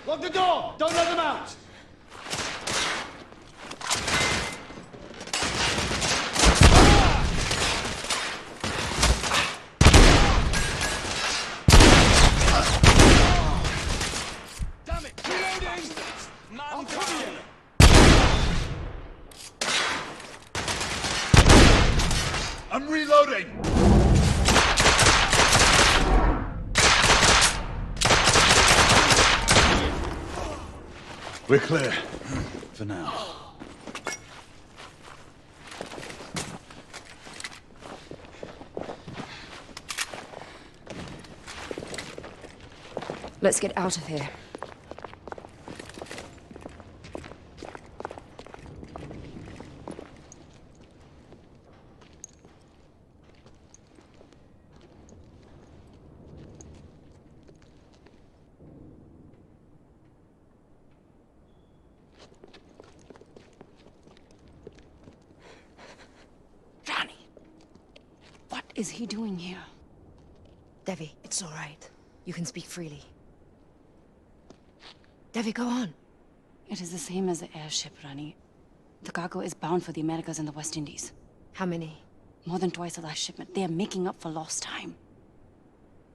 Lock the door! Don't let them out! Damn it! Reloading! I'm coming! I'm reloading! We're clear. For now. Let's get out of here. What is he doing here? Devi, it's all right. You can speak freely. Devi, go on. It is the same as the airship, Rani. The cargo is bound for the Americas and the West Indies. How many? More than twice the last shipment. They are making up for lost time.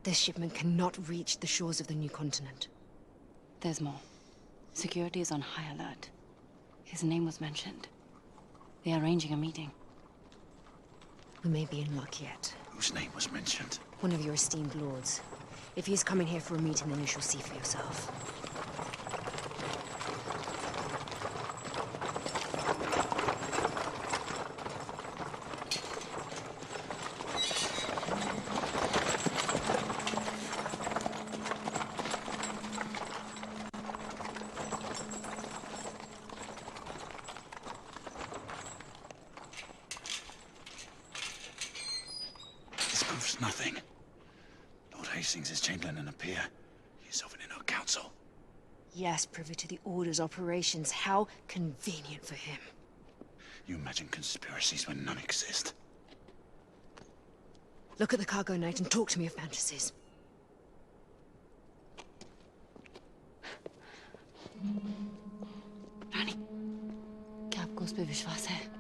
This shipment cannot reach the shores of the new continent. There's more. Security is on high alert. His name was mentioned. They are arranging a meeting. We may be in luck yet. Whose name was mentioned? One of your esteemed lords. If he's coming here for a meeting, then you shall see for yourself. Nothing. Lord Hastings is Chamberlain and a peer. He's often in our council. Yes, privy to the Order's operations. How convenient for him. You imagine conspiracies when none exist. Look at the cargo, Knight, and talk to me of fantasies. रानी, क्या आपको उस पे विश्वास है?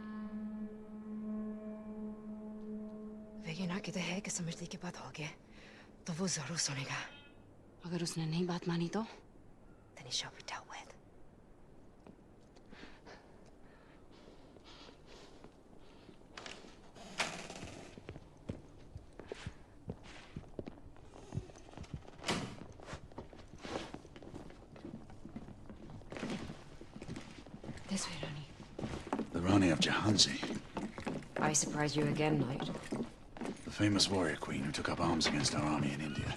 ये ना कहते हैं कि समझने के बाद हो गया, तो वो जरूर सुनेगा। अगर उसने नहीं बात मानी तो? Then he shall be dealt with. This way, Rani. The Rani of Jahansi, I surprise you again, Knight. the famous warrior queen who took up arms against our army in India.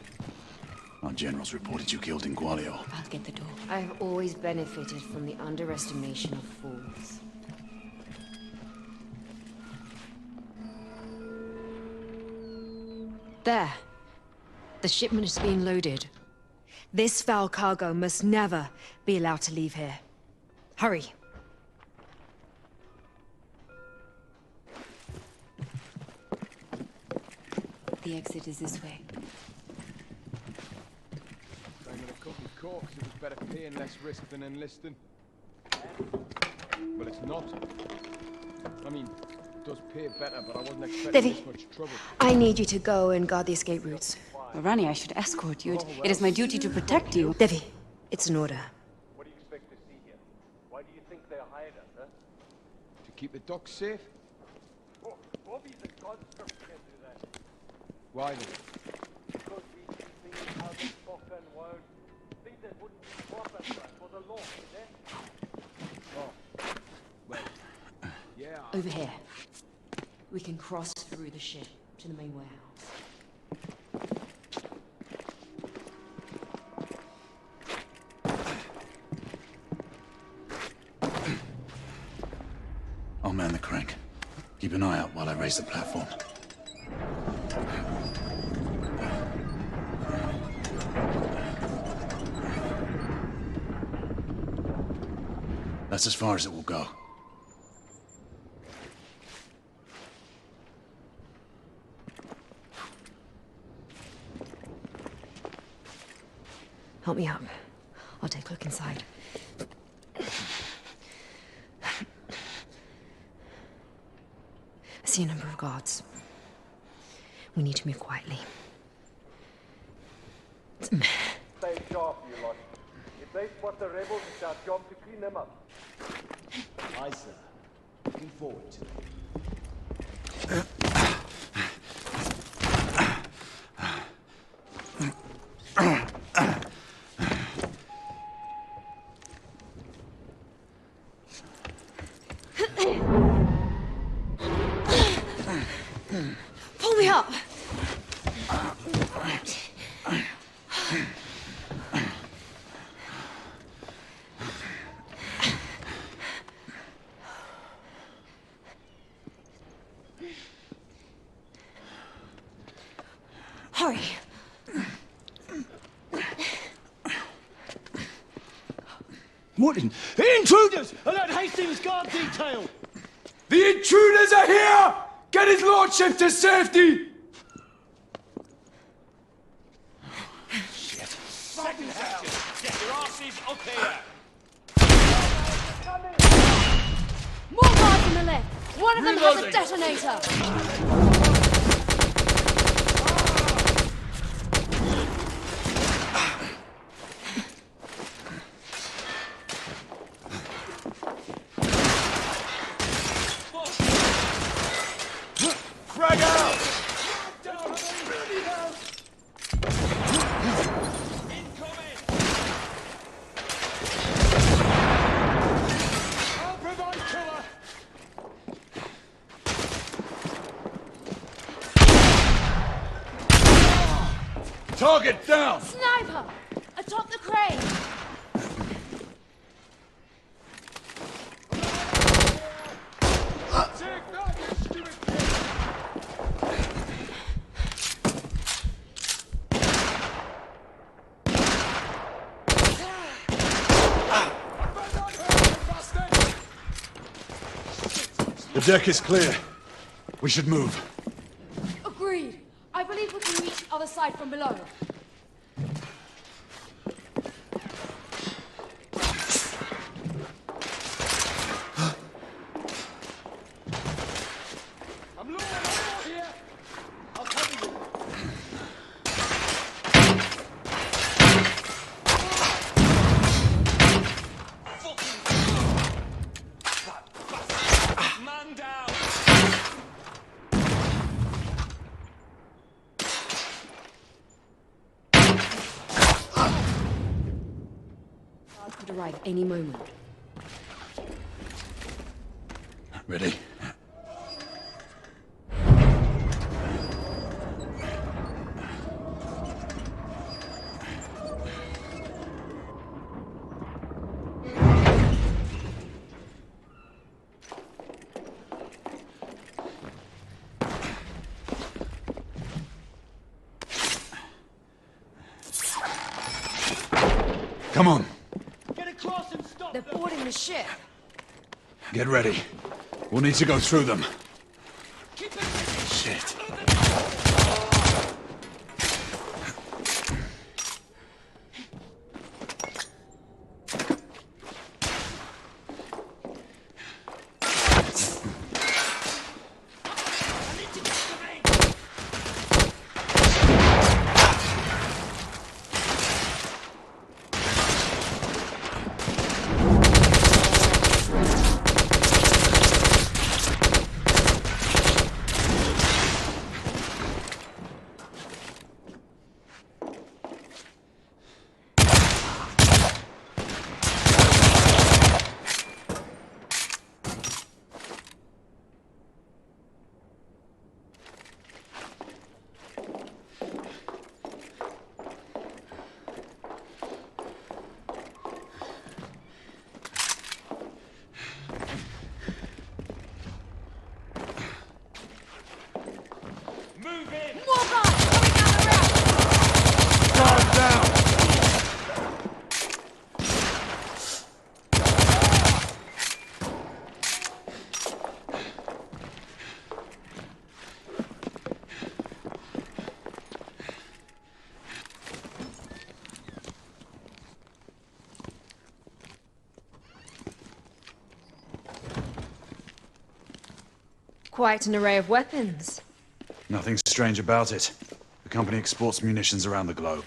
Our generals reported you killed in Gwalior. I'll get the door. I've always benefited from the underestimation of fools. There. The shipment is being loaded. This foul cargo must never be allowed to leave here. Hurry. The exit is this way. Claiming a couple of corks, it was better pay and less risk than enlisting. But it's not. I mean, it does pay better, but I wasn't expecting this much trouble. I need you to go and guard the escape routes. Rani, I should escort you. It is my duty to protect you. Devi, it's an order. What do you expect to see here? Why do you think they hired us, huh? To keep the docks safe? Bobby the conscript can't do that. Why then? Because we keep things out of spoken word. Things that wouldn't be proper for the law, is it? Oh. Well, yeah. Over here. We can cross through the ship to the main warehouse. I'll man the crank. Keep an eye out while I raise the platform. That's as far as it will go. Help me up. I'll take a look inside. I see a number of guards. We need to move quietly. Stay sharp, you lot. If they spot the rebels, it's our job to clean them up. Aye, sir. Looking forward to it. Pull me up! Hurry! Morton! Intruders! Alert Hastings guard detail! The intruders are here! Get his lordship to safety! Shit. Second section! Get your asses up here! More guards on the left! One of them has a detonator! Frag out! Target down! Sniper! Atop the crane! Take that, you stupid kid! The deck is clear. We should move. Agreed. I believe we can reach the other side from below. I'm low here! I'll cover you! Man down! Guards could arrive any moment. Ready? Come on, Get across and stop They're boarding the ship. get ready. We'll need to go through them. Shit. Quite an array of weapons. Nothing strange about it. The company exports munitions around the globe.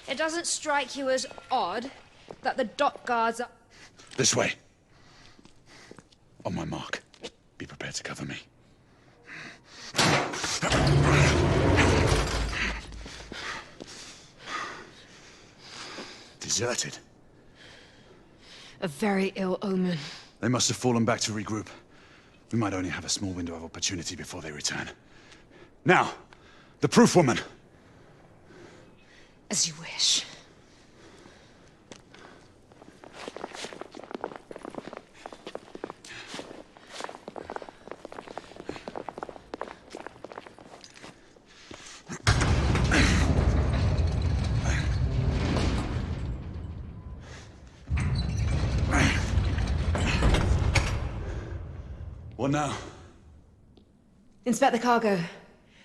It doesn't strike you as odd that the dock guards are... This way. On my mark. Be prepared to cover me. Deserted. a very ill omen. They must have fallen back to regroup. We might only have a small window of opportunity before they return. Now, the proof woman. As you wish. What now? Inspect the cargo.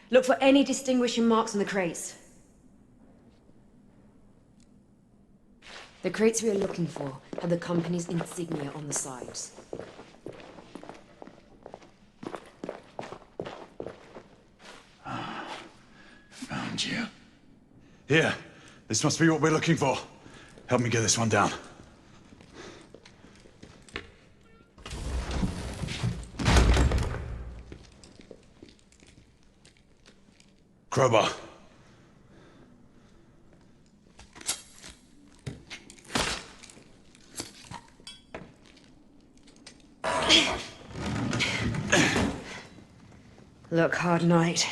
Look for any distinguishing marks on the crates. The crates we are looking for have the company's insignia on the sides. Found you. Here. This must be what we're looking for. Help me get this one down. Crowbar. Look, Hard Knight.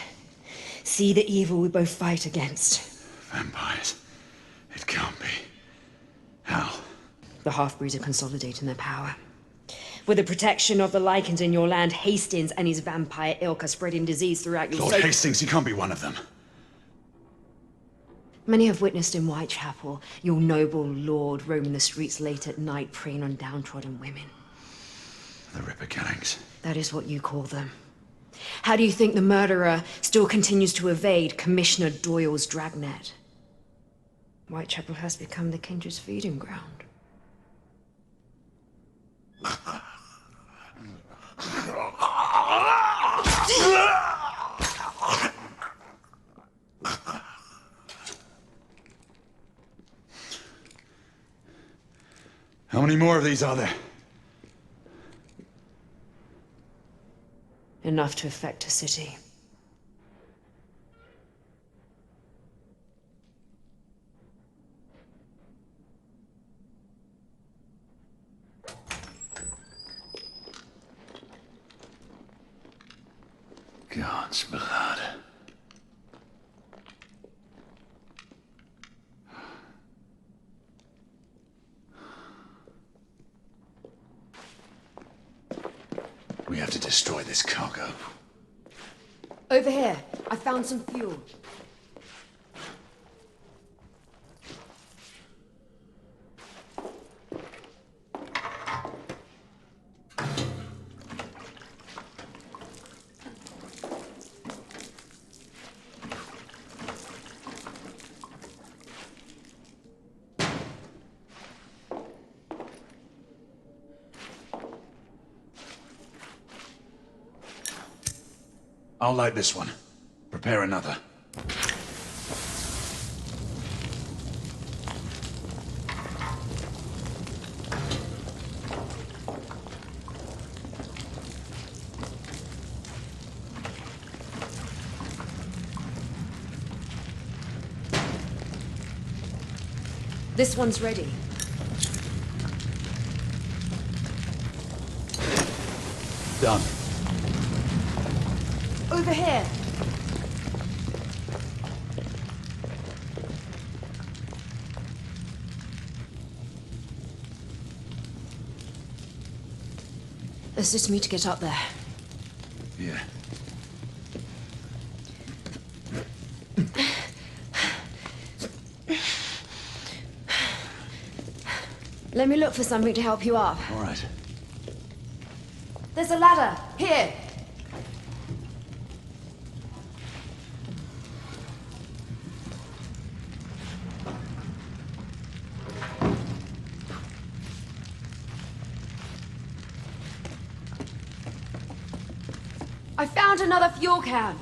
See the evil we both fight against. Vampires. It can't be. How? The half-breeds are consolidating their power. With the protection of the Lycans in your land, Hastings and his vampire ilk are spreading disease throughout your Lord Hastings, he can't be one of them. Many have witnessed in Whitechapel your noble lord roaming the streets late at night, preying on downtrodden women. The Ripper killings. That is what you call them. How do you think the murderer still continues to evade Commissioner Doyle's dragnet? Whitechapel has become the Kindred's feeding ground. How many more of these are there? Enough to affect a city. God's blood. We have to destroy this cargo. Over here. I found some fuel. I'll light this one. Prepare another. This one's ready. Done. Over here. Assist me to get up there. Yeah. Let me look for something to help you up. All right. There's a ladder. Here. I found another fuel can.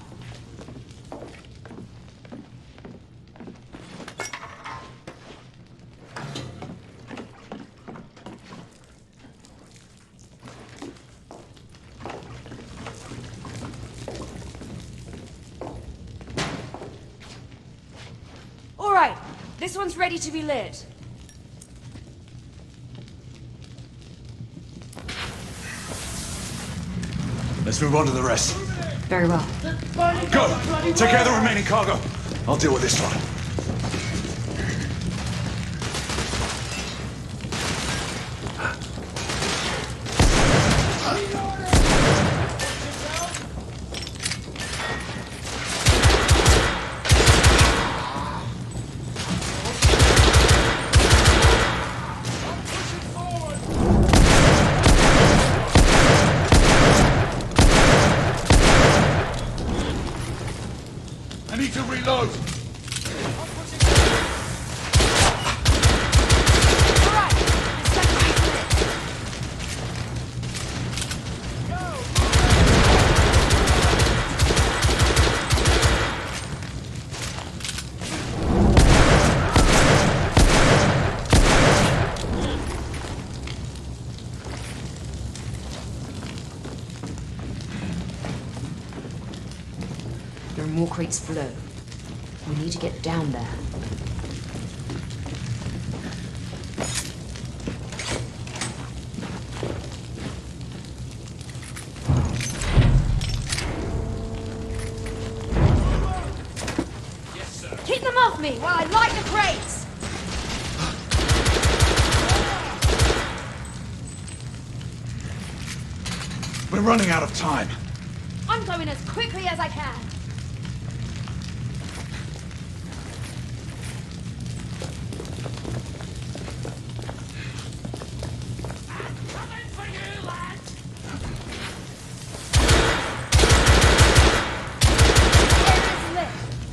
All right, this one's ready to be lit. Let's move on to the rest. Very well. Go! Take care of the remaining cargo. I'll deal with this one. I need to reload. There are more crates below. We need to get down there. Keep them off me while I light the crates! We're running out of time. I'm going as quickly as I can.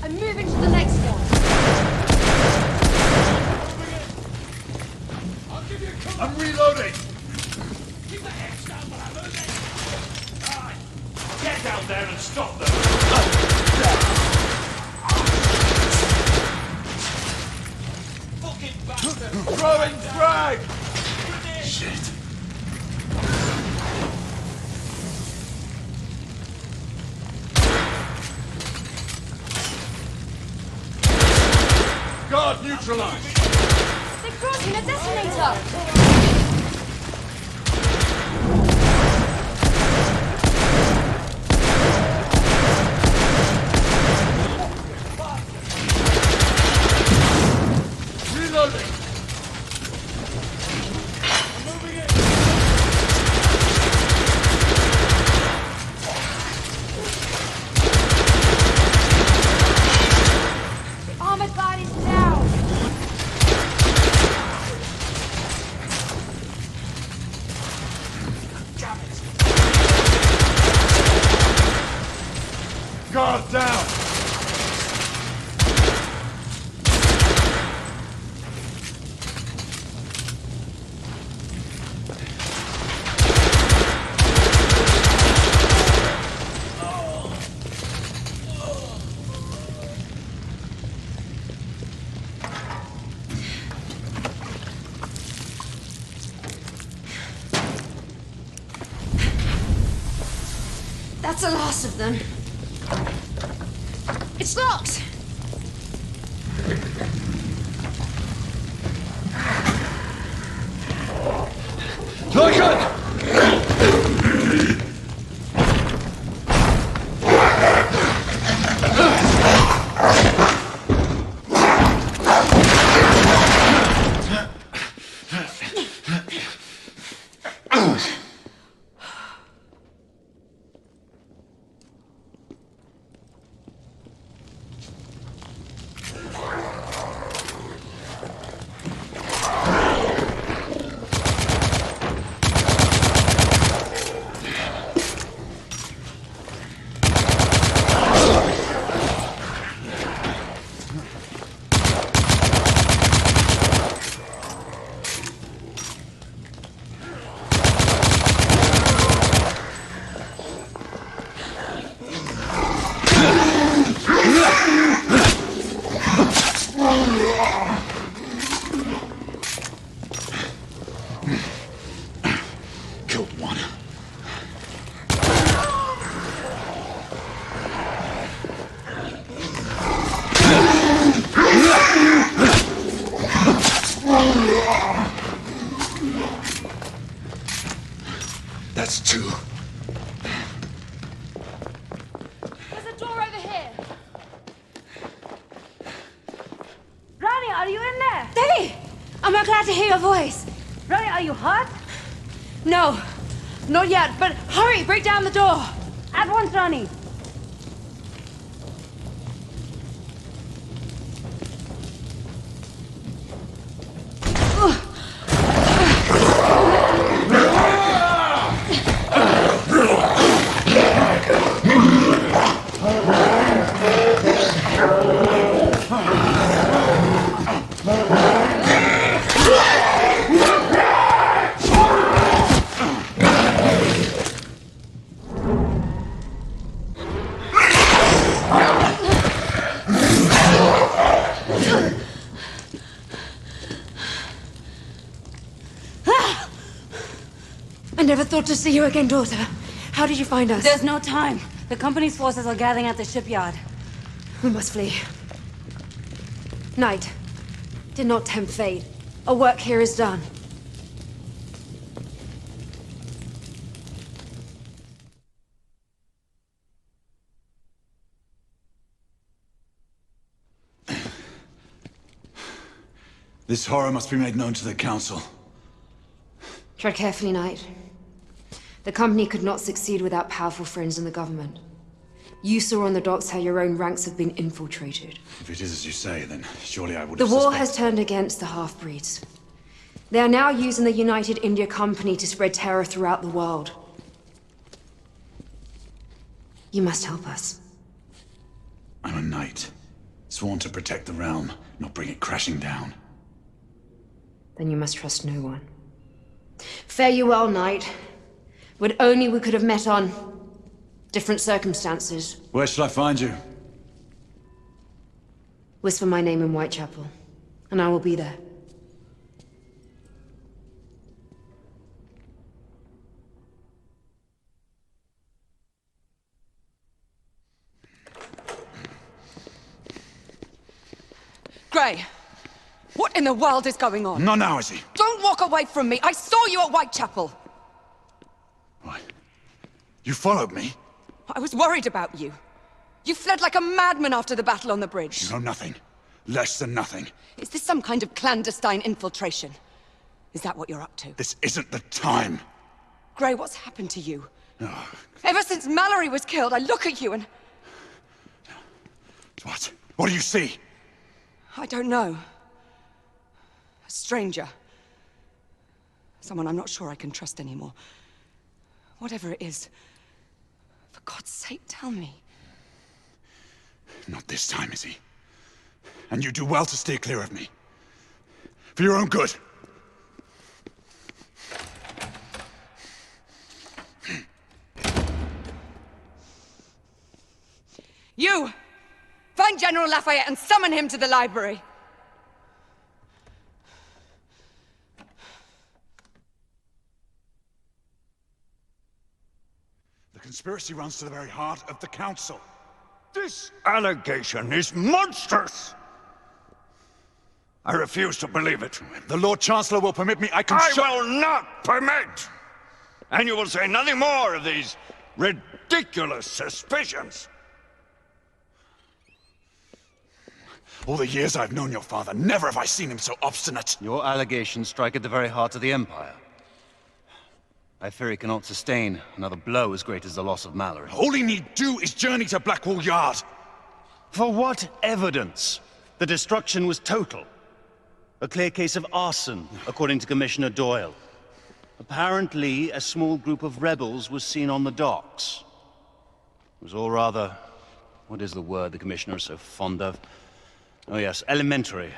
I'm moving to the next one. I'm reloading. Keep the heads down while I'm moving. Aye. Get down there and stop them. Fucking bastard. Throwing frag. Shit. Guard neutralized. They're crossing a detonator. That's the last of them. It's locked! Lycan! Killed one. That's two. There's a door over here. Ronnie, are you in there? Debbie! I'm glad to hear your voice. Ronnie, are you hurt? No, not yet, but hurry, break down the door. At once, Ronnie. I never thought to see you again, daughter. How did you find us? There's no time. The company's forces are gathering at the shipyard. We must flee. Night. Did not tempt fate. Our work here is done. This horror must be made known to the Council. Tread carefully, Knight. The company could not succeed without powerful friends in the government. You saw on the docks how your own ranks have been infiltrated. If it is as you say, then surely I would The have war suspected- has turned against the half-breeds. They are now using the United India Company to spread terror throughout the world. You must help us. I'm a knight, sworn to protect the realm, not bring it crashing down. Then you must trust no one. Fare you well, Knight. Would only we could have met on different circumstances. Where shall I find you? Whisper my name in Whitechapel, and I will be there. Gray, what in the world is going on? Not now, is he? Don't walk away from me! I saw you at Whitechapel! You followed me? I was worried about you. You fled like a madman after the battle on the bridge. You know nothing. Less than nothing. Is this some kind of clandestine infiltration? Is that what you're up to? This isn't the time. Gray, what's happened to you? Oh. Ever since Mallory was killed, I look at you and... What? What do you see? I don't know. A stranger. Someone I'm not sure I can trust anymore. Whatever it is, for God's sake, tell me. Not this time, is he? And you do well to steer clear of me. For your own good. You! Find General Lafayette and summon him to the library! The conspiracy runs to the very heart of the Council. This allegation is monstrous! I refuse to believe it. The Lord Chancellor will permit me, I will not permit! And you will say nothing more of these ridiculous suspicions. All the years I've known your father, never have I seen him so obstinate. Your allegations strike at the very heart of the Empire. I fear he cannot sustain another blow as great as the loss of Mallory. All he need do is journey to Blackwall Yard. For what evidence? The destruction was total. A clear case of arson, according to Commissioner Doyle. Apparently, a small group of rebels was seen on the docks. It was all rather... what is the word the Commissioner is so fond of? Oh yes, elementary.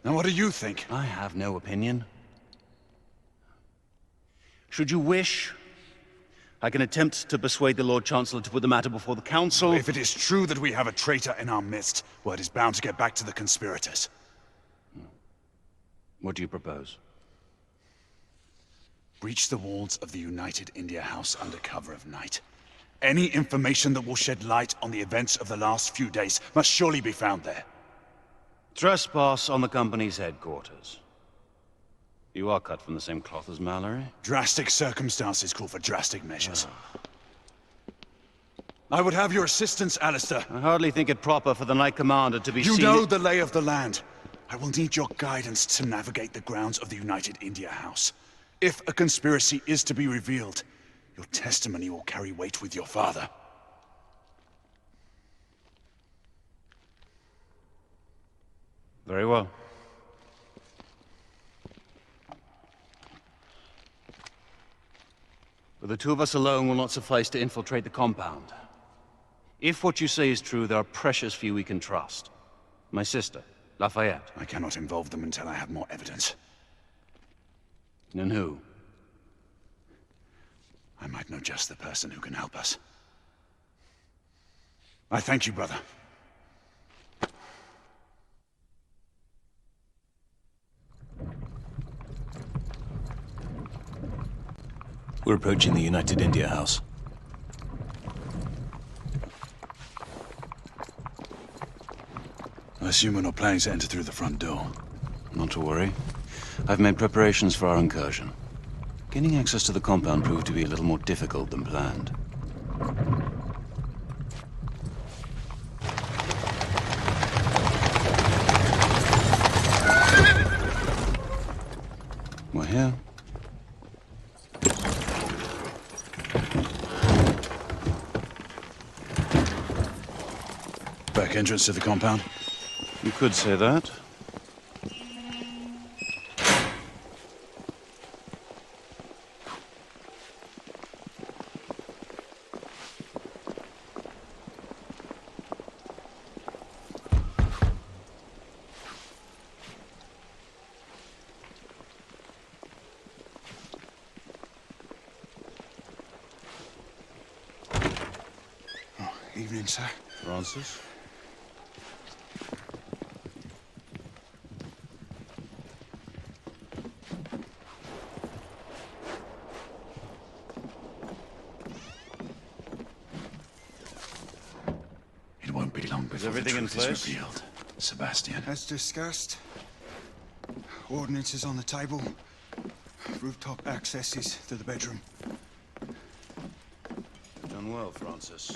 Now what do you think? I have no opinion. Should you wish, I can attempt to persuade the Lord Chancellor to put the matter before the Council. If it is true that we have a traitor in our midst, word is bound to get back to the conspirators. What do you propose? Breach the walls of the United India House under cover of night. Any information that will shed light on the events of the last few days must surely be found there. Trespass on the company's headquarters. You are cut from the same cloth as Mallory? Drastic circumstances call for drastic measures. I would have your assistance, Alistair. I hardly think it proper for the Knight Commander to be You seen... know the lay of the land. I will need your guidance to navigate the grounds of the United India House. If a conspiracy is to be revealed, your testimony will carry weight with your father. Very well. But the two of us alone will not suffice to infiltrate the compound. If what you say is true, there are precious few we can trust. My sister, Lafayette. I cannot involve them until I have more evidence. And who? I might know just the person who can help us. I thank you, brother. We're approaching the United India House. I assume we're not planning to enter through the front door. Not to worry. I've made preparations for our incursion. Gaining access to the compound proved to be a little more difficult than planned. We're here. Back entrance to the compound? You could say that. Evening, sir. Francis? It won't be long before everything the in truth is place? revealed. Sebastian. As discussed, ordnance is on the table. Rooftop access is to the bedroom. Done well, Francis.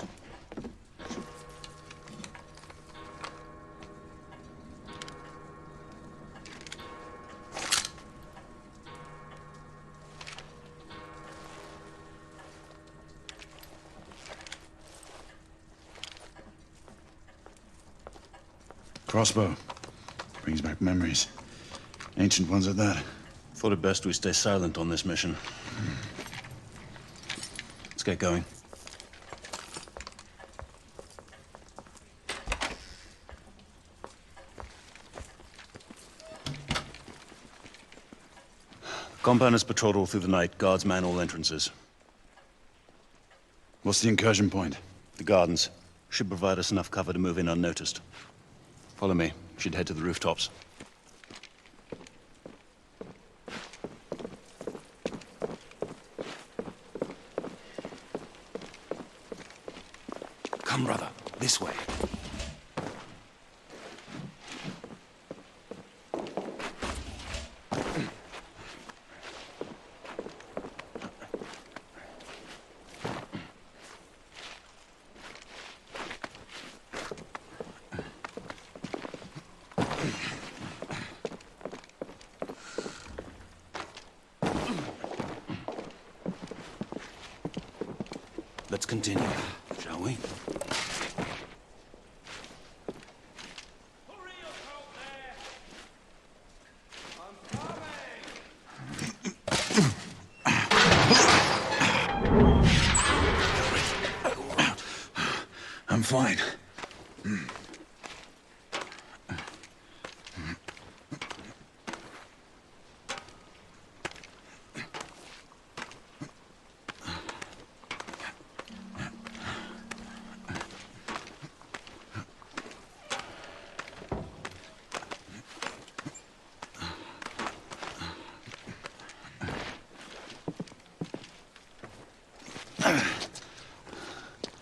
Crossbow. Brings back memories. Ancient ones at that. Thought it best we stay silent on this mission. Let's get going. The compound is patrolled all through the night. Guards man all entrances. What's the incursion point? The gardens. Should provide us enough cover to move in unnoticed. Follow me. Should head to the rooftops. This way. Let's continue, shall we? I'm fine.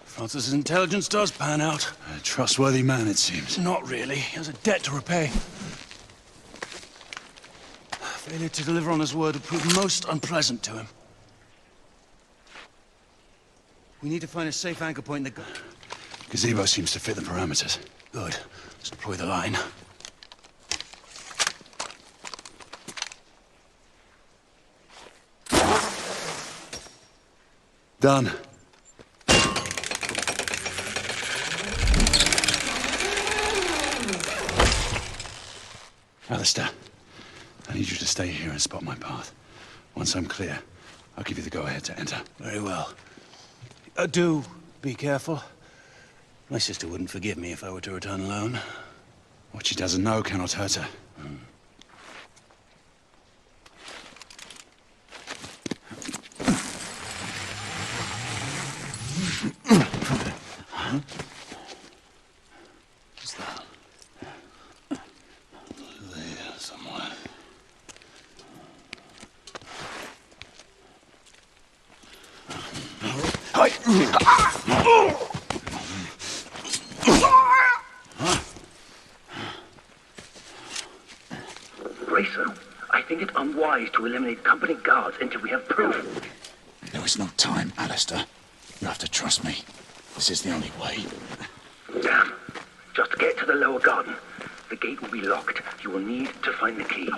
Francis's intelligence does pan out. A trustworthy man, it seems. Not really. He has a debt to repay. Failure to deliver on his word would prove most unpleasant to him. We need to find a safe anchor point in the... Gazebo seems to fit the parameters. Good. Let's deploy the line. Done. Alistair, I need you to stay here and spot my path. Once I'm clear, I'll give you the go-ahead to enter. Very well. Do be careful. My sister wouldn't forgive me if I were to return alone. What she doesn't know cannot hurt her. What's that? There somewhere. Grayson, I think it unwise to eliminate company guards until we have proof. There is no time, Alistair. You have to trust me. This is the only way. Damn. Just get to the lower garden. The gate will be locked. You will need to find the key.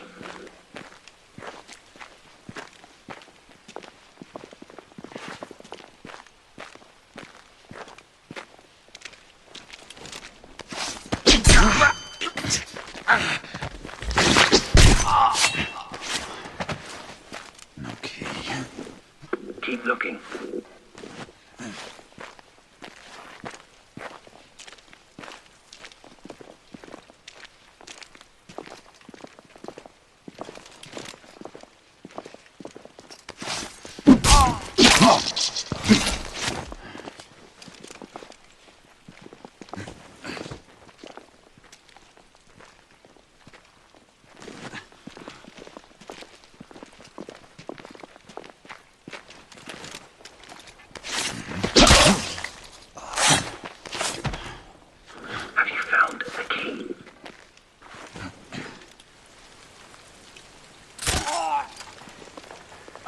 No key. Keep looking.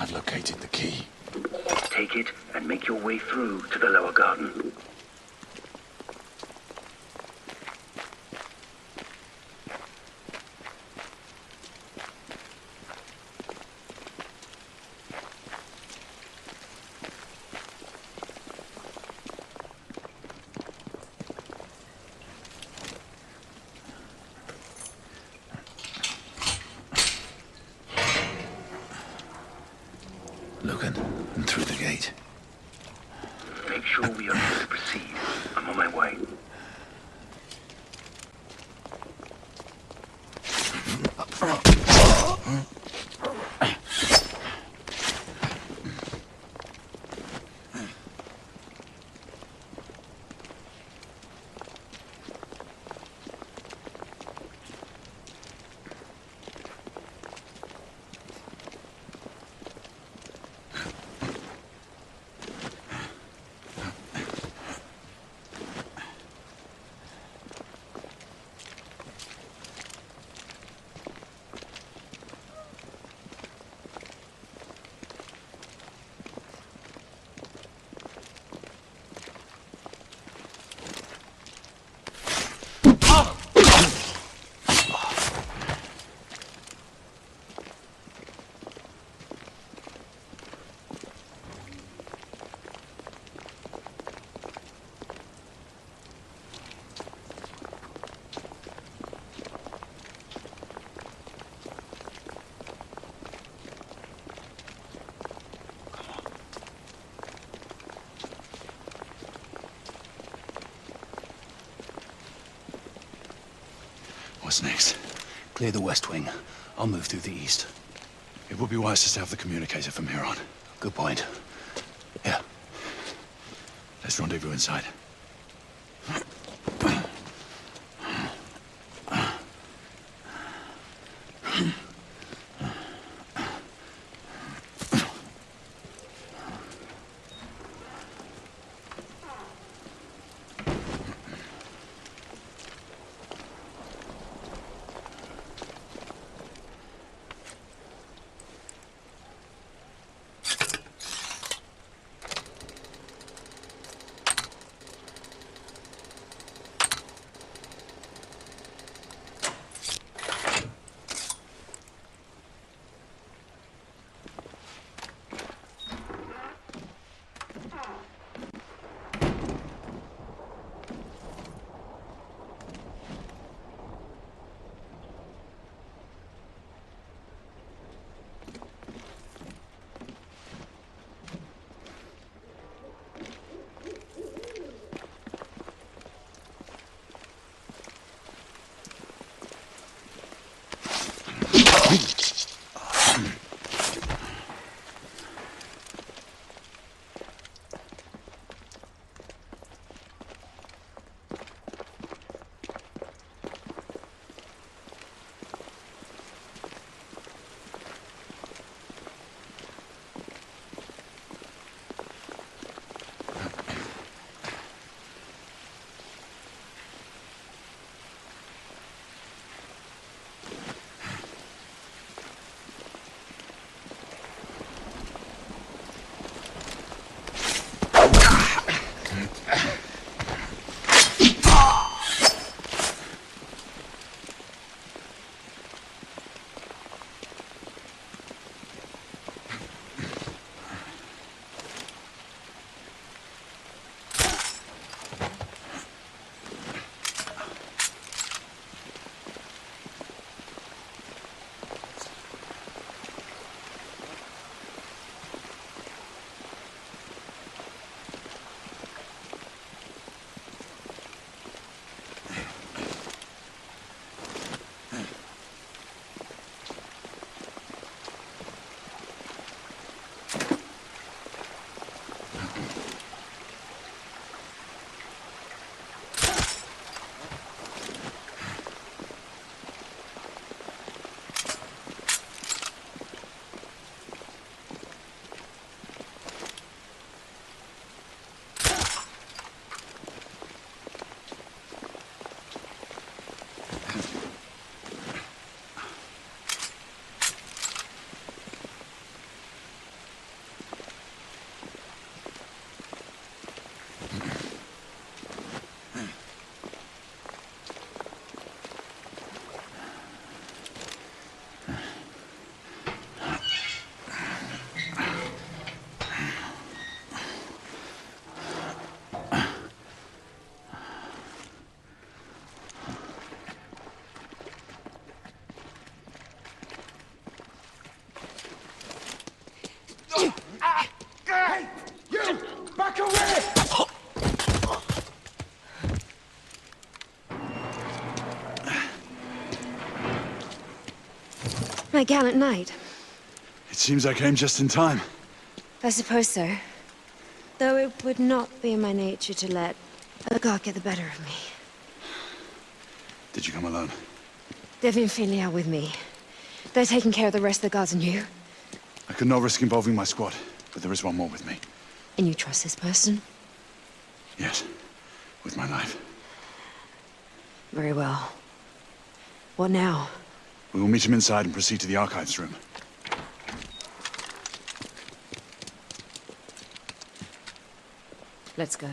I've located the key. Take it and make your way through to the lower garden. Look, and through the gate. Make sure we are able to proceed. I'm on my way. What's next? Clear the west wing. I'll move through the east. It would be wise to have the communicator from here on. Good point. Yeah. Let's rendezvous inside. Hey! You! Back away! My gallant knight. It seems I came just in time. I suppose so. Though it would not be in my nature to let a god get the better of me. Did you come alone? Devi and Finley are with me. They're taking care of the rest of the guards, and you? I could not risk involving my squad, but there is one more with me. And you trust this person? Yes, with my life. Very well. What now? We will meet him inside and proceed to the archives room. Let's go.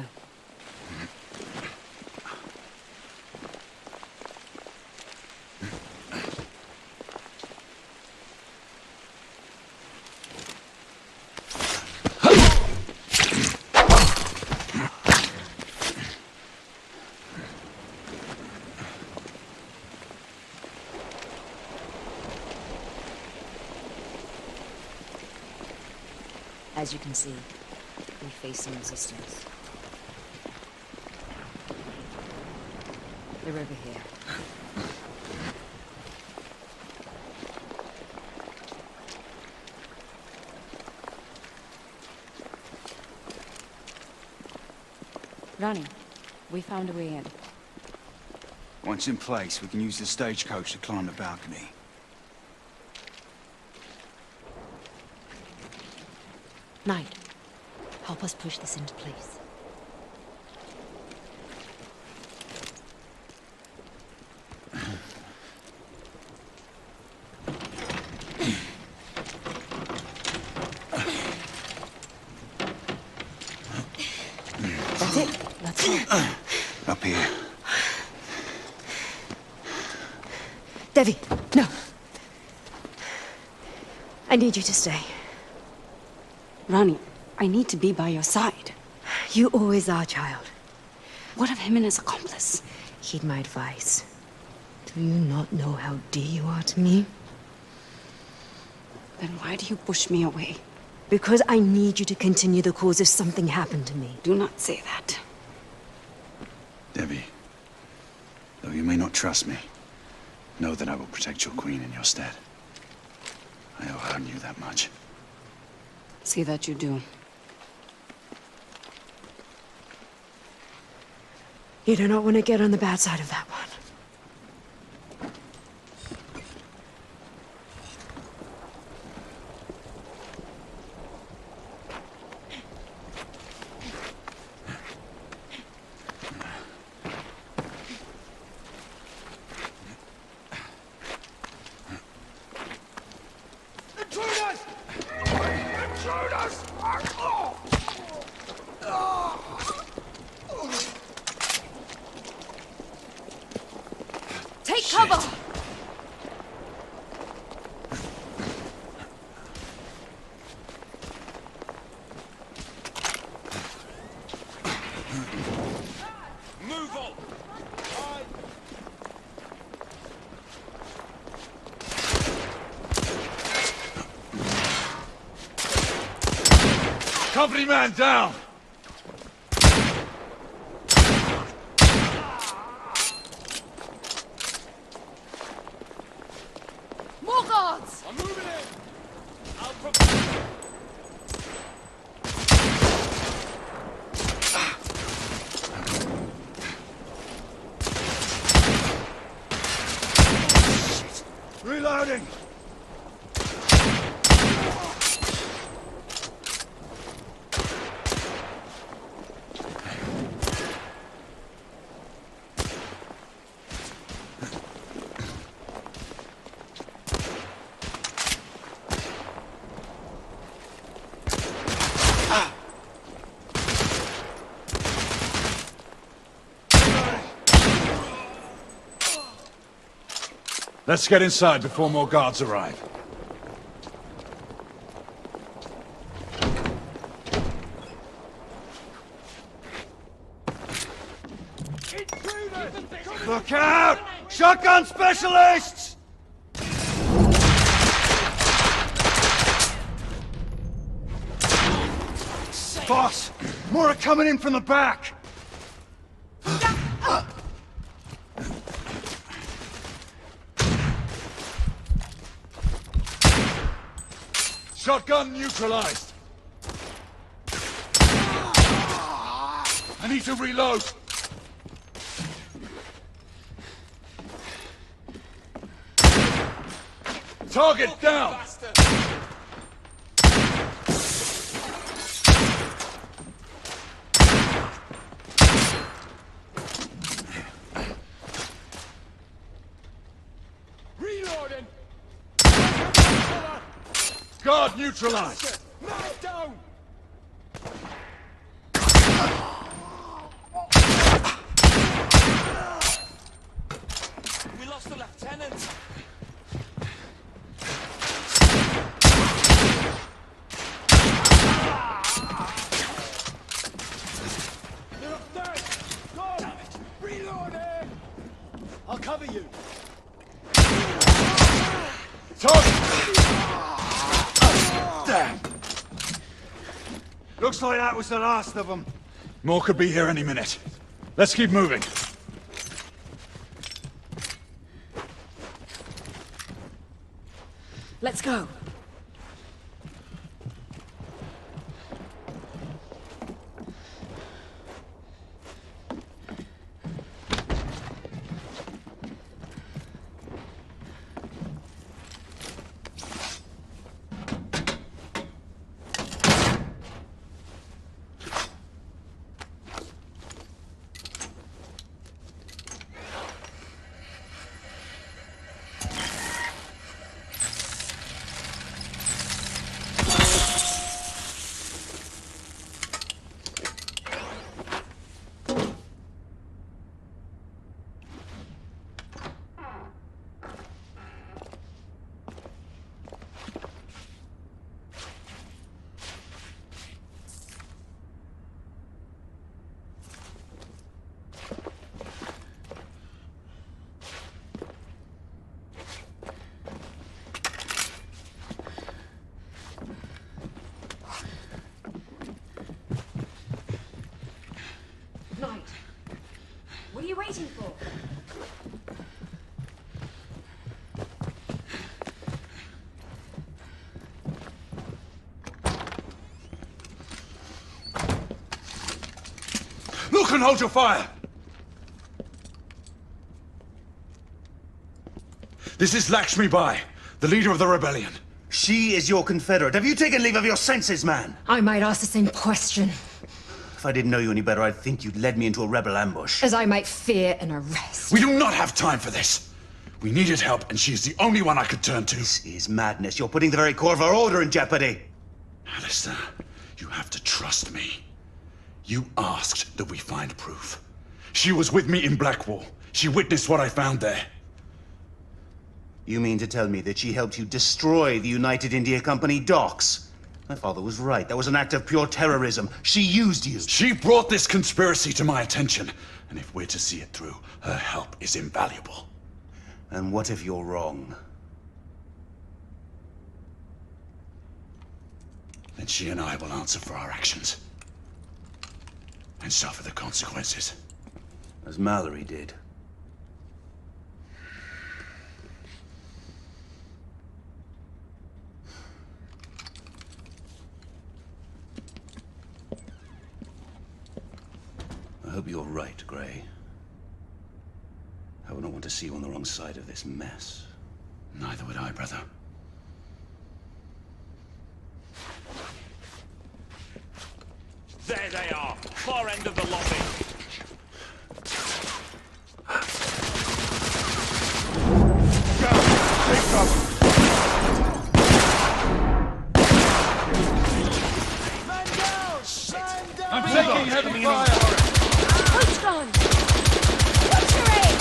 As you can see, we face some resistance. They're over here. Ronnie, we found a way in. Once in place, we can use the stagecoach to climb the balcony. Knight, help us push this into place. That's it. Let's go. Up here. Devi, no. I need you to stay. Ronnie, I need to be by your side. You always are, child. What of him and his accomplice? Heed my advice. Do you not know how dear you are to me? Then why do you push me away? Because I need you to continue the cause if something happened to me. Do not say that. Devi, though you may not trust me, know that I will protect your queen in your stead. I owe her and you that much. See that you do. You do not want to get on the bad side of that one. Take cover! Move on! Company man down! More guards! I'm moving in! Reloading! Let's get inside before more guards arrive. Look out! Shotgun specialists! Boss, more are coming in from the back! Shotgun neutralized. I need to reload. Target down. Reloading! Guard neutralized. Knife down! We lost the lieutenant. They're up there. Go! Damn it! Reloading! I'll cover you. Damn! Looks like that was the last of them. More could be here any minute. Let's keep moving. Let's go. waiting for? Look and hold your fire! This is Lakshmi Bai, the leader of the rebellion. She is your confederate. Have you taken leave of your senses, man? I might ask the same question. If I didn't know you any better, I'd think you'd led me into a rebel ambush. As I might fear an arrest. We do not have time for this. We needed help, and she is the only one I could turn to. This is madness. You're putting the very core of our order in jeopardy. Alistair, you have to trust me. You asked that we find proof. She was with me in Blackwall. She witnessed what I found there. You mean to tell me that she helped you destroy the United India Company docks? My father was right. That was an act of pure terrorism. She used you. She brought this conspiracy to my attention. And if we're to see it through, her help is invaluable. And what if you're wrong? Then she and I will answer for our actions. And suffer the consequences. As Mallory did. I hope you're right, Gray. I would not want to see you on the wrong side of this mess. Neither would I, brother. There they are, far end of the lobby. Go! Take cover! Man down! Man down! I'm taking heavy fire! Who's gone? What's your aim?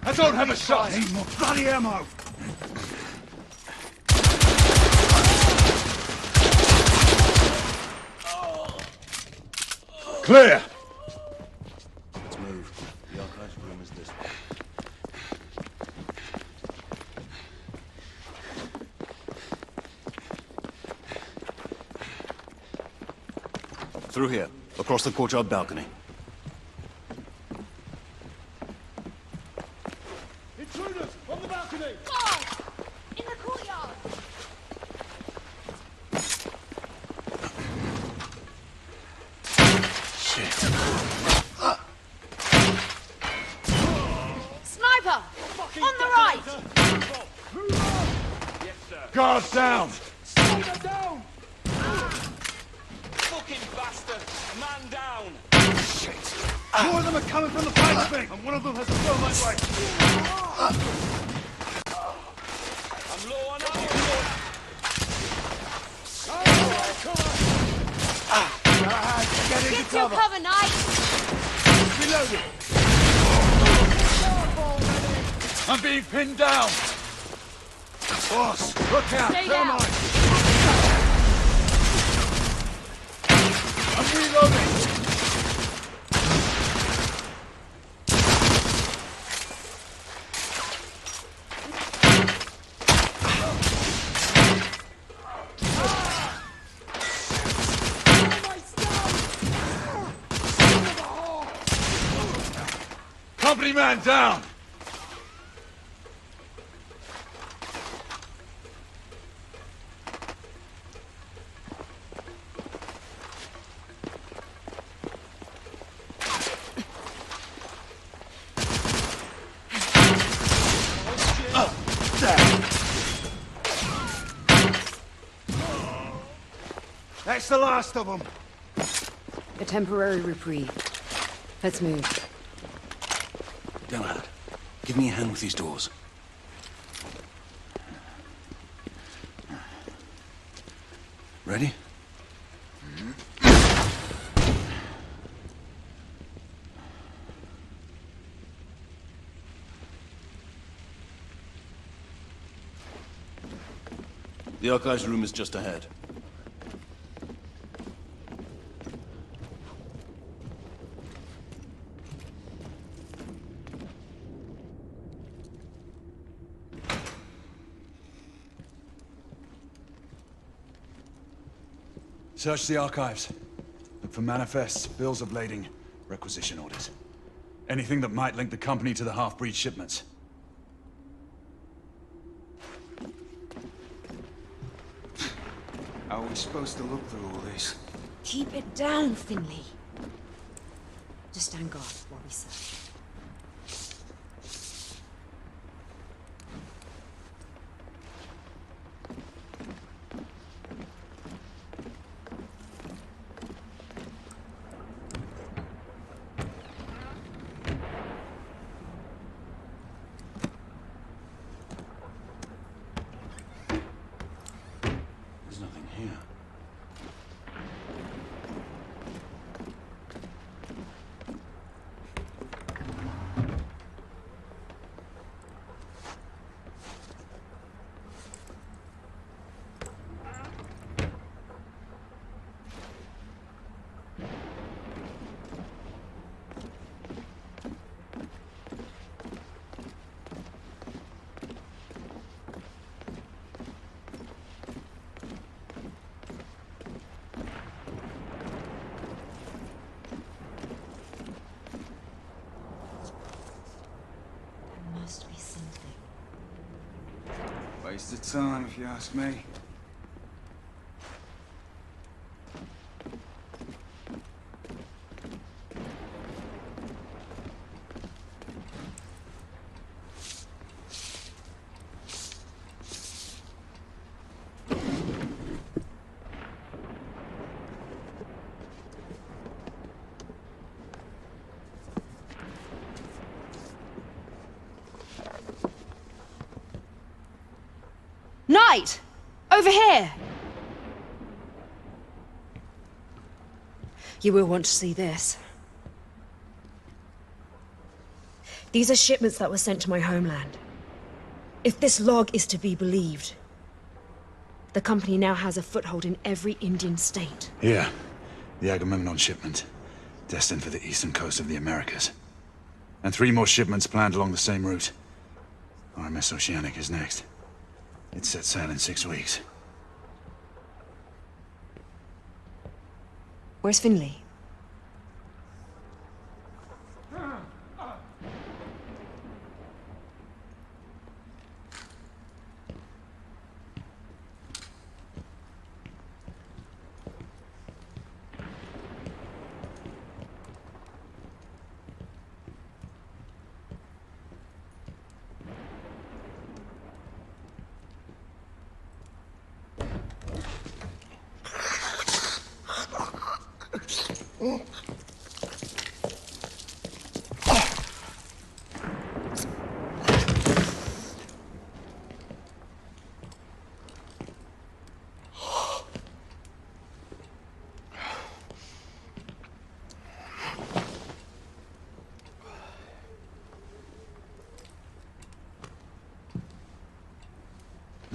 I don't have a shot! Need more bloody ammo! Clear! Let's move. The archives room is this way. Through here, across the courtyard balcony. Intruders! On the balcony! Guards! In the courtyard! Sniper! On the right! Yes, sir. Guards down! Slow them down! Fucking bastard! Man down! More of them are coming from the fire bank, and one of them has a thermite right. I'm low on ammo. Galahad, get into Get your cover, knight! Reloading! I'm being pinned down! Boss, look out! Stay down! I'm reloading! Company man down! That's the last of them. A temporary reprieve. Let's move. Galahad, give me a hand with these doors. Ready? The archives room is just ahead. Search the archives. Look for manifests, bills of lading, requisition orders. Anything that might link the company to the half-breed shipments. How are we supposed to look through all this? Keep it down, Finley. Just stand guard while we search. There's nothing here. Must be something. Wasted time, if you ask me. Knight! Over here! You will want to see this. These are shipments that were sent to my homeland. If this log is to be believed, the company now has a foothold in every Indian state. Here, the Agamemnon shipment, destined for the eastern coast of the Americas. And 3 more shipments planned along the same route. RMS Oceanic is next. It set sail in 6 weeks. Where's Finley?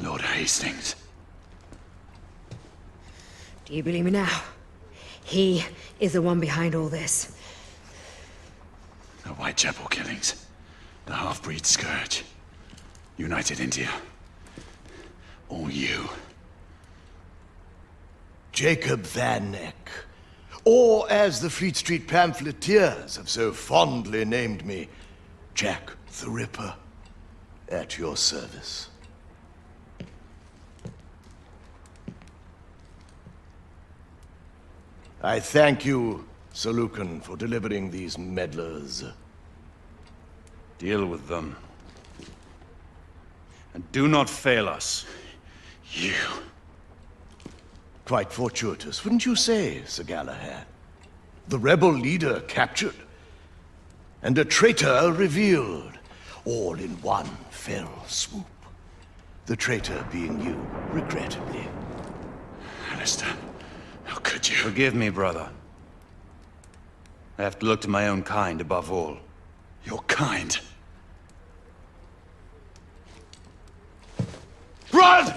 Lord Hastings. Do you believe me now? He is the one behind all this. The Whitechapel killings. The half-breed scourge. United India. All you. Jacob Van Neck. Or as the Fleet Street pamphleteers have so fondly named me, Jack the Ripper. At your service. I thank you, Sir Lucan, for delivering these meddlers. Deal with them. And do not fail us. You. Quite fortuitous, wouldn't you say, Sir Galahad? The rebel leader captured, and a traitor revealed, all in one fell swoop. The traitor being you, regrettably. Alistair. How could you? Forgive me, brother. I have to look to my own kind above all. Your kind? Run!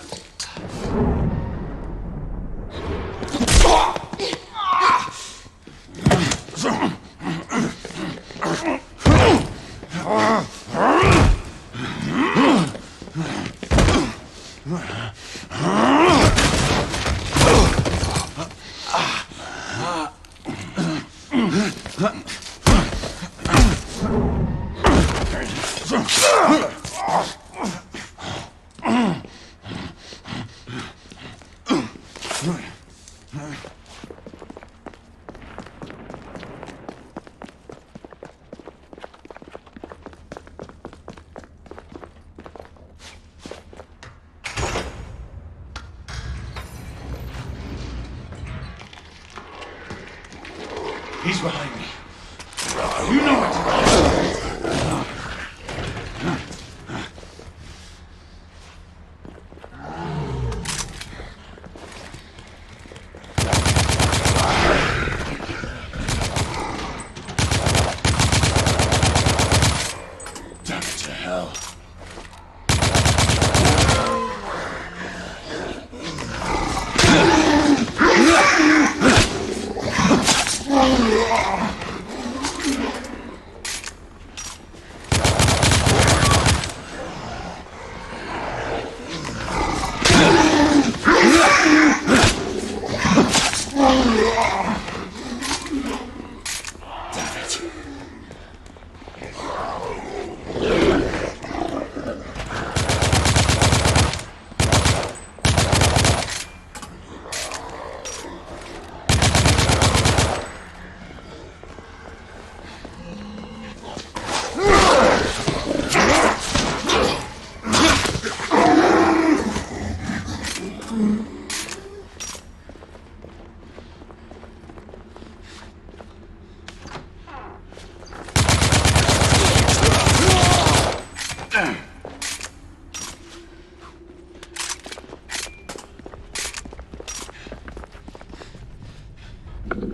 He's behind me. You know what to do. Damn it to hell.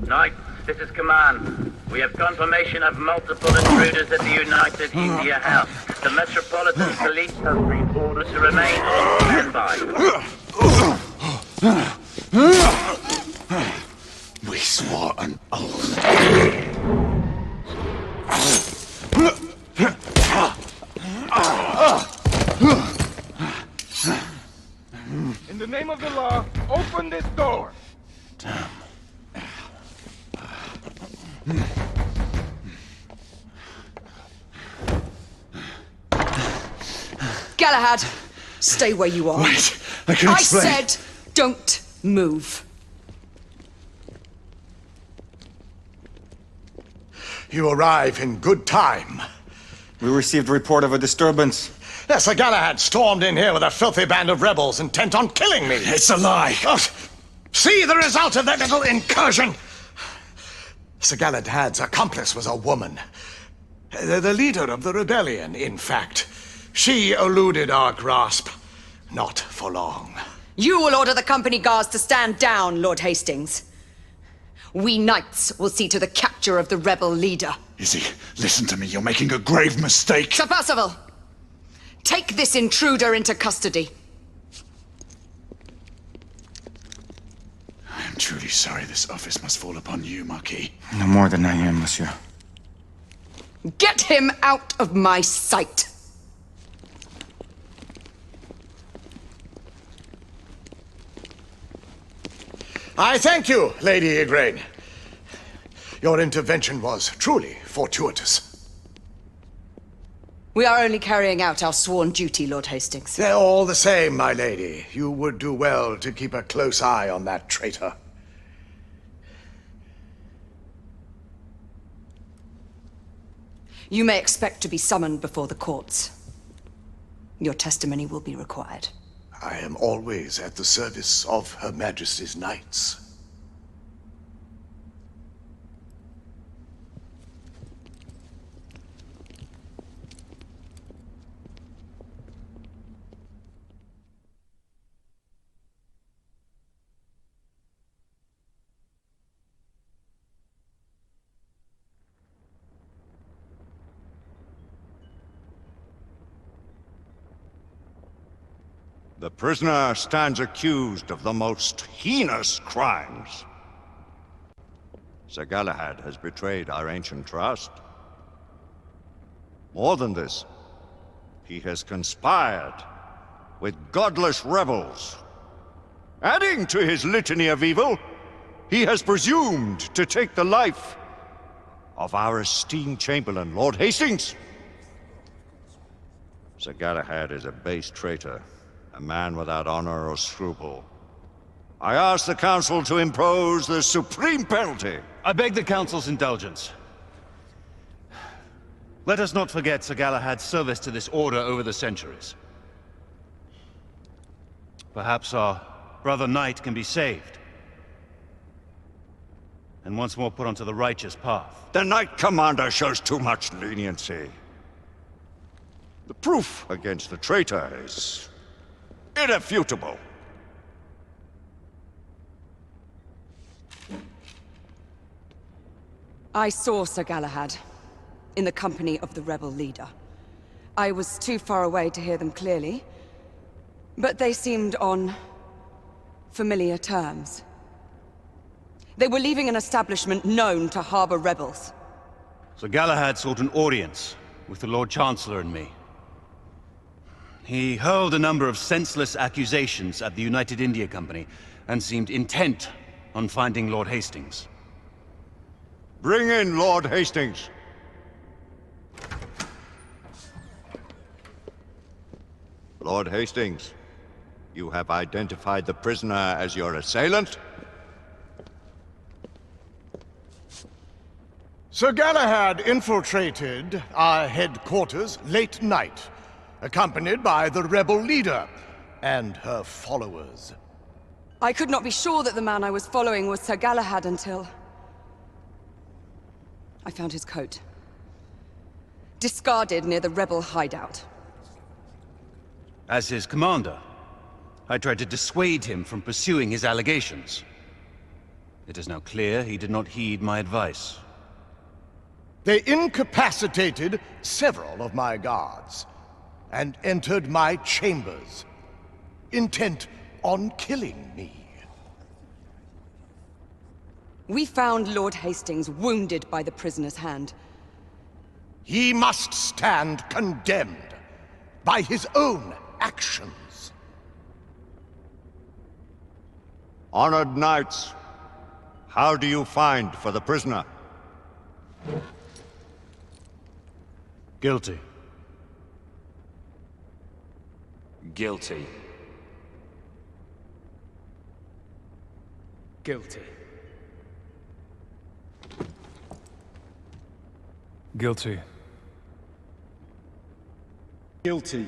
Knights, this is command. We have confirmation of multiple intruders at the United India House. The Metropolitan Police have been ordered to remain on standby. We swore an oath. In the name of the law, open this door! Damn. Galahad, stay where you are. Wait, I can explain. I said, don't move. You arrive in good time. We received a report of a disturbance. Yes, Sir Galahad stormed in here with a filthy band of rebels intent on killing me. It's a lie. Oh, see the result of that little incursion. Sir Galahad's accomplice was a woman. The leader of the rebellion, in fact. She eluded our grasp. Not for long. You will order the company guards to stand down, Lord Hastings. We knights will see to the capture of the rebel leader. Izzy, listen to me. You're making a grave mistake. Sir Percival, take this intruder into custody. I am truly sorry this office must fall upon you, Marquis. No more than I am, monsieur. Get him out of my sight. I thank you, Lady Igraine. Your intervention was truly fortuitous. We are only carrying out our sworn duty, Lord Hastings. They're all the same, my lady. You would do well to keep a close eye on that traitor. You may expect to be summoned before the courts. Your testimony will be required. I am always at the service of Her Majesty's knights. The prisoner stands accused of the most heinous crimes. Sir Galahad has betrayed our ancient trust. More than this, he has conspired with godless rebels. Adding to his litany of evil, he has presumed to take the life of our esteemed Chamberlain, Lord Hastings? Sir Galahad is a base traitor, a man without honor or scruple. I ask the Council to impose the supreme penalty. I beg the Council's indulgence. Let us not forget Sir Galahad's service to this order over the centuries. Perhaps our brother knight can be saved, and once more put onto the righteous path. The Knight Commander shows too much leniency. The proof against the traitor is irrefutable. I saw Sir Galahad in the company of the rebel leader. I was too far away to hear them clearly, but they seemed on familiar terms. They were leaving an establishment known to harbor rebels. Sir Galahad sought an audience with the Lord Chancellor and me. He hurled a number of senseless accusations at the United India Company and seemed intent on finding Lord Hastings. Bring in Lord Hastings. Lord Hastings, you have identified the prisoner as your assailant? Sir Galahad infiltrated our headquarters late night, accompanied by the rebel leader and her followers. I could not be sure that the man I was following was Sir Galahad until I found his coat, discarded near the rebel hideout. As his commander, I tried to dissuade him from pursuing his allegations. It is now clear he did not heed my advice. They incapacitated several of my guards and entered my chambers, intent on killing me. We found Lord Hastings wounded by the prisoner's hand. He must stand condemned by his own actions. Honored knights, how do you find for the prisoner? Guilty. Guilty. Guilty. Guilty. Guilty.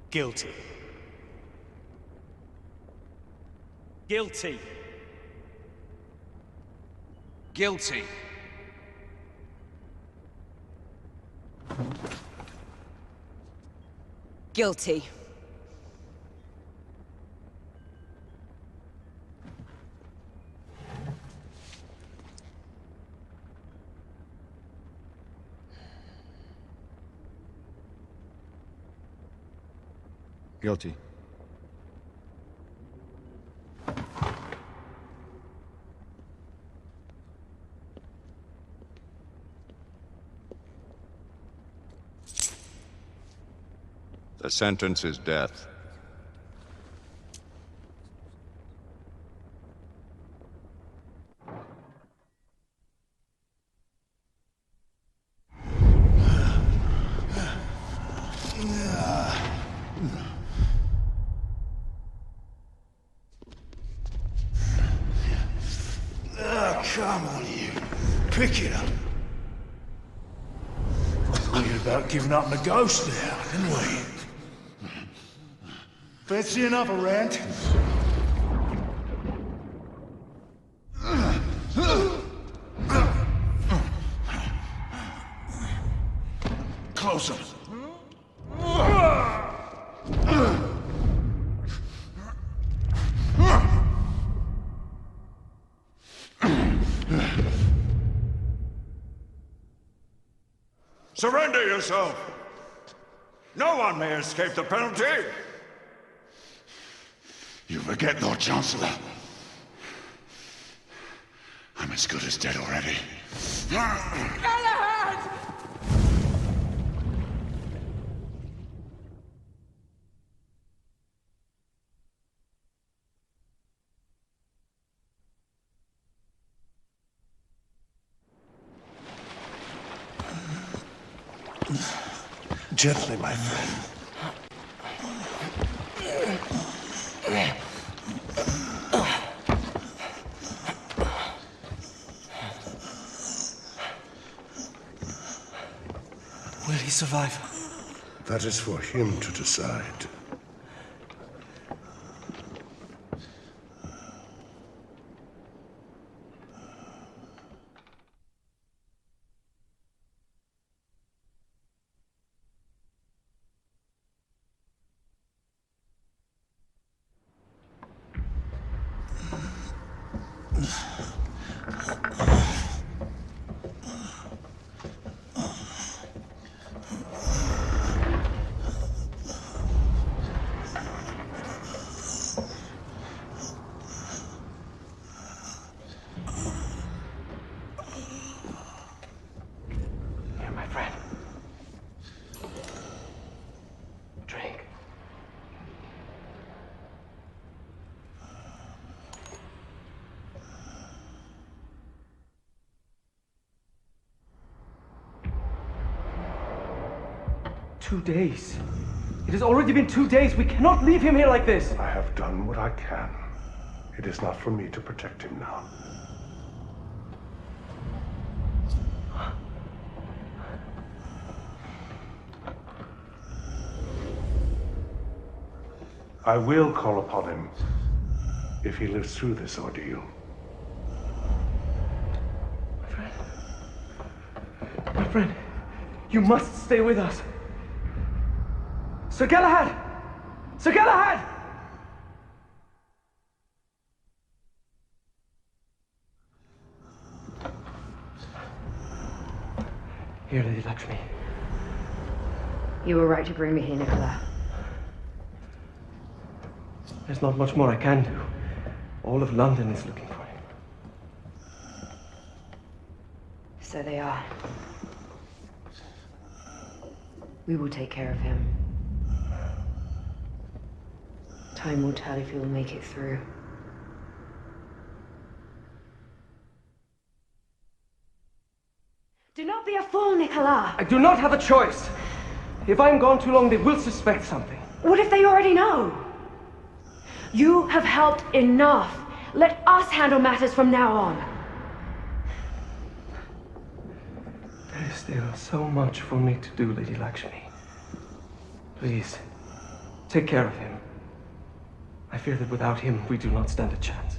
Guilty. Guilty. Guilty. Guilty. Guilty. The sentence is death. Come on, you. Pick it up. We're about giving up the ghost now, didn't we? Fancy another rant? Closer. Surrender yourself! No one may escape the penalty! You forget, Lord Chancellor. I'm as good as dead already. Galahad! Gently, my friend. Will he survive? That is for him to decide. Here, my friend. Drink. Two days. It has already been 2 days. We cannot leave him here like this. I have done what I can. It is not for me to protect him now. I will call upon him if he lives through this ordeal. My friend, you must stay with us. Sir Galahad! Sir Galahad! Here, Lady Lakshmi. You were right to bring me here, Nicola. There's not much more I can do. All of London is looking for him. So they are. We will take care of him. Time will tell if he will make it through. Do not be a fool, Nicola! I do not have a choice. If I'm gone too long, they will suspect something. What if they already know? You have helped enough. Let us handle matters from now on. There is still so much for me to do, Lady Lakshmi. Please, take care of him. I fear that without him, we do not stand a chance.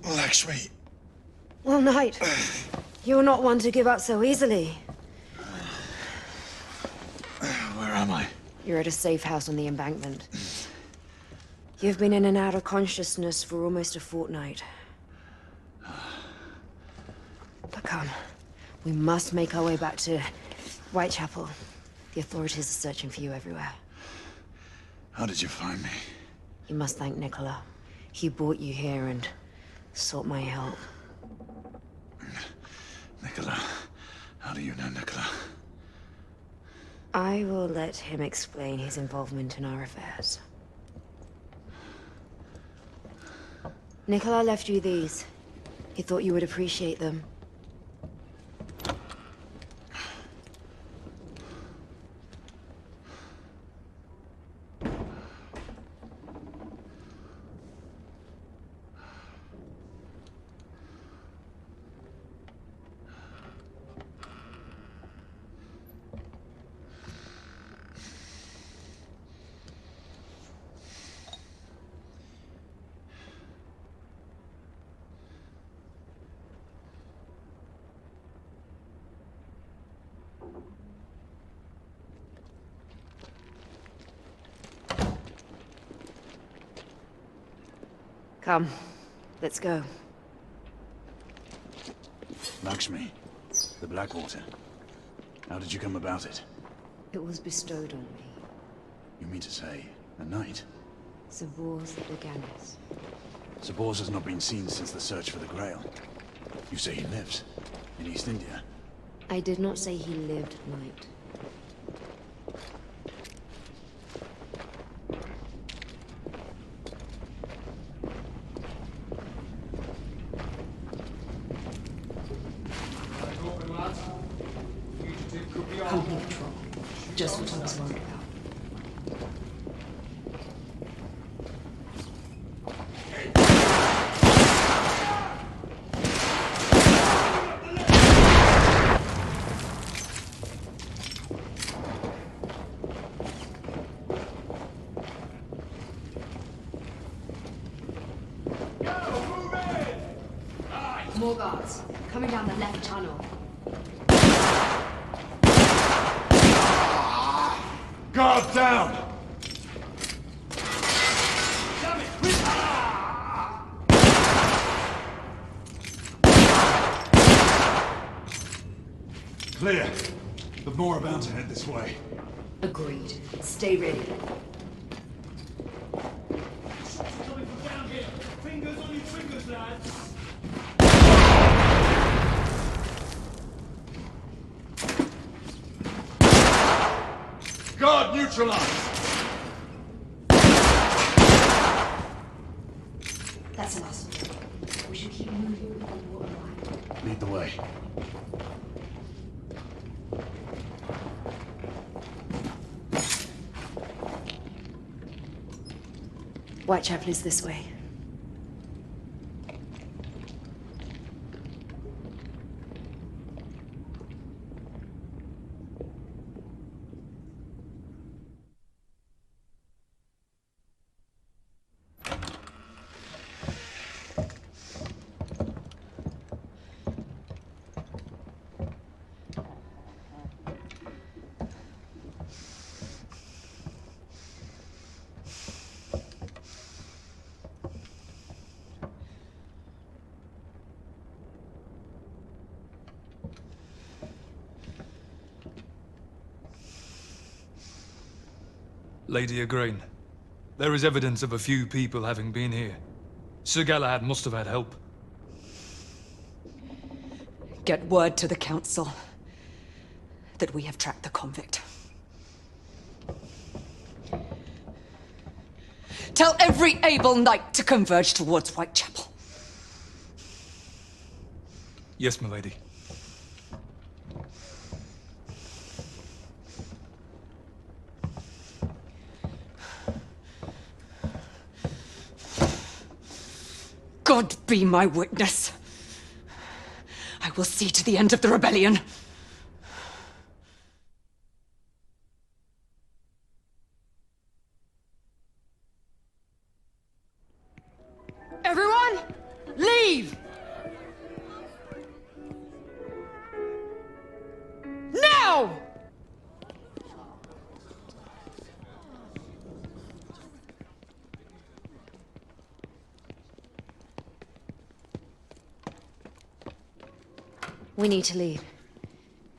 Lakshmi. Well, Knight, you're not one to give up so easily. Where am I? You're at a safe house on the embankment. You've been in and out of consciousness for almost a fortnight. But come, we must make our way back to Whitechapel. The authorities are searching for you everywhere. How did you find me? You must thank Nicola. He brought you here and sought my help. Nicola. How do you know Nicola? I will let him explain his involvement in our affairs. Nicola left you these. He thought you would appreciate them. Come, let's go. Lakshmi, the Blackwater. How did you come about it? It was bestowed on me. You mean to say, a knight? Sabor's Lycans. Sabor's has not been seen since the search for the Grail. You say he lives in East India? I did not say he lived, knight. Company patrol. Just what I was worried about. More guards. Coming down the left tunnel. Guard down! Clear. The more are bound to head this way. Agreed. Stay ready. Coming from down here. Fingers on your triggers, lads. Guard neutralized! That's enough. We should keep moving before the water line. Lead the way. Whitechapel is this way. Lady Igraine, there is evidence of a few people having been here. Sir Galahad must have had help. Get word to the council that we have tracked the convict. Tell every able knight to converge towards Whitechapel. Yes, my lady. God be my witness. I will see to the end of the rebellion. Everyone, leave! Now! We need to leave.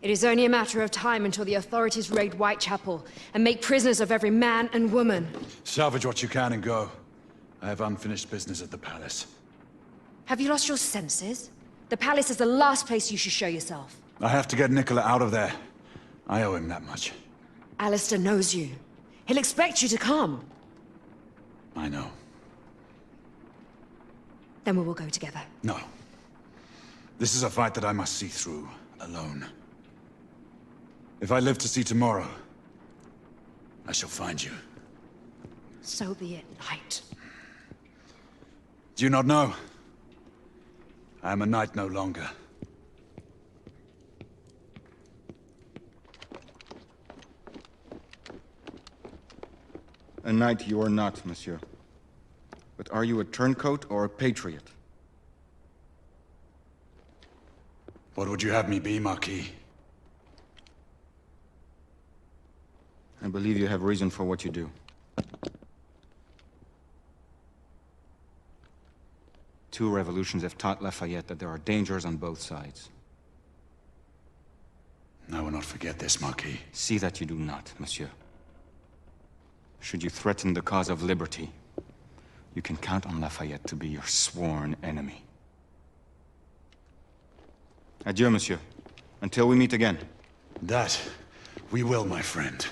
It is only a matter of time until the authorities raid Whitechapel and make prisoners of every man and woman. Salvage what you can and go. I have unfinished business at the palace. Have you lost your senses? The palace is the last place you should show yourself. I have to get Nicola out of there. I owe him that much. Alistair knows you. He'll expect you to come. I know. Then we will go together. No. This is a fight that I must see through, alone. If I live to see tomorrow, I shall find you. So be it, knight. Do you not know? I am a knight no longer. A knight you are not, monsieur. But are you a turncoat or a patriot? What would you have me be, Marquis? I believe you have reason for what you do. Two revolutions have taught Lafayette that there are dangers on both sides. not forget this, Marquis. See that you do not, monsieur. Should you threaten the cause of liberty, you can count on Lafayette to be your sworn enemy. Adieu, monsieur. Until we meet again. That we will, my friend.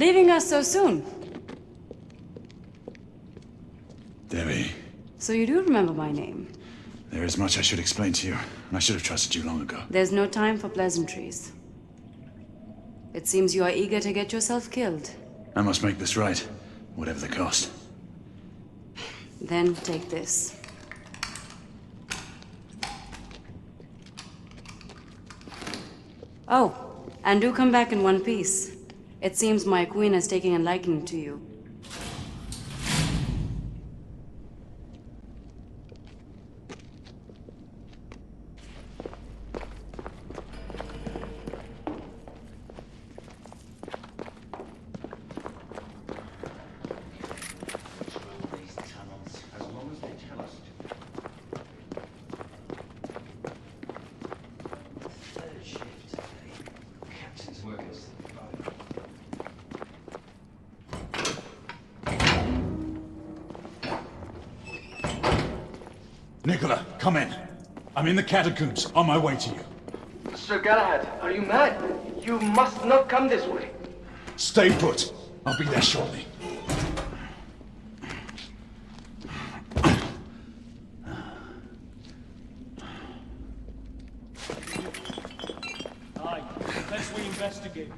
Leaving us so soon. Debbie, So you do remember my name. there is much I should explain to you, and I should have trusted you long ago. There's no time for pleasantries. It seems you are eager to get yourself killed. I must make this right, whatever the cost. Then take this. Oh, and do come back in one piece. It seems my queen is taking a liking to you. Nicola, come in. I'm in the catacombs, on my way to you. Sir Galahad, are you mad? You must not come this way. Stay put. I'll be there shortly. Aye, let's we investigate.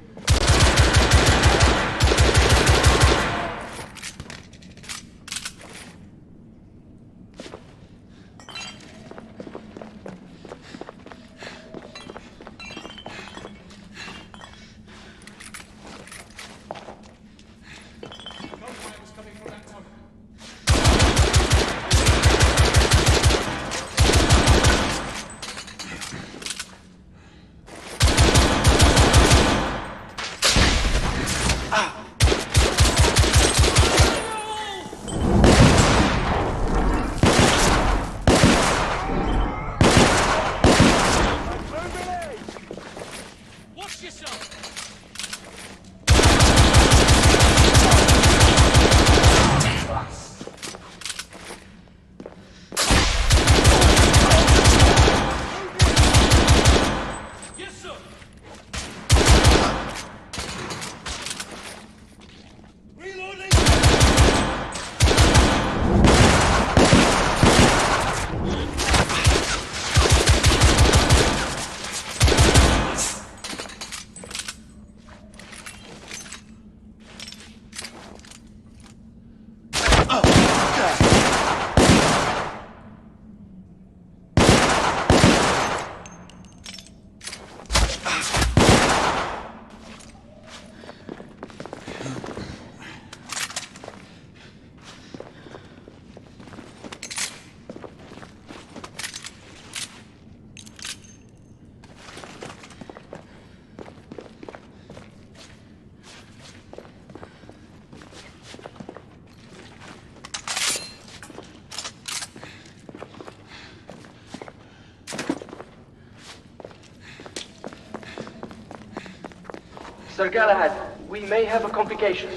Sir Galahad, we may have a complication.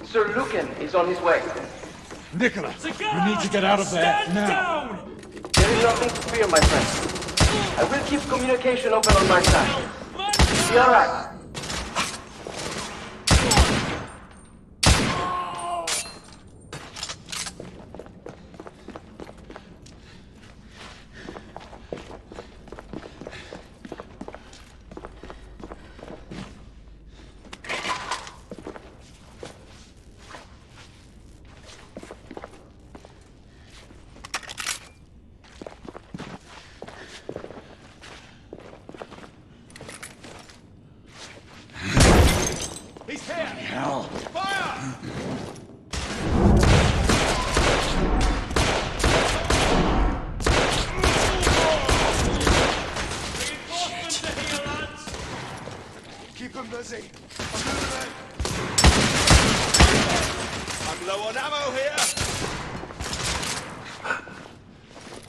Sir Lucan is on his way. Nicola, you need to get out of there now. There is nothing to fear, my friend. I will keep communication open on my side. Be all right. I'm low on ammo here!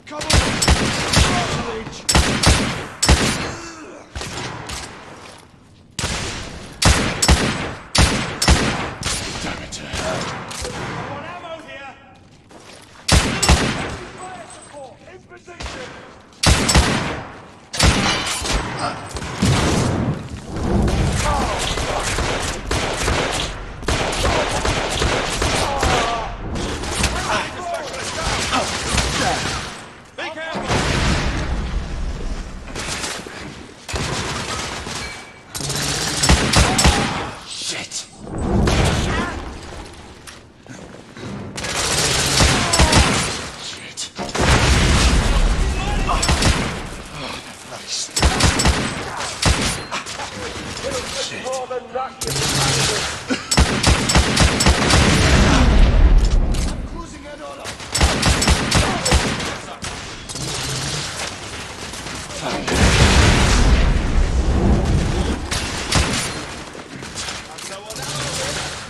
Come on! Damn it. I want ammo here! Fire support! In position! Be careful! Shit. More than that, you Closing in on us.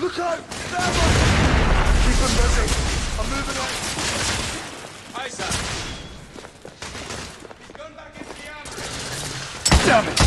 Look out! There! Keep them busy. I'm moving on. Aye, sir. He's gone back into the armory. Damn it.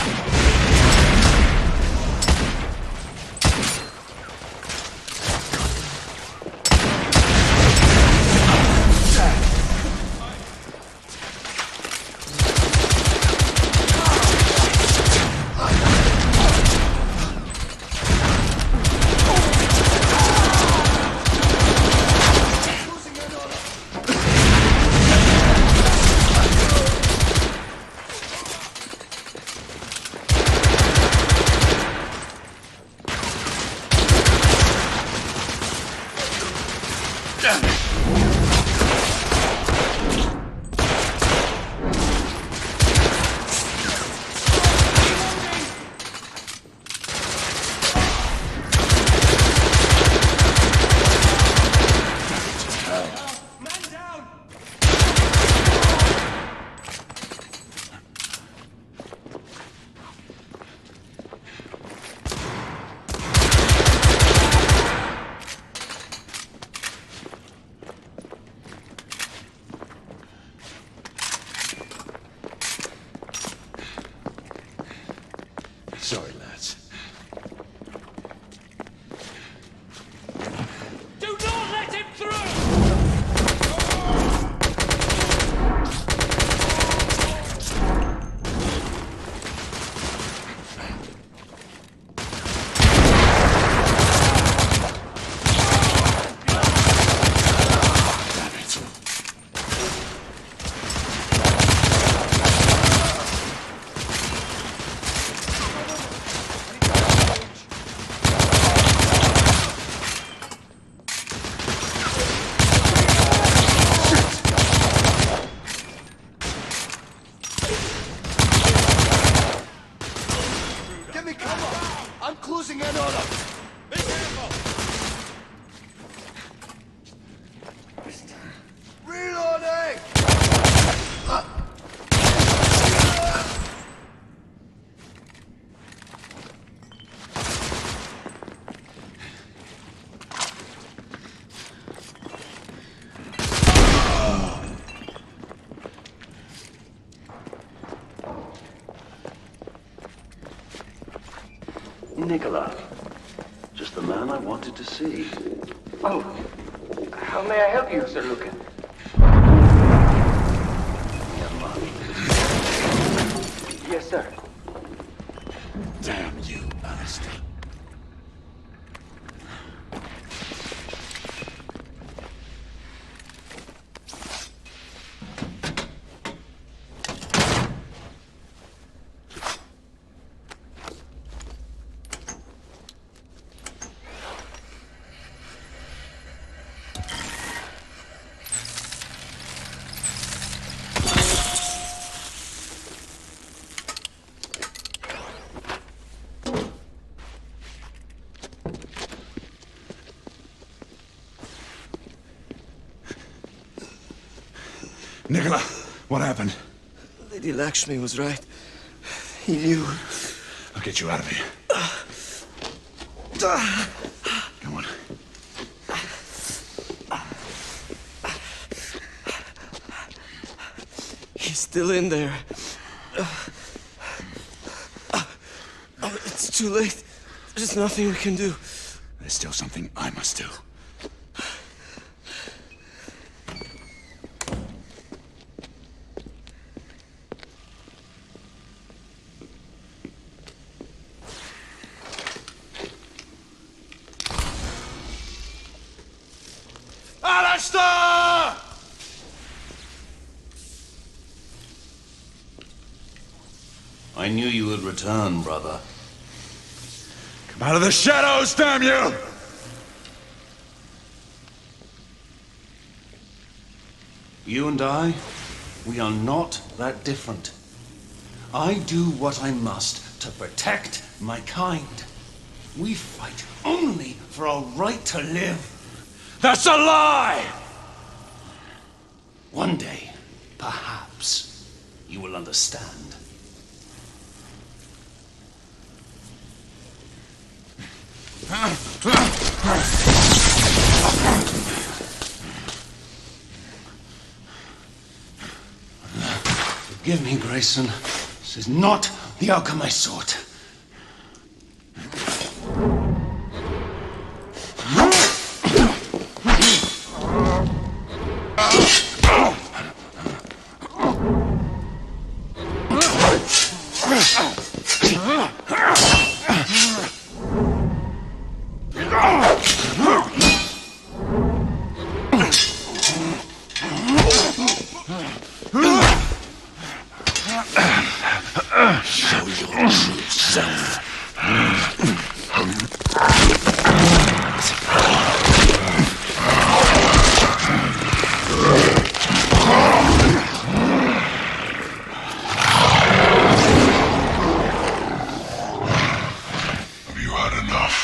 Sorry, lads. Do not let him through! Give me cover! I'm closing in on them! Be careful! Reloading! Nicola. Just the man I wanted to see. Oh, how may I help you, Sir Lucan? Yes, sir. Damn you, Alistair. Nicola, what happened? Lady Lakshmi was right. He knew. I'll get you out of here. Come on. He's still in there. It's too late. There's nothing we can do. There's still something I must do. Alistair! I knew you would return, brother. Come out of the shadows, damn you! You and I, we are not that different. I do what I must to protect my kind. We fight only for our right to live. That's a lie! One day, perhaps, you will understand. Forgive me, Grayson. This is not the outcome I sought. Show your true self. Have you had enough?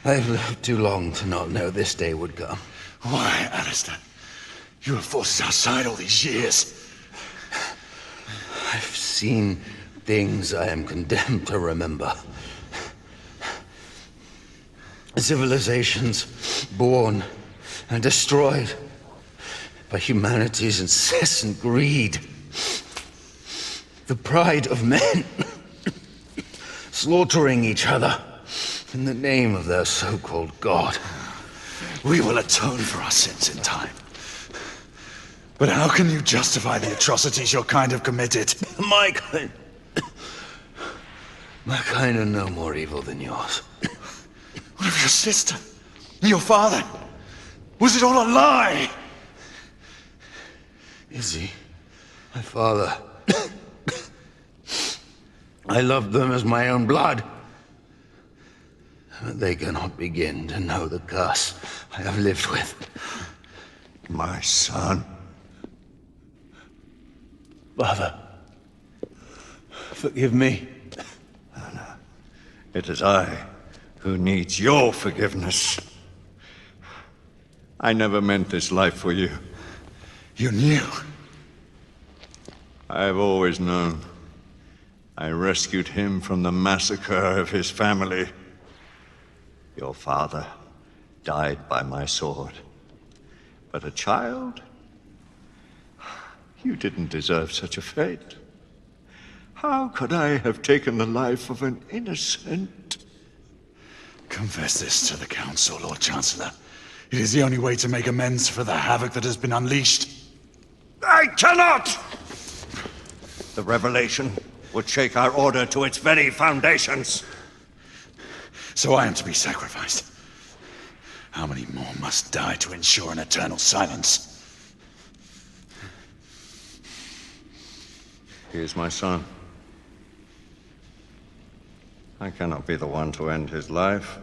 I've lived too long to not know this day would come. Why, Alistair? You were forces outside all these years. I've seen things I am condemned to remember. Civilizations born and destroyed by humanity's incessant greed. The pride of men slaughtering each other in the name of their so-called God. We will atone for our sins in time. But how can you justify the atrocities your kind have committed? My kind are no more evil than yours. What of your sister? Your father? Was it all a lie? Izzy, my father. I loved them as my own blood. But they cannot begin to know the curse I have lived with. My son. Father, forgive me. It is I who needs your forgiveness. I never meant this life for you. You knew? I've always known. I rescued him from the massacre of his family. Your father died by my sword. But a child? You didn't deserve such a fate. How could I have taken the life of an innocent? Confess this to the Council, Lord Chancellor. It is the only way to make amends for the havoc that has been unleashed. I cannot! The revelation would shake our order to its very foundations. So I am to be sacrificed. How many more must die to ensure an eternal silence? He is my son. I cannot be the one to end his life.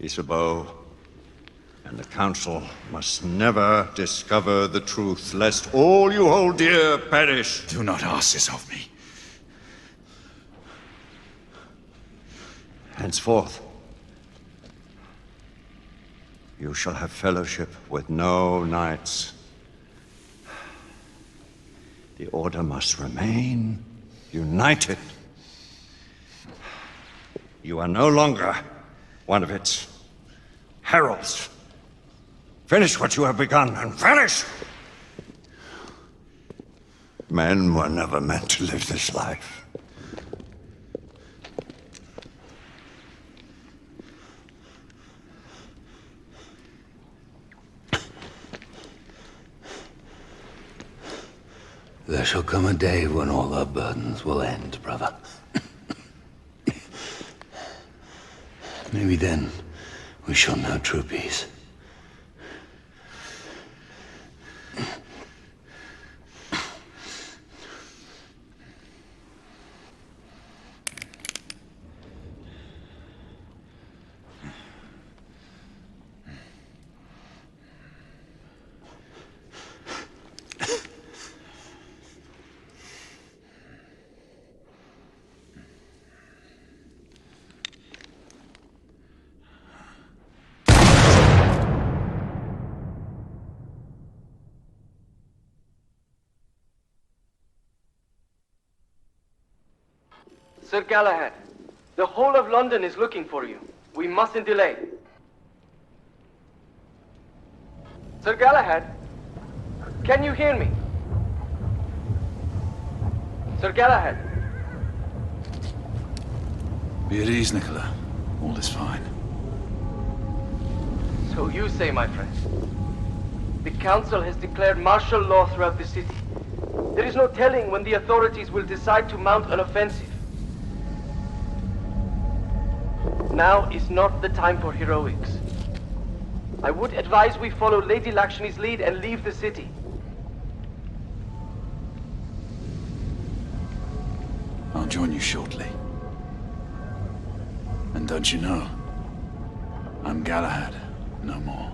Isabeau and the Council must never discover the truth, lest all you hold dear perish. Do not ask this of me. Henceforth, you shall have fellowship with no knights. The Order must remain united. You are no longer one of its heralds. Finish what you have begun, and vanish! Men were never meant to live this life. There shall come a day when all our burdens will end, brother. Maybe then we shall know true peace. Sir Galahad, the whole of London is looking for you. We mustn't delay. Sir Galahad, can you hear me? Sir Galahad. Be at ease, Nicola. All is fine. So you say, my friend. The Council has declared martial law throughout the city. There is no telling when the authorities will decide to mount an offensive. Now is not the time for heroics. I would advise we follow Lady Lakshmi's lead and leave the city. I'll join you shortly. And don't you know, I'm Galahad no more.